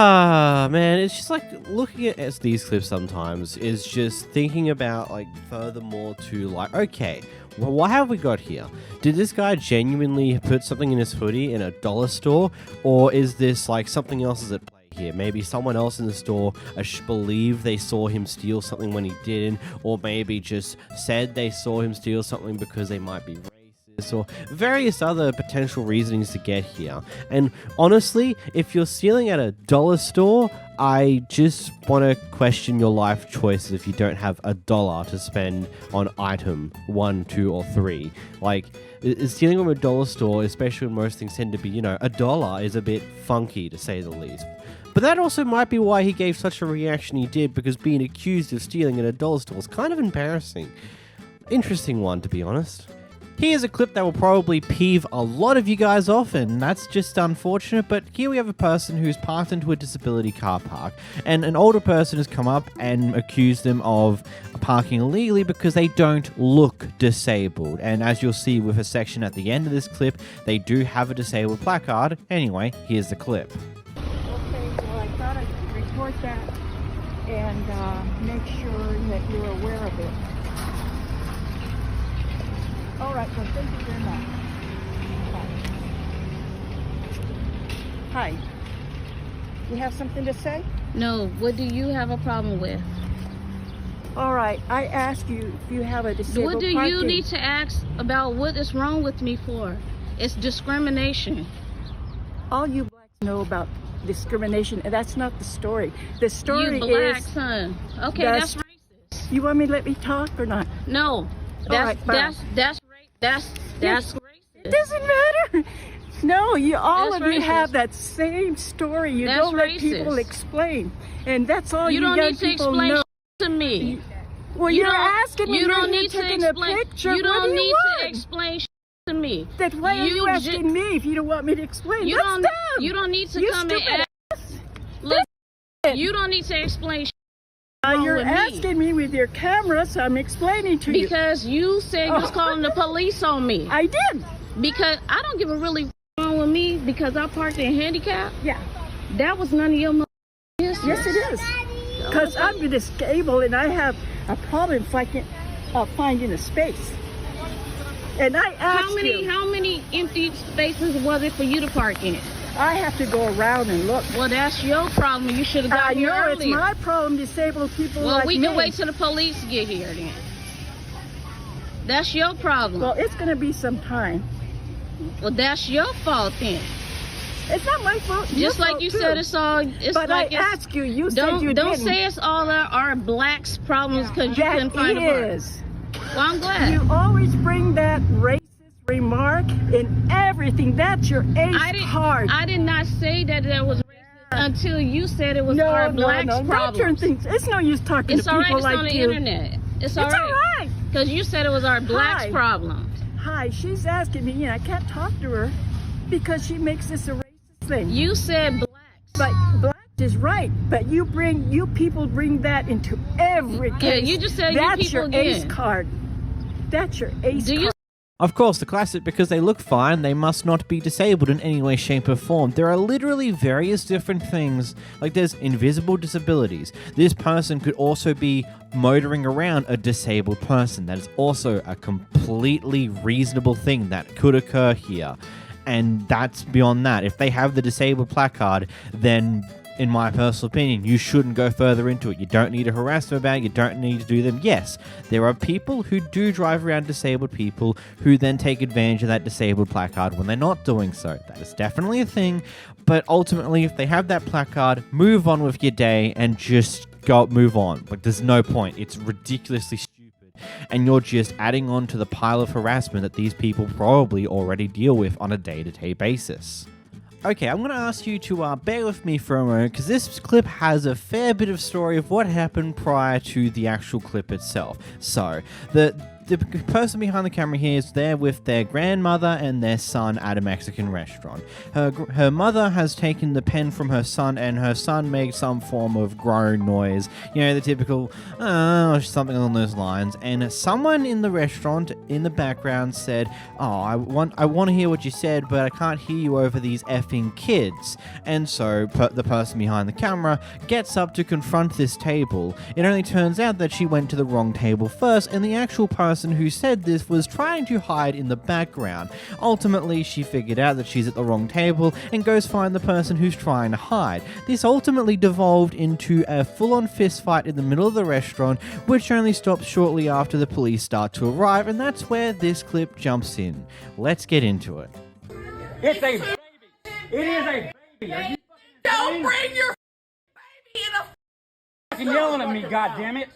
Man, it's just like looking at these clips sometimes is just thinking about, like, furthermore to, like, okay, well, what have we got here? Did this guy genuinely put something in his hoodie in a dollar store, or is this like something else is at play here? Maybe someone else in the store believed they saw him steal something when he didn't, or maybe just said they saw him steal something because they might be racist. or various other potential reasonings to get here. And honestly, if you're stealing at a dollar store, I just want to question your life choices if you don't have $1 to spend on item 1, 2, or 3. Like, stealing from a dollar store, especially when most things tend to be, $1 is a bit funky to say the least. But that also might be why he gave such a reaction he did, because being accused of stealing at a dollar store is kind of embarrassing. Interesting one, to be honest. Here's a clip that will probably peeve a lot of you guys off, and that's just unfortunate, but here we have a person who's parked into a disability car park, and an older person has come up and accused them of parking illegally because they don't look disabled. And as you'll see with a section at the end of this clip, they do have a disabled placard. Anyway, here's the clip. Okay, well, I thought I'd report that and make sure that you're aware of it. All right, well, thank you very much. Hi. You have something to say? No, what do you have a problem with? All right, I asked you if you have a disabled What do parking. you need to ask about what is wrong with me for? It's discrimination. All you blacks know about discrimination, and that's not the story. The story You black, is... son. Okay, that's racist. You want me to let me talk or not? No, that's racist. It doesn't matter. No, all That's of you racist. have that same story. You That's don't let racist. people explain, and that's all You you don't young need to people explain know. to me. Well, You you're don't- asking me. You don't you're need to taking explain. a picture. You What don't do need want? to explain to me. Then why are you asking me if you don't want me to explain? You That's don't. dumb. You don't need to You come and stupid ask. Look, you don't need to explain. You're with me. asking me with your camera, so I'm explaining to you. Because you said you was calling the police on me. I did. Because I don't give a really wrong with me because I parked in handicap. Yeah. That was none of your business. Yes, it is. Because I'm disabled and I have a problem finding a space. And I asked How many empty spaces was it for you to park in? I have to go around and look. Well, that's your problem. You should have got here I know earlier. it's my problem, disabled people Well, like we me. can wait till the police get here then. That's your problem. Well, it's going to be some time. Well, that's your fault then. It's not my fault. Just like you said, it's all. It's but like I asked you. You don't, said you don't didn't. say it's all our blacks' problems because you That couldn't find a park. is. Well, I'm glad. You always bring that racist remark in everything. That's your ace card. I did not say that was racist until you said it was our blacks' Don't problems. turn things. It's no use talking It's to all right. people It's like on the you. internet. It's all right. All right. Because you said it was our blacks' Hi. problems. Hi, she's asking me, and I can't talk to her because she makes this a racist thing. You said blacks. But black is right. But you people bring that into every case. Yeah, you just said you that's people your ace again. card. That's your ace card. Of course, the classic, because they look fine, they must not be disabled in any way, shape, or form. There are literally various different things, like there's invisible disabilities. This person could also be motoring around a disabled person. That is also a completely reasonable thing that could occur here. And that's beyond that. If they have the disabled placard, then in my personal opinion, you shouldn't go further into it. You don't need to harass them about it. You don't need to do them. Yes, there are people who do drive around disabled people who then take advantage of that disabled placard when they're not doing so. That is definitely a thing. But ultimately, if they have that placard, move on with your day and just move on. Like, there's no point. It's ridiculously stupid. And you're just adding on to the pile of harassment that these people probably already deal with on a day-to-day basis. Okay, I'm going to ask you to bear with me for a moment, because this clip has a fair bit of story of what happened prior to the actual clip itself. So, the person behind the camera here is there with their grandmother and their son at a Mexican restaurant. Her mother has taken the pen from her son, and her son made some form of groan noise. You know, the typical, something along those lines. And someone in the restaurant in the background said, I want to hear what you said, but I can't hear you over these effing kids. And so the person behind the camera gets up to confront this table. It only turns out that she went to the wrong table first, and the actual person person who said this was trying to hide in the background. Ultimately, she figured out that she's at the wrong table and goes find the person who's trying to hide. This ultimately devolved into a full-on fist fight in the middle of the restaurant, which only stops shortly after the police start to arrive, and that's where this clip jumps in. Let's get into it. It's a baby. It is a baby. Are you Don't bring your baby in a fucking yelling at me, goddammit?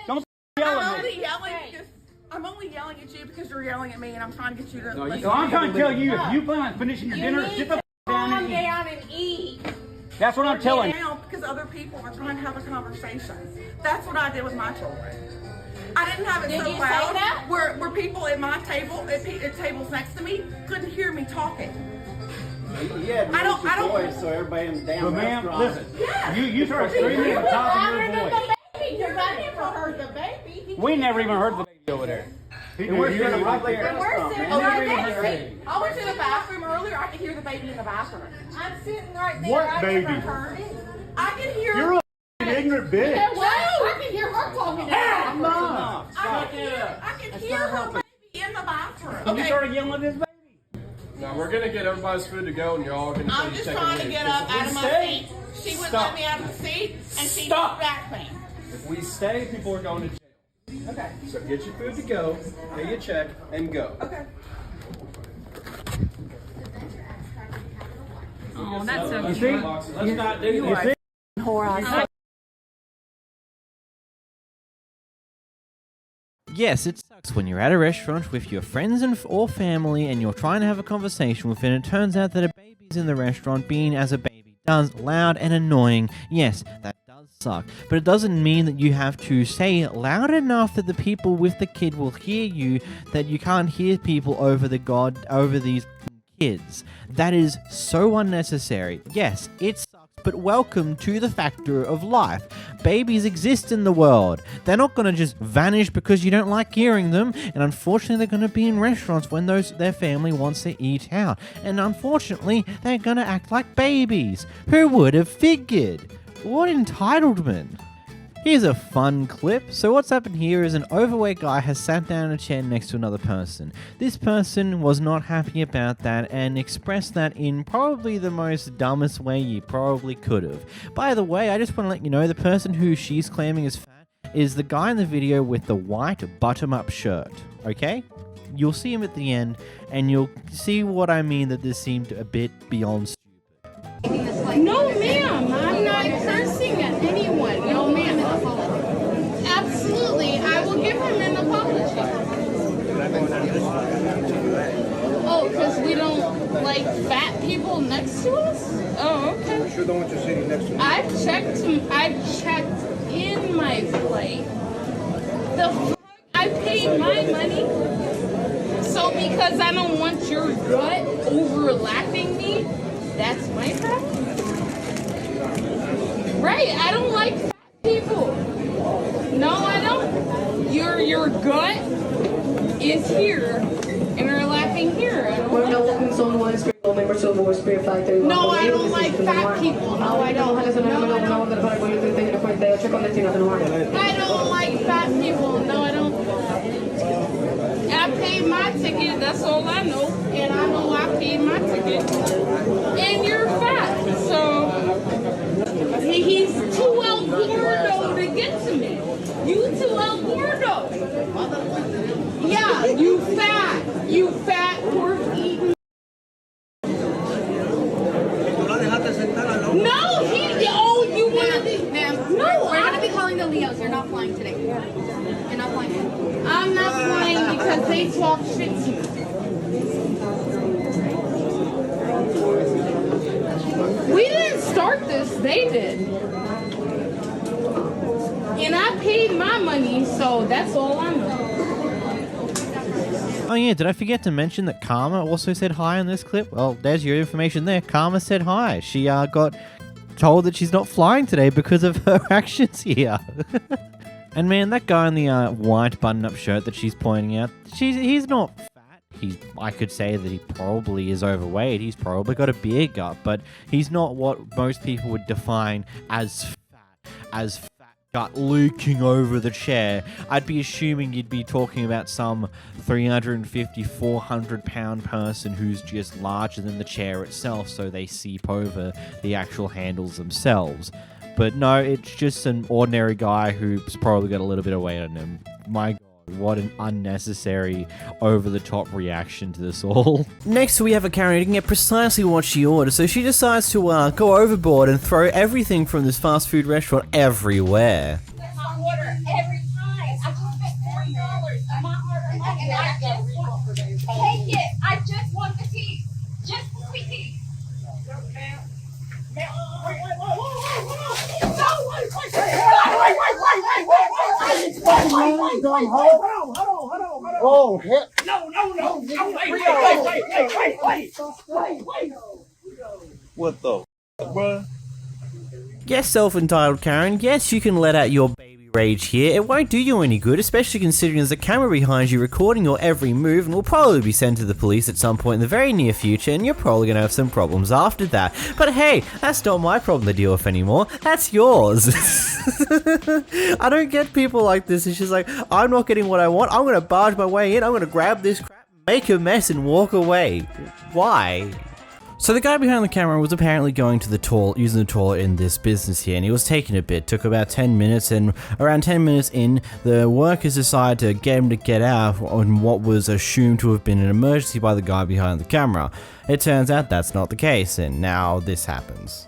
Don't yell at me. I'm only yelling at you because you're yelling at me, and I'm trying to get you to. No, I'm trying to tell you, if you plan on finishing your dinner, sit the down and eat. Down and eat. That's what I'm telling you. Down because other people are trying to have a conversation. That's what I did with my children. I didn't have it so loud where people at my table, at tables next to me, couldn't hear me talking. Yeah, I don't. Voice, so everybody in the damn but ma'am, restaurant. Listen, you start screaming at the top of your voice. Because I never heard the baby. We never even heard the baby over there. And we're sitting right there. I went to the bathroom earlier. I could hear the baby in the bathroom. I'm sitting right there. What I baby? never heard it. I can hear. You're an ignorant bitch. I can hear her talking. I can hear her baby in the bathroom. You started yelling at this baby. No, we're gonna get everybody's food to go, and you're all gonna. I'm just trying to get up out of my seat. She wouldn't let me out of the seat, and she knocked back me. If we stay, people are going to jail. Okay. So get your food to go, pay your check, and go. Okay. Oh, that's so You cute. see? Let's not do this. Yes, it sucks when you're at a restaurant with your friends or family and you're trying to have a conversation with it, and it turns out that a baby's in the restaurant, being as a baby does, loud and annoying. Yes, that does suck, but it doesn't mean that you have to say loud enough that the people with the kid will hear you, that you can't hear people over these kids. That is so unnecessary. Yes, it sucks, but welcome to the factor of life. Babies exist in the world. They're not going to just vanish because you don't like hearing them, and unfortunately they're going to be in restaurants when their family wants to eat out, and unfortunately they're going to act like babies. Who would have figured? What entitlement. Here's a fun clip. So what's happened here is an overweight guy has sat down in a chair next to another person. This person was not happy about that and expressed that in probably the most dumbest way you probably could have. By the way, I just want to let you know the person who she's claiming is fat is the guy in the video with the white button-up shirt, okay? You'll see him at the end and you'll see what I mean, that this seemed a bit beyond stupid. No, ma'am. I'm not cursing at anyone. No, ma'am. Absolutely. I will give him an apology. Oh, because we don't like fat people next to us? Oh, okay. I sure don't want you sitting next to me. I've checked in my plate. I paid my money. So because I don't want your gut overlapping me, that's my problem? Right, I don't like fat people. No, I don't. Your gut is here and you're laughing here. No, I don't like fat people. No, I don't. I don't like fat people. No, I don't. I paid my ticket, that's all I know. And I know I paid my ticket. And you're fat, so he's too El Gordo to get to me. You too El Gordo. Yeah, you fat pork eating. No, you wanted to. Ma'am, no, we're gonna be calling the Leos. You're not flying today. You're not flying today. I'm not flying because they talk shit to me. We didn't start this, they did. And I paid my money, so that's all I know. Oh yeah, did I forget to mention that Karma also said hi in this clip? Well, there's your information there. Karma said hi. She got told that she's not flying today because of her actions here. And man, that guy in the white button-up shirt that she's pointing out, he's not fat. I could say that he probably is overweight. He's probably got a beer gut, but he's not what most people would define as fat gut leaking over the chair, I'd be assuming you'd be talking about some 350, 400 pound person who's just larger than the chair itself, so they seep over the actual handles themselves. But no, it's just an ordinary guy who's probably got a little bit of weight on him. My God, what an unnecessary, over-the-top reaction to this all. Next, we have a Karen who can get precisely what she ordered, so she decides to go overboard and throw everything from this fast food restaurant everywhere. My order every time. I just spent $40 on my order, and I just want take it. I just want the tea, just the sweet tea. Oh, hell. Wait. What the bruh? Yes, self-entitled Karen, yes, you can let out your baby rage here. It won't do you any good, especially considering there's a camera behind you recording your every move and will probably be sent to the police at some point in the very near future, and you're probably going to have some problems after that. But hey, that's not my problem to deal with anymore. That's yours. I don't get people like this. It's just like, I'm not getting what I want. I'm going to barge my way in. I'm going to grab this crap, make a mess, and walk away. Why? So the guy behind the camera was apparently going to the toilet, using the toilet in this business here, and he was taking a bit. Took about 10 minutes, and around 10 minutes in, the workers decided to get him to get out on what was assumed to have been an emergency by the guy behind the camera. It turns out that's not the case, and now this happens.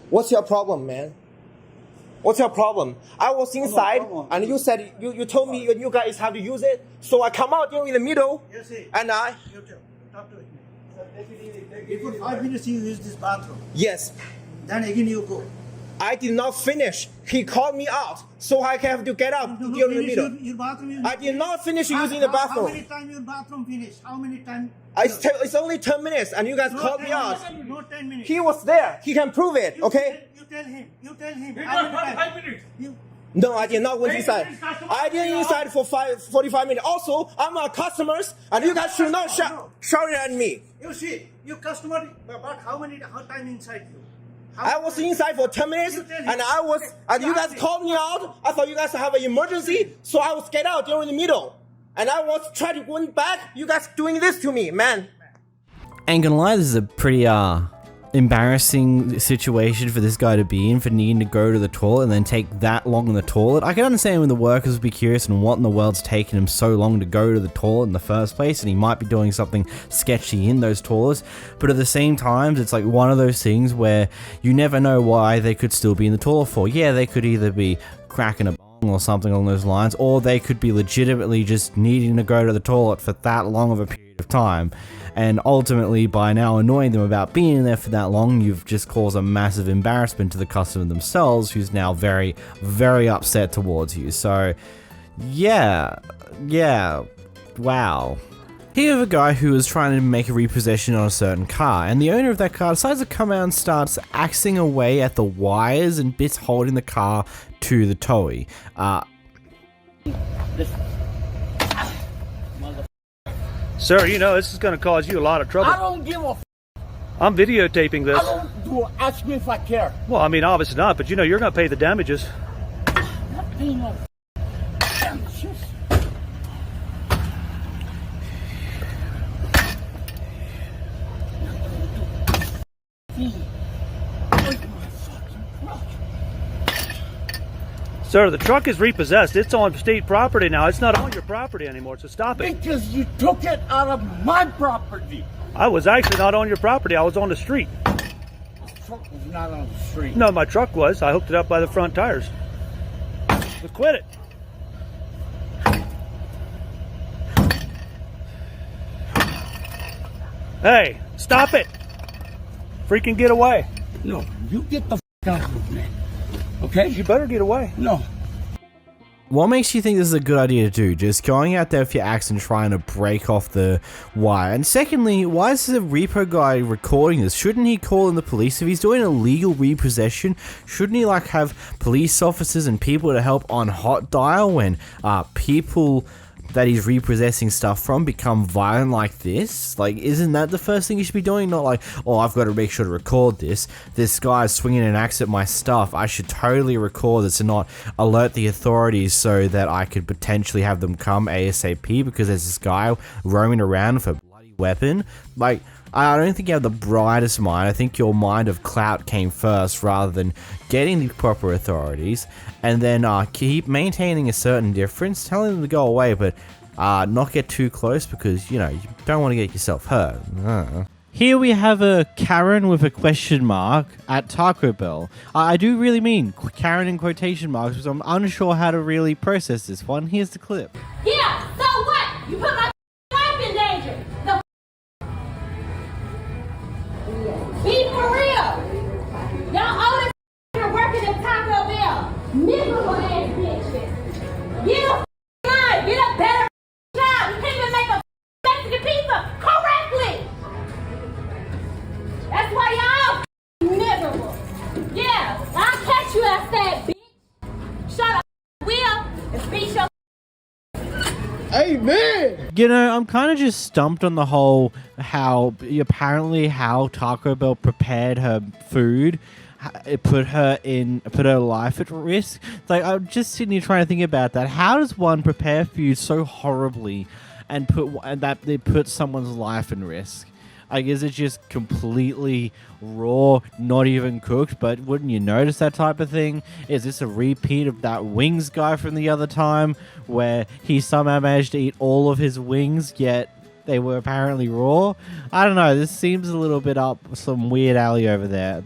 What's your problem, man? What's your problem? I was inside, and you said you told me you guys have to use it, so I come out here in the middle, and I. Talk to me. Before 5 minutes you use this bathroom. Yes. Then again you go. I did not finish. He called me out, so I have to get out here in the middle. Your bathroom I did not finish using the bathroom. How many times your bathroom finished? How many times? It's only 10 minutes, and you guys called me out. No 10 minutes. He was there. He can prove it, okay? You tell him. You tell him. How many 5 minutes? No, I did not went inside. I didn't inside for 45 minutes. Also, I'm a customer, and you guys should not shout at me. You see, you customer, but how time inside you? I was inside for 10 minutes, and you guys called me out. I thought you guys have an emergency, so I was get out during the middle. And I was trying to go back. You guys doing this to me, man. Ain't gonna lie, this is a pretty, embarrassing situation for this guy to be in, for needing to go to the toilet and then take that long in the toilet. I can understand when the workers would be curious and what in the world's taking him so long to go to the toilet in the first place, and he might be doing something sketchy in those toilets, but at the same time, it's like one of those things where you never know why they could still be in the toilet for. Yeah, they could either be cracking a bong or something along those lines, or they could be legitimately just needing to go to the toilet for that long of a period of time. And ultimately, by now annoying them about being in there for that long, you've just caused a massive embarrassment to the customer themselves, who's now very, very upset towards you. So, yeah, wow. Here you have a guy who is trying to make a repossession on a certain car, and the owner of that car decides to come out and starts axing away at the wires and bits holding the car to the towie. Sir, you know, this is going to cause you a lot of trouble. I don't give a f. I'm videotaping this. I don't do. Ask me if I care. Well, I mean, obviously not, but you know, you're going to pay the damages. I'm not paying no damages. Sir, the truck is repossessed. It's on state property now. It's not on your property anymore, so stop it. Because you took it out of my property. I was actually not on your property. I was on the street. The truck was not on the street. No, my truck was. I hooked it up by the front tires. So quit it. Hey, stop it. Freaking get away. No, you get the f out of me. Okay? You better get away. No. What makes you think this is a good idea to do? Just going out there with your axe and trying to break off the wire? And secondly, why is the repo guy recording this? Shouldn't he call in the police? If he's doing illegal repossession, shouldn't he like have police officers and people to help on hot dial when people that he's repossessing stuff from become violent like this? Like, isn't that the first thing you should be doing? Not like, oh, I've got to make sure to record this. This guy's swinging an axe at my stuff. I should totally record this and not alert the authorities so that I could potentially have them come ASAP because there's this guy roaming around with a bloody weapon. Like, I don't think you have the brightest mind. I think your mind of clout came first rather than getting the proper authorities and then keep maintaining a certain difference, telling them to go away, but not get too close because, you know, you don't want to get yourself hurt. Here we have a Karen with a question mark at Taco Bell. I do really mean Karen in quotation marks because I'm unsure how to really process this one. Here's the clip. Yeah, so what? You put my life in danger. Be for real. Y'all owe this here working at Taco Bell. Miserable ass bitches. Get a line. Get a better job. You can't even make a Mexican pizza correctly. That's why y'all miserable. Yeah, I'll catch you outside, bitch. Shut up, Will, and beat your. Amen. You know, I'm kind of just stumped on the whole how Taco Bell prepared her food. It put her life at risk. Like, I'm just sitting here trying to think about that. How does one prepare food so horribly and that they put someone's life in risk? Like, is it just completely raw, not even cooked? But wouldn't you notice that type of thing? Is this a repeat of that wings guy from the other time where he somehow managed to eat all of his wings, yet they were apparently raw? I don't know. This seems a little bit up some weird alley over there.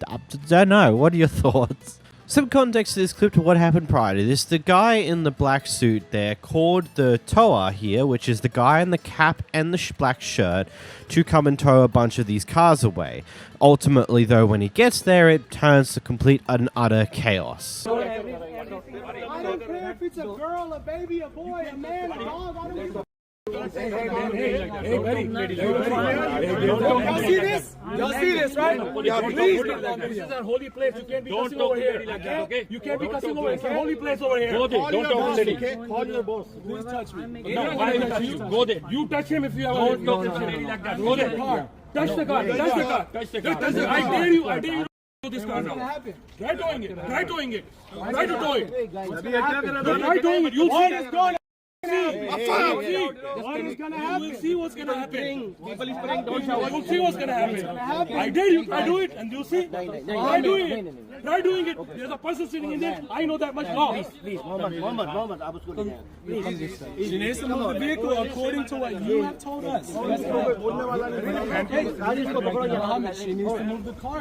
I don't know. What are your thoughts? Some context to this clip to what happened prior to this. The guy in the black suit there called the tower here, which is the guy in the cap and the black shirt, to come and tow a bunch of these cars away. Ultimately, though, when he gets there, it turns to complete and utter chaos. I don't care if it's a girl, a baby, a boy, a man, a dog. I don't give a. Hey, buddy. Y'all see this? Y'all see this, right? Please. This is a holy place. You can't be cussing over here. Okay? You can't be cussing over here. It's a holy place over here. Go there. Don't talk to lady. Call your boss. Please touch me. No, I touch you. Go there. You touch him if you have. Don't talk to lady like that. Go there. Touch the car. Touch the car. Touch the car. I dare you. I dare you. This car now. Try doing it. Try doing it. Try to do it. Try doing it. You'll see. What is gonna happen? We'll see what's gonna happen. We'll see what's gonna happen. I dare you. I do it, and you'll see. Try doing it. Try doing it. There's a person sitting in there. I know that much. No. Please, Mohammed, I was going to. Please. You need to move the vehicle according to what you have told us. Mohammed, she needs to move the car.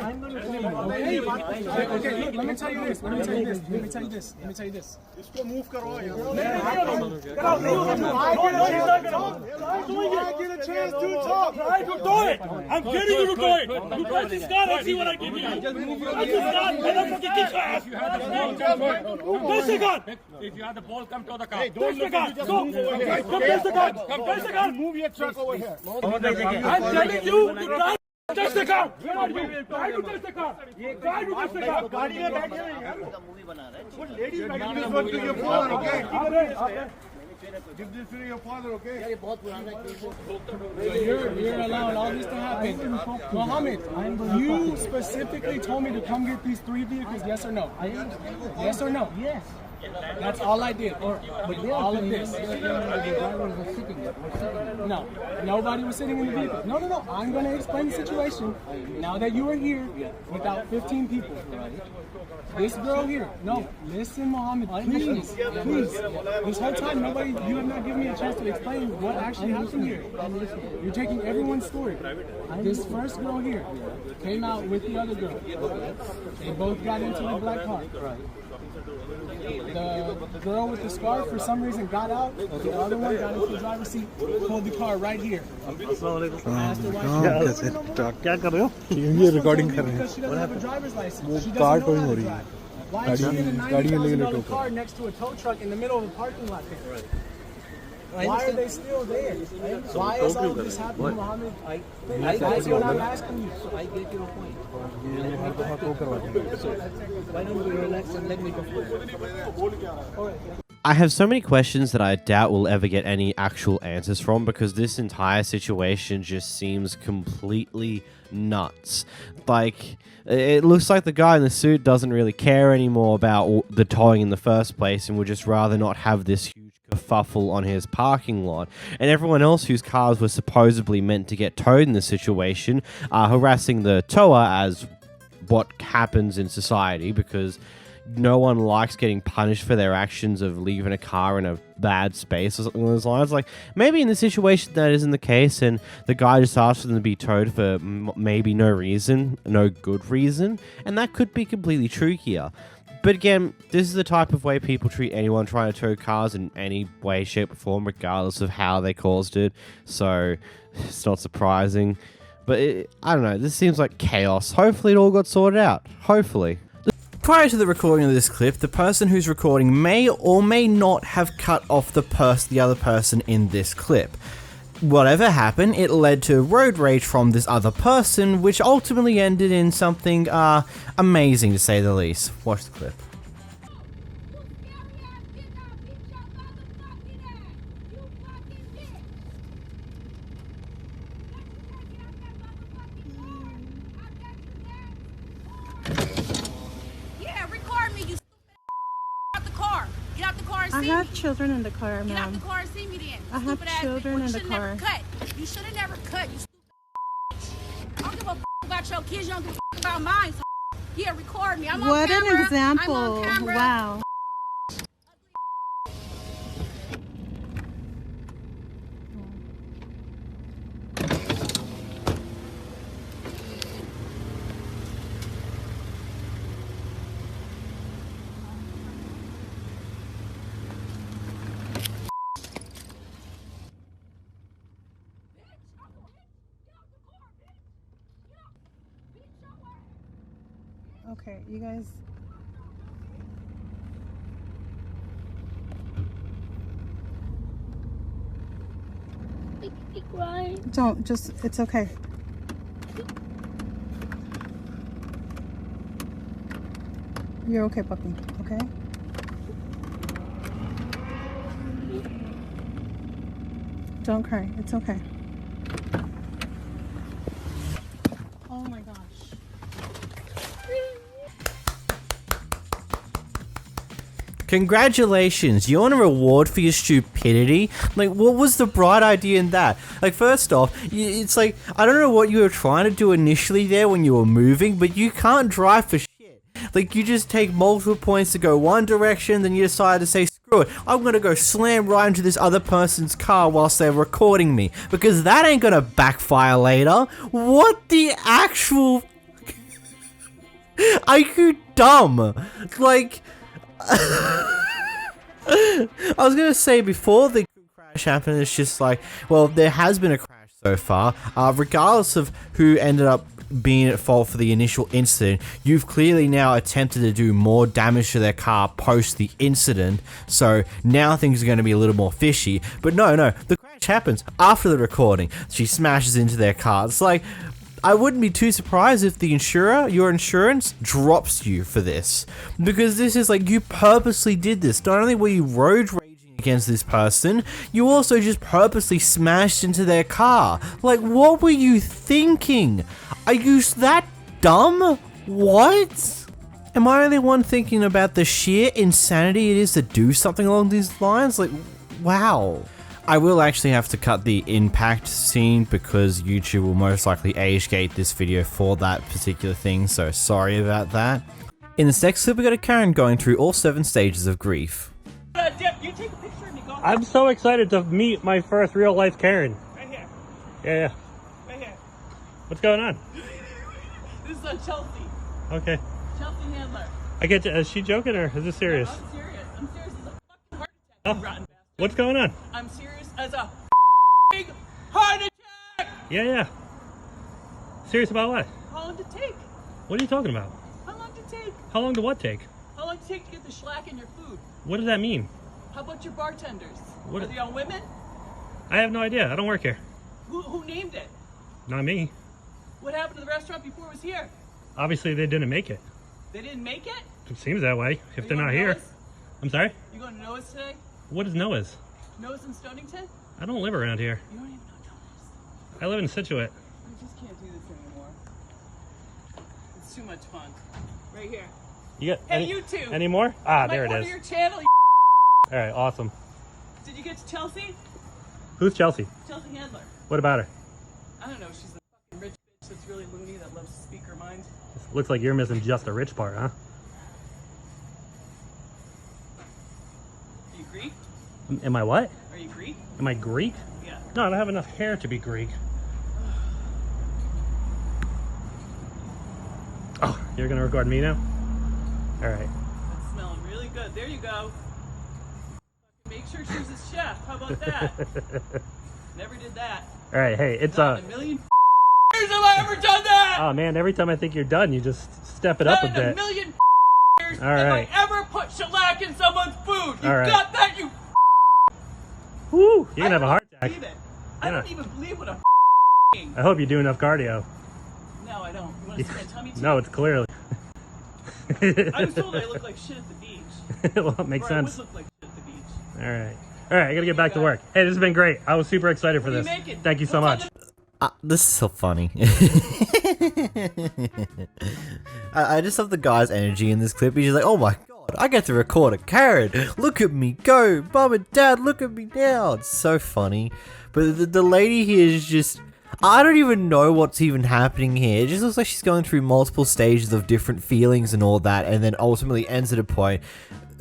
Okay, look, let me tell you this. Let me tell you this. I get a chance to talk. Try to do it. I'm getting you to do it. You touch this car and see what I give you. Touch this car and I'm going to kick your ass. Touch the car. If you have the ball, come to the car. Touch the car. Go. Come touch the car. Come touch the car. Move your truck over here. I'm telling you to try. Touch the car! Try to touch the car! Try to touch the car! गाड़ी में बैठे हैं वो ladies बैठी है वो to your father, okay? Give this to your father, okay? यार ये बहुत पुराना केस है. You're allowing all this to happen. Mohammed, you specifically told me to come get these 3 vehicles, yes or no? Yes or no? Yes. That's all I did. But all of this. No, nobody was sitting in the vehicle. No. I'm going to explain the situation. Now that you are here without 15 people, this girl here. No, listen, Mohammed, please. This whole time, you have not given me a chance to explain what actually happened here. You're taking everyone's story. This first girl here came out with the other girl. They both got into the black car. The girl with the scarf for some reason got out. The other one got into the driver's seat, pulled the car right here. Asked her why क्या कर रहे हो? ये recording कर रहे हैं. Because she doesn't have a driver's license. वो She car doesn't know towing how हो to रही है. drive. Why is she in a $90,000 car next to a tow truck in the middle of a parking lot there? Why are they still there? Why is all of this happening, Mohammed? That's what I'm asking you. So I get your point. Why don't you relax and let me go? I have so many questions that I doubt we'll ever get any actual answers from, because this entire situation just seems completely nuts. Like, it looks like the guy in the suit doesn't really care anymore about the towing in the first place and would just rather not have this huge kerfuffle on his parking lot. And everyone else whose cars were supposedly meant to get towed in this situation are harassing the tower, as what happens in society, because no one likes getting punished for their actions of leaving a car in a bad space or something along those lines. Like, maybe in the situation that isn't the case, and the guy just asked for them to be towed for maybe no reason, no good reason, and that could be completely true here. But again, this is the type of way people treat anyone trying to tow cars in any way, shape, or form, regardless of how they caused it. So, it's not surprising. But I don't know, this seems like chaos. Hopefully it all got sorted out. Hopefully. Prior to the recording of this clip, the person who's recording may or may not have cut off the other person in this clip. Whatever happened, it led to road rage from this other person, which ultimately ended in something amazing, to say the least. Watch the clip. I have children in the car, ma'am. Get out the car and see me then. I have children in the car. You should have never cut. You stupid bitch. I don't give a about your kids. You don't give a about mine. Yeah, record me. I'm on What camera. an example. I'm on camera. Wow. Okay, you guys. Don't, just, it's okay. You're okay, puppy, okay? Don't cry, it's okay. Oh my gosh. Congratulations, you want a reward for your stupidity? Like, what was the bright idea in that? Like, first off, it's like, I don't know what you were trying to do initially there when you were moving, but you can't drive for shit. Like, you just take multiple points to go one direction, then you decide to say, screw it, I'm gonna go slam right into this other person's car whilst they're recording me, because that ain't gonna backfire later. What the actual... Are you dumb? Like... I was gonna say, before the crash happened, it's just like, well, there has been a crash so far. Regardless of who ended up being at fault for the initial incident, you've clearly now attempted to do more damage to their car post the incident, so now things are going to be a little more fishy. But no, the crash happens after the recording. She smashes into their car. It's like, I wouldn't be too surprised if the insurer, your insurance, drops you for this. Because this is like, you purposely did this. Not only were you road raging against this person, you also just purposely smashed into their car. Like, what were you thinking? Are you that dumb? What? Am I the only one thinking about the sheer insanity it is to do something along these lines? Like, wow. I will actually have to cut the impact scene because YouTube will most likely age gate this video for that particular thing, so sorry about that. In this next clip, we got a Karen going through all 7 stages of grief. I'm so excited to meet my first real life Karen. Right here. Yeah. Right here. What's going on? This is Chelsea. Okay. Chelsea Handler. I get to, is she joking or is this serious? No, I'm serious. I'm serious as a fucking heart attack, Oh. you rotten bastard. What's going on? I'm serious as a big heart attack. Yeah. Serious about what? How long did it take? What are you talking about? How long did it take? How long did what take? How long did it take to get the shellac in your food? What does that mean? How about your bartenders? What- Are they all women? I have no idea. I don't work here. Who named it? Not me. What happened to the restaurant before it was here? Obviously, they didn't make it. They didn't make it? It seems that way, if they're not here. I'm sorry? You going to Noah's today? What is Noah's? Noah's in Stonington? I don't live around here. You don't even know Noah's. I live in Situate. I just can't do this anymore. It's too much fun. Right here. You got Hey, any, you two. Any more? Ah, there it Might is. go to your channel, you All right, awesome. Did you get to Chelsea? Who's Chelsea? Chelsea Handler. What about her? I don't know. She's a fucking rich bitch that's really loony that loves to speak her mind. Looks like you're missing just the rich part, huh? Are you Greek? Am I what? Are you Greek? Am I Greek? Yeah. No, I don't have enough hair to be Greek. Oh, you're gonna record me now? All right. That's smelling really good. There you go. Make sure she's a chef. How about that? Never did that. All right, hey, it's Not in a million years have I ever done that! Oh man, every time I think you're done, you just step it up a Not in a bit. million years All have right. I ever put shellac in someone's food. You All right. got that, you? Woo! You're gonna have a heart attack. Believe it. I don't even believe what I'm I hope you do enough cardio. No, I don't. You want to see my tummy? Too? No, it's clearly. I was told I look like shit at the beach. Well, it makes Or sense. I would look like shit at the beach. All right. All right, I gotta get back to work. Hey, this has been great. I was super excited for What are this. you making? Thank you so much. This is so funny. I just love the guy's energy in this clip. He's just like, oh my god, I get to record a Karen. Look at me go. Mom and dad, look at me now. It's so funny. But the lady here is just... I don't even know what's even happening here. It just looks like she's going through multiple stages of different feelings and all that, and then ultimately ends at a point.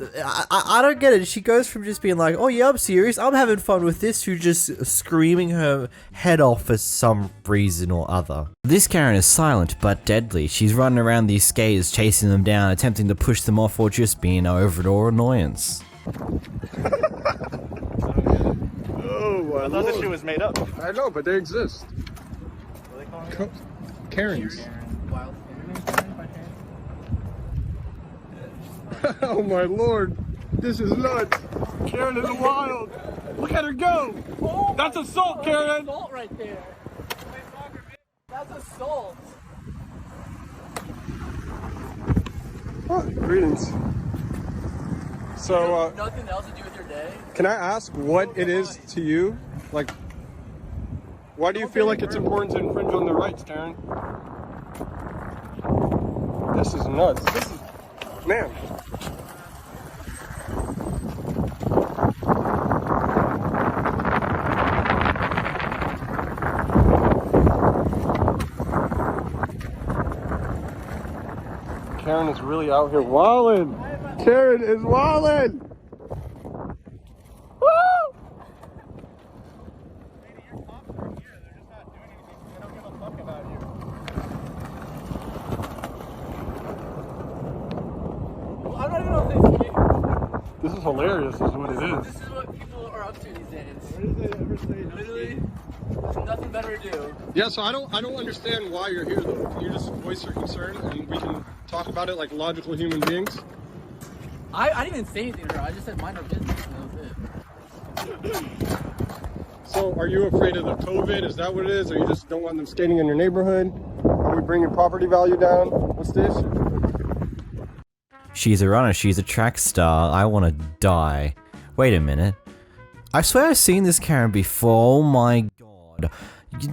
I don't get it. She goes from just being like, oh yeah, I'm serious, I'm having fun with this, to just screaming her head off for some reason or other. This Karen is silent but deadly. She's running around these skaters, chasing them down, attempting to push them off, or just being overall annoyance. Oh, I thought this shit was made up. I know, but they exist. Karens. Oh my lord, this is nuts. Karen is wild. Look at her go. Oh, that's assault, Karen. That's assault right there. That's assault. Oh, greetings. So, nothing else to do with your day? can I ask what it is to you? Like, why do you feel like it's important to infringe on their rights, Karen? This is nuts. This is, man. Karen is really out here wildin'. Karen is wildin'. Woo! I don't even know if they This is hilarious, is what it is. This is what people are up to these days. Literally, there's nothing better to do. Yeah, so I don't understand why you're here though. Can you just voice your concern and we can talk about it like logical human beings? I didn't even say anything to her. I just said mind our business, and that was it. So are you afraid of the COVID? Is that what it is? Or you just don't want them skating in your neighborhood? Are we bringing property value down? What's the issue? She's a runner, she's a track star, I wanna die. Wait a minute. I swear I've seen this Karen before, oh my god.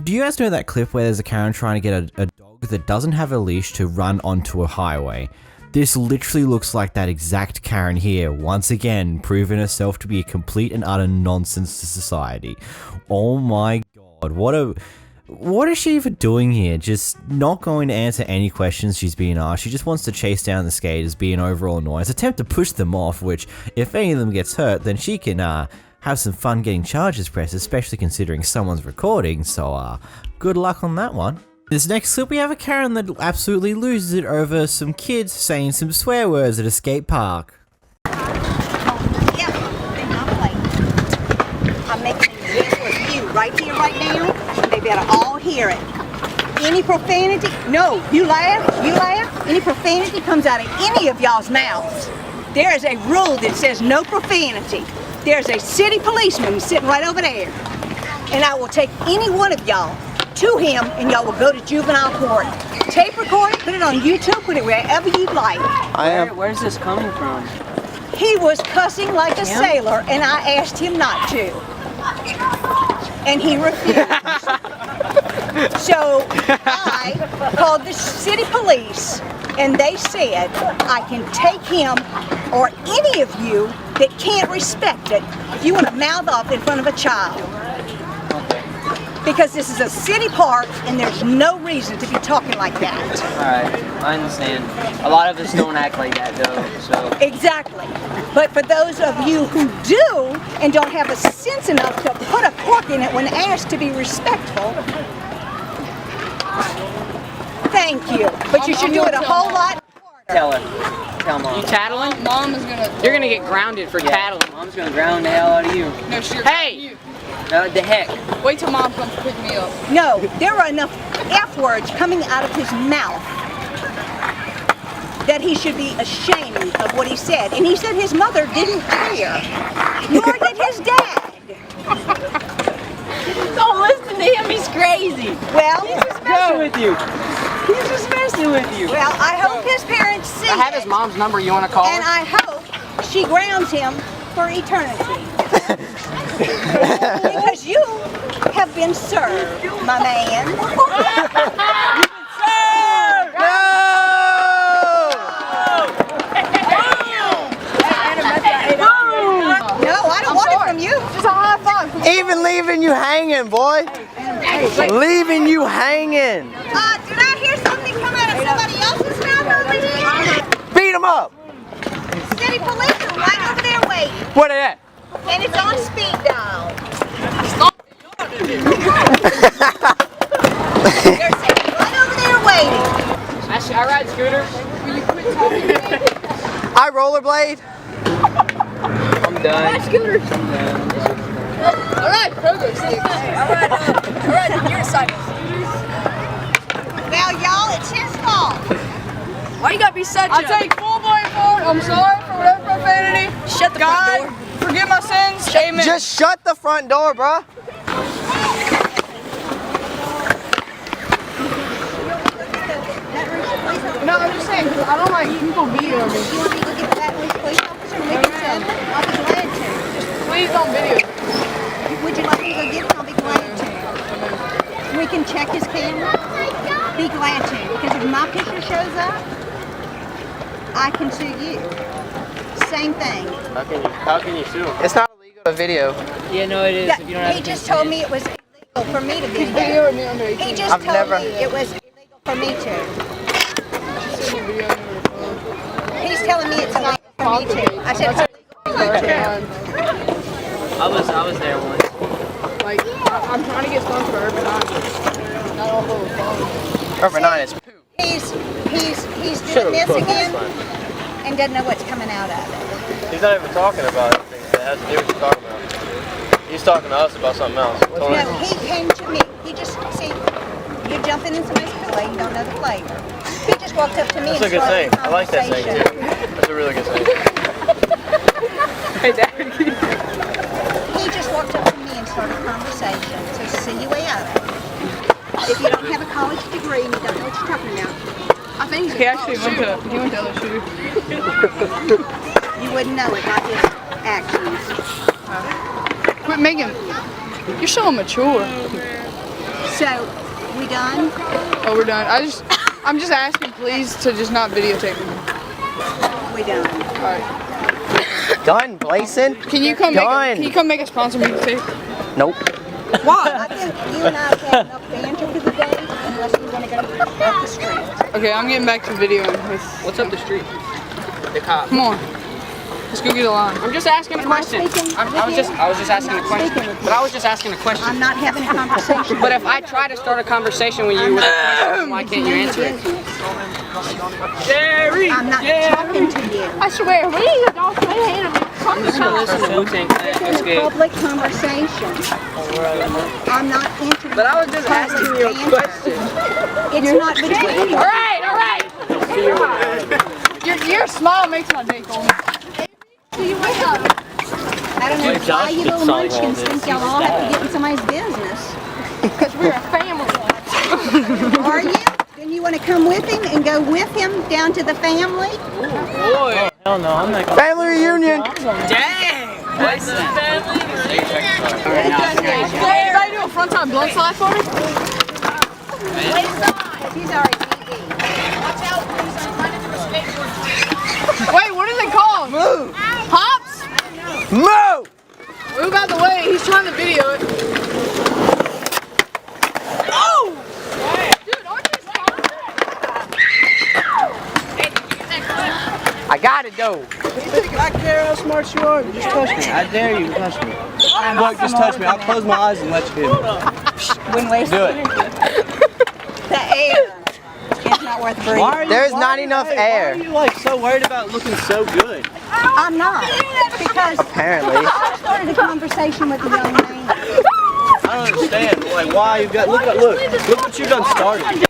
Do you guys know that clip where there's a Karen trying to get a dog that doesn't have a leash to run onto a highway? This literally looks like that exact Karen here, once again, proving herself to be a complete and utter nonsense to society. Oh my god, what is she even doing here? Just not going to answer any questions she's being asked. She just wants to chase down the skaters, be an overall annoyance, attempt to push them off, which, if any of them gets hurt, then she can, have some fun getting charges pressed, especially considering someone's recording, so, good luck on that one. This next clip, we have a Karen that absolutely loses it over some kids saying some swear words at a skate park. I'm making a deal with you right here, right now, and they better all hear it. Any profanity, no, you laugh, any profanity comes out of any of y'all's mouths. There is a rule that says no profanity. There's a city policeman sitting right over there, and I will take any one of y'all to him, and y'all will go to juvenile court. Tape record it, put it on YouTube, put it wherever you'd like. Where's this coming from? He was cussing like a sailor, and I asked him not to. And he refused. So I called the city police, and they said, I can take him or any of you that can't respect it if you want to mouth off in front of a child. Because this is a city park, and there's no reason to be talking like that. Alright, I understand. A lot of us don't act like that though, so. Exactly. But for those of you who do and don't have a sense enough to put a cork in it when asked to be respectful, thank you. But you should do it a whole lot harder. Tell her. Tell Mom. You tattling? Mom is gonna. You're gonna get grounded for tattling. Mom's gonna ground the hell out of you. No, sure. Hey! The heck? Wait till Mom comes to pick me up. No, there are enough F words coming out of his mouth that he should be ashamed of what he said. And he said his mother didn't care, nor did his dad. Don't listen to him, he's crazy. Well, he's just messing with you. He's just messing with you. Well, I hope his parents see I have his it, mom's number, you wanna call and her? I hope she grounds him for eternity. Because you have been served, my man. You've been served! No! No, I don't want it from you. Just a high five. Even leaving you hanging, boy. Leaving you hanging. Did I hear something come out of somebody else's mouth over here? Beat him up. City police are right over there waiting. What are that? And it's on speed dial. They're sitting right over there waiting. I ride scooters. Will you quit talking to me? I rollerblade. I'm done. I ride scooters. I ride pogo sticks. I ride unicycles. Well, y'all, it's his fault. Why you gotta be such I take full blame for it. I'm sorry for whatever profanity. Shut the front door. Forgive my sins. Amen. Just shut the front door, bruh. No, I'm just saying, because I don't like people beating on me. You want me to go get that police officer and make it settle? I'll be glad to. Please don't video. Would you like me to go get him? I'll be glad to. We can check his camera. Be glad to. Because if my picture shows up, I can sue you. Same thing. How can you sue him? It's not illegal to video. Yeah, no, it is. If you don't have he just told me it was illegal for me to video. He just told me it was illegal for me to. He's telling me it's illegal for me to. I said it's illegal for me to. I was there once. Like, I'm trying to get stoned for Urban 9. Not all over the phone. Urban 9 is poop. He's doing this again and doesn't know what's coming out of it. He's not even talking about anything that has to do with what he's talking about. He's talking to us about something else. No, he came to me. He just, see, you're jumping in somebody's Kool-Aid, you don't know the flavor. He just walked up to me That's a and good started thing. I like that thing too. That's a really good thing. Hey, Dad. He just walked up to me and started a conversation. So see your way out of it. If you don't have a college degree and you don't know what you're talking about, I think he actually went to LSU. you wouldn't know it by his actions. Quit making. You're so immature. So, we done? Oh, we're done. I'm just asking, please, to just not videotape me. We done. All right. Done, Blason. Can you come make a sponsor me tape? Nope. Why? I think you and I have had enough banter for the day, unless we want to go up the street. Okay, I'm getting back to videoing with. What's up the street? The cop. Come on. Let's go get a line. I'm just asking a question. I was just asking a question. But I was just asking a question. I'm not having a conversation. But if I try to start a conversation with you with a question, why can't you answer it? Jerry! I'm not talking to you. I swear, we need a dog to hand him. I'm just gonna listen to Wu-Tang Clan. It's a public conversation. I'm not interested. But I was just asking you a question. It's not between you. All right. Your smile makes my day cold. I don't know why you little munchkins think y'all all have to get in somebody's business. Because we're a family. Are you? Then you want to come with him and go with him down to the family? Oh, boy. Hell no, I'm not. Family reunion. Dang! What's the family? Can you do a front-time blood slide for me? He's already eating. Wait, what are they called? Move. Hops? Move. Move out the way. He's trying to video it. Oh! Dude, aren't you I got it though. I care how smart you are. Just touch me. I dare you to touch me. Look, just touch me. I'll close my eyes and let you in. Wouldn't waste Do it. the air. It's not worth breathing. There's not enough air. Why are you like so worried about looking so good? I'm not. Because Apparently. I started a conversation with a young man. I don't understand. Like, why you got? Look what you done started.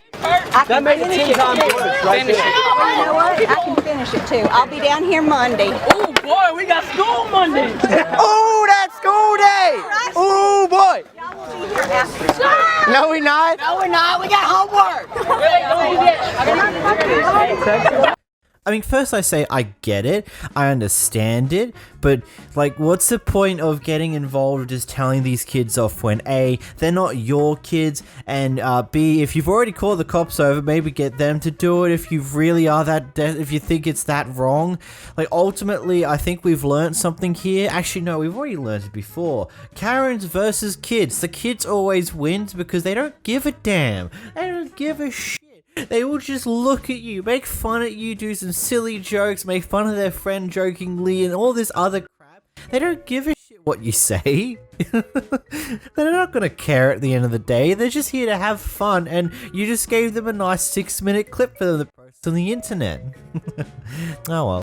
That made it 10 times worse, right there. You know what? I can finish it too. I'll be down here Monday. Oh boy, we got school Monday. Oh, that's school day. Oh boy. No, we not. No, we're not. We got homework. I mean, first I say I get it, I understand it, but like, what's the point of getting involved just telling these kids off when A, they're not your kids, and B, if you've already called the cops over, maybe get them to do it if you really are if you think it's that wrong. Like, ultimately, I think we've learned something here. Actually, no, we've already learned it before. Karens versus kids. The kids always wins because they don't give a damn. They don't give a shit. They will just look at you, make fun at you, do some silly jokes, make fun of their friend jokingly, and all this other crap. They don't give a shit what you say. They're not gonna care at the end of the day. They're just here to have fun, and you just gave them a nice 6-minute clip for them to post on the internet. Oh well.